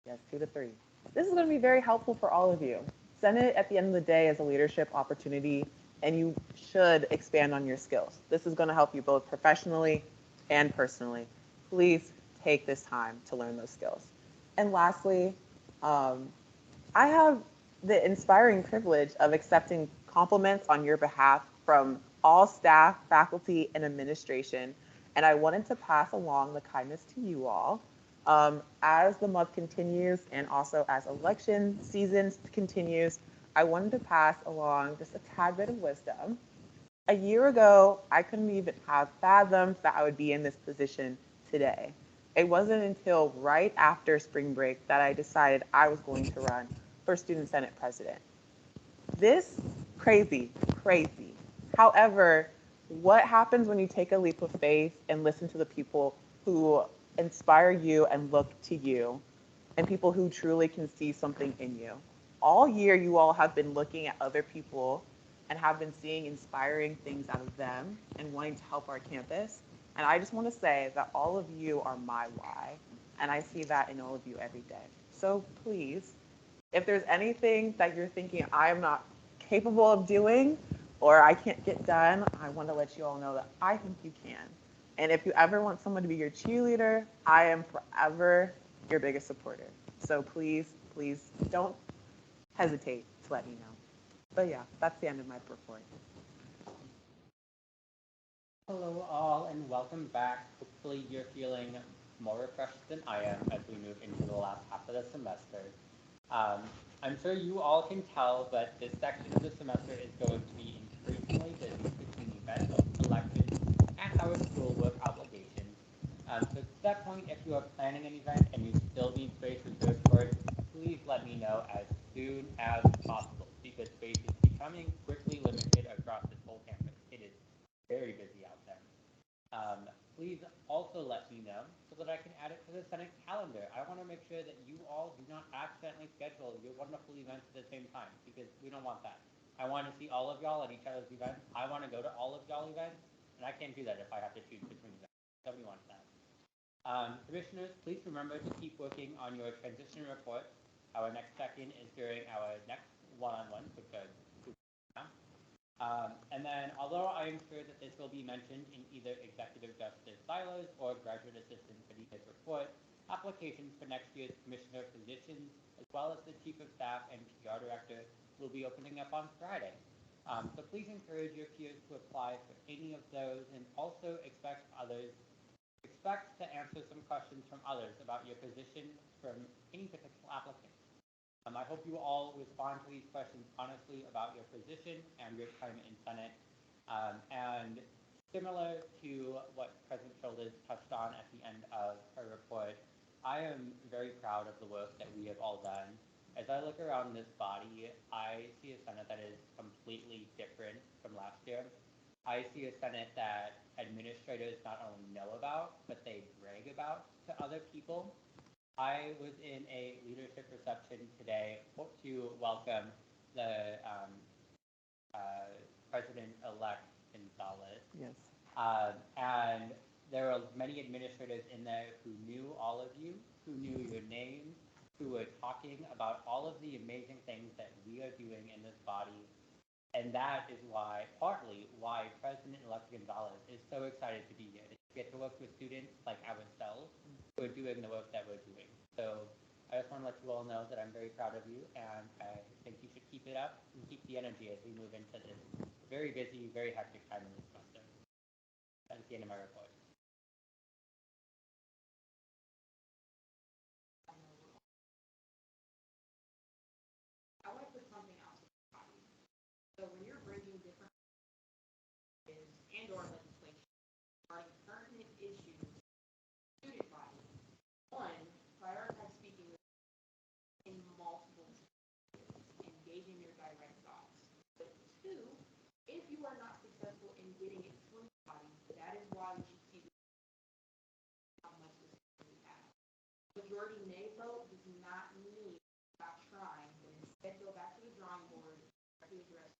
Yes, 2 to 3. This is going to be very helpful for all of you. Senate at the end of the day is a leadership opportunity, and you should expand on your skills. This is going to help you both professionally and personally. Please take this time to learn those skills. And lastly, I have the inspiring privilege of accepting compliments on your behalf from all staff, faculty, and administration, and I wanted to pass along the kindness to you all. As the month continues and also as election season continues, I wanted to pass along just a tad bit of wisdom. A year ago, I couldn't even have fathomed that I would be in this position today. It wasn't until right after spring break that I decided I was going to run for Student Senate President. This crazy. However, what happens when you take a leap of faith and listen to the people who inspire you and look to you, and people who truly can see something in you? All year, you all have been looking at other people and have been seeing inspiring things out of them and wanting to help our campus. And I just want to say that all of you are my why, and I see that in all of you every day. So please, if there's anything that you're thinking I am not capable of doing or I can't get done, I want to let you all know that I think you can. And if you ever want someone to be your cheerleader, I am forever your biggest supporter. So please don't hesitate to let me know. But yeah, that's the end of my report. Hello all and welcome back. Hopefully you're feeling more refreshed than I am as we move into the last half of the semester. I'm sure you all can tell, but this section of the semester is going to be increasingly busy between events, elections, and our schoolwork obligations. So to that point, if you are planning an event and you still need space reserved for it, please let me know as soon as possible because space is becoming quickly limited across this whole campus. It is very busy out there. Please also let me know so that I can add it to the Senate calendar. I want to make sure that you all do not accidentally schedule your wonderful events at the same time because we don't want that. I want to see all of y'all at each other's events. I want to go to all of y'all events, and I can't do that if I have to choose between events. Nobody wants that. Commissioners, please remember to keep working on your transition reports. Our next check-in is during our next one-on-one, which are and then, although I am sure that this will be mentioned in either Executive Justice Silos or Graduate Assistant Khadijah's report, applications for next year's commissioner positions, as well as the Chief of Staff and PR Director, will be opening up on Friday. So please encourage your peers to apply for any of those and also expect to answer some questions from others about your position from any potential applicant. I hope you all respond to these questions honestly about your position and your time in Senate. And similar to what President Shoulders touched on at the end of her report, I am very proud of the work that we have all done. As I look around this body, I see a Senate that is completely different from last year. I see a Senate that administrators not only know about, but they brag about to other people. I was in a leadership reception today to welcome the President-elect Gonzalez. Yes. And there were many administrators in there who knew all of you, who knew your names, who were talking about all of the amazing things that we are doing in this body. And that is partly why President-elect Gonzalez is so excited to be here, to get to work with students like ourselves who are doing the work that we're doing. So I just want to let you all know that I'm very proud of you, and I think you should keep it up and keep the energy as we move into this very busy, very hectic time in the semester. That's the end of my report. I want to put something out to the body. So when you're bringing different and or legislation regarding pertinent issues, student body, one, prioritize speaking with in multiple engaging your direct thoughts. But two, if you are not successful in getting it through the body, that is why you should see how much this we have. Majority nay vote does not mean stop trying, but instead go back to the drawing board to address.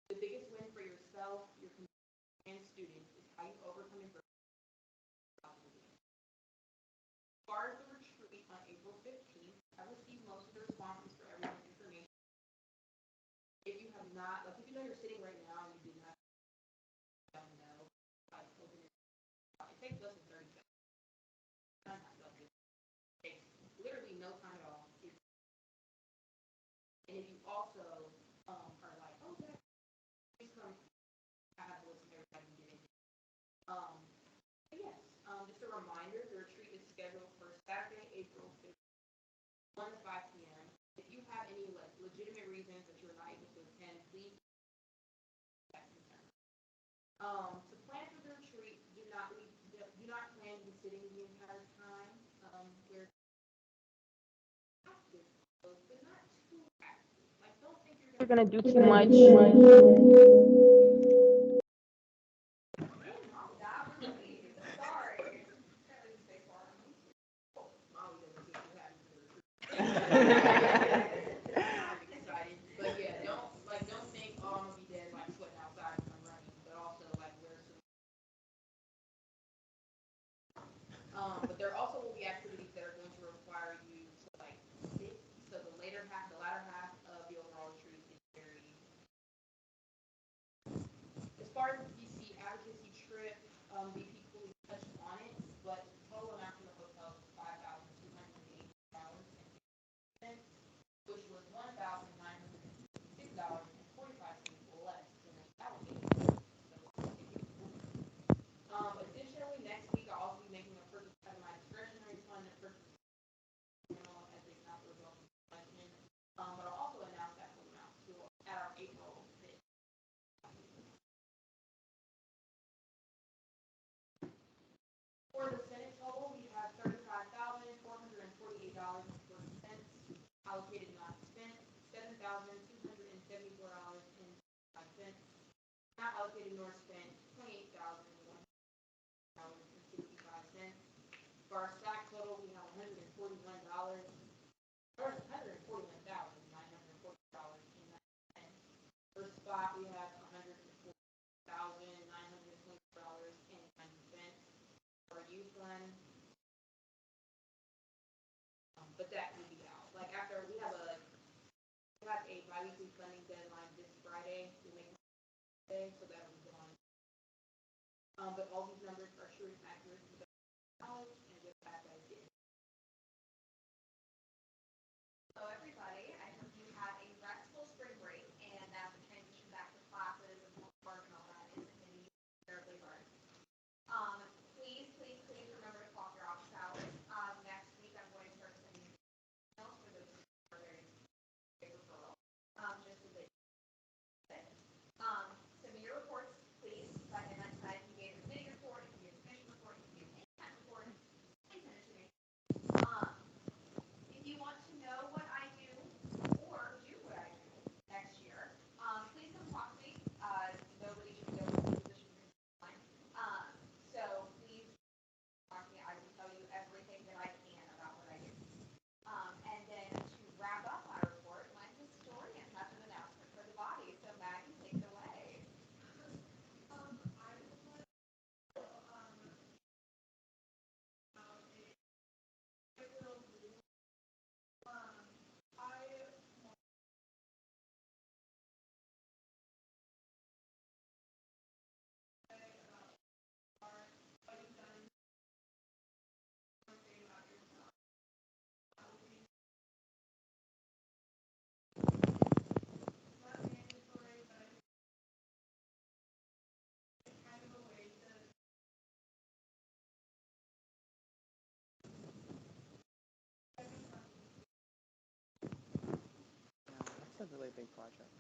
The biggest win for yourself, your community, and students is how you overcome adversity. As far as the retreat on April 15th, I received most of the responses for everyone's information. If you have not, like if you know you're sitting right now and you did not know, like open it. It takes less than 30 seconds. It takes literally no time at all. And if you also are like, oh yeah, please come. I have to listen to everybody and get it. But yes, just a reminder, the retreat is scheduled for Saturday, April 5th, 1 to 5 p.m. If you have any legitimate reasons that you're not able to attend, please. To plan for the retreat, do not plan to be sitting the entire time. We're active, but not too active. Like, don't think you're gonna do too much. But yeah, don't think, oh, I'm gonna be dead like sweating outside when I'm running, but also like wear some. But there also will be activities that are going to require you to like sit. So the latter half of the overall retreat is very. As far as the DC advocacy trip, VP Cooley touched on it, but the total amount for the hotel was $5,280, which was $1,966.45 less than they allocated. So if you $39,274.05. Not allocated nor spent, $28,001.65. For our stock total, we have $141, or $141,940.09. For spot, we have $140,920.90. For youth fund, but that will be out. Like after we have a biweekly funding deadline this Friday, we make it today, so that will be gone. But all these numbers are true and accurate to the knowledge and with that I get. So everybody, I hope you had a restful spring break and that the transition back to classes and homework and all that isn't going to be terribly hard. Please, please, please remember to clock your office hours. Next week I'm going to start sending emails for those who are very big referral. Just so that send me your reports, please. By the next time you gave a committee report, you gave a commission report, you gave any kind of report, please send it to me. If you want to know what I do or do what I do next year, please come talk to me. Nobody should go to the position line. So please talk to me. I will tell you everything that I can about what I do. And then to wrap up my report, my historian has an announcement for the body. So Maggie, take it away. That's a really big project.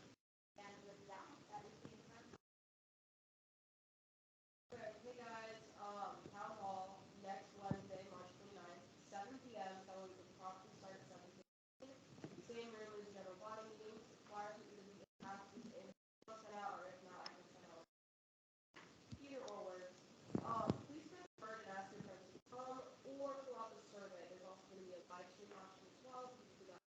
And with that, that is the end. Hey guys, town hall next Wednesday, March 29th, 7 p.m. So we can probably start at 7 p.m. Same room as general body meetings. Flyers are going to be passed in sent out, or if not, I can send out either or words. Please send a word and ask your friends to come or fill out the survey. There's also going to be a live stream option as well. So you can do that.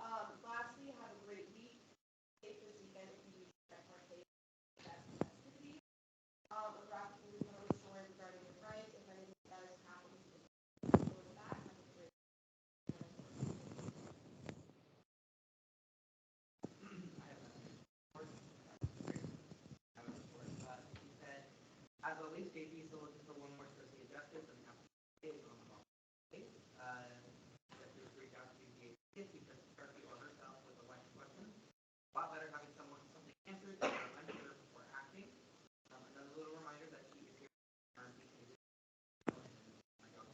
A good lastly, have a great week. Safe this weekend if you partake in that activity. A graphic will tell a story regarding your rights if anything does happen. With that, have a great As always, JP is still looking for one more associate justice and have is on the ball. Just reach out to the if you just Turkey or herself with a bunch of questions. A lot better having something answered than unsure before acting. Another little reminder that she is here my dog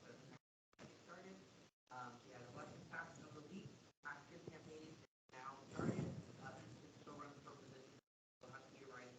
started. She had a bunch of tasks of the week. Action campaign now started. Still runs for position. She'll have to be writing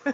Yeah.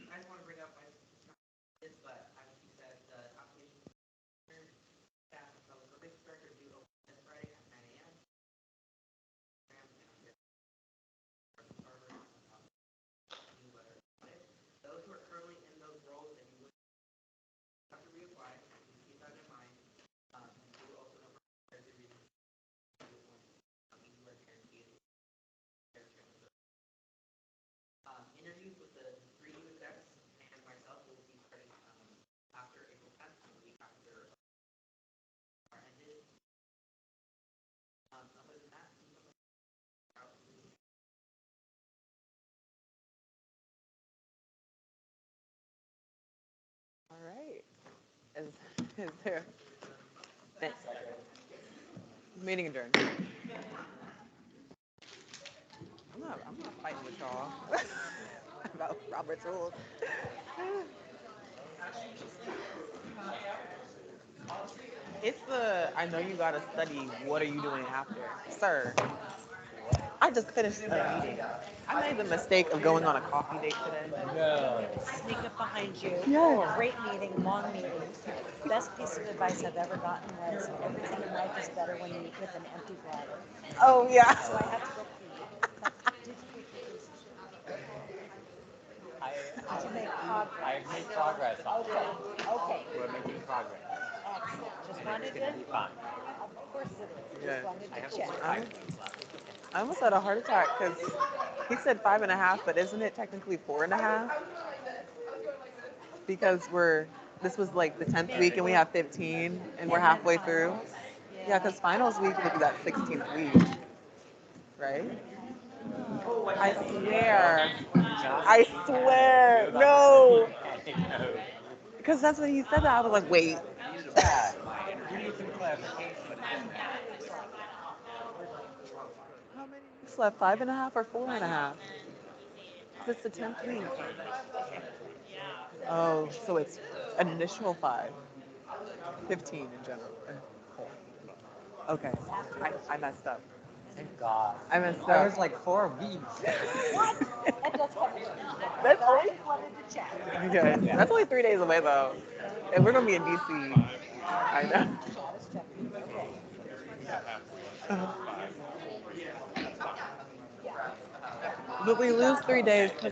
I just want to bring up, this, but you said the application staff and public relations director due open this Friday at 9 a.m. Those who are currently in those roles and you would have to reapply, keep that in mind. You also know there's a reason you are guaranteed. Interviews with the 3 new execs and myself will be starting after April 10th, the week after our ended. Other than that, All right. Is there? Thanks. Meeting adjourned. I'm not fighting with y'all about Robert's rules. It's I know you gotta study, what are you doing after? Sir, I just finished a meeting. I made the mistake of going on a coffee date today. No. Sneak up behind you. Yes. Great meeting, long meeting. Best piece of advice I've ever gotten was everything in life is better when you eat with an empty bladder. Oh, yeah. So I have to go pee. But did you I make progress? I've made progress on it. Okay. We're making progress. Excellent. Just wanted It's to. gonna be fine. Of course it is. Yeah. Just wanted I have to check. 5 minutes left. I almost had a heart attack because he said 5.5, but isn't it technically 4.5? Because this was like the 10th week and we have 15 and we're halfway through. Yeah, because finals week would be that 16th week, right? I swear. I swear. No. Because that's when he said that. I was like, wait. Yeah, we need some clarification. How many weeks left? 5.5 or 4.5? It's the 10th week. Oh, so it's an initial 5. 15 in general. Okay. I messed up. Thank God. I messed up. I was like 4 weeks. What? That does have a chance. That's I just wanted to check. Okay. That's only 3 days away though. And we're gonna be in DC. I know. But we lose 3 days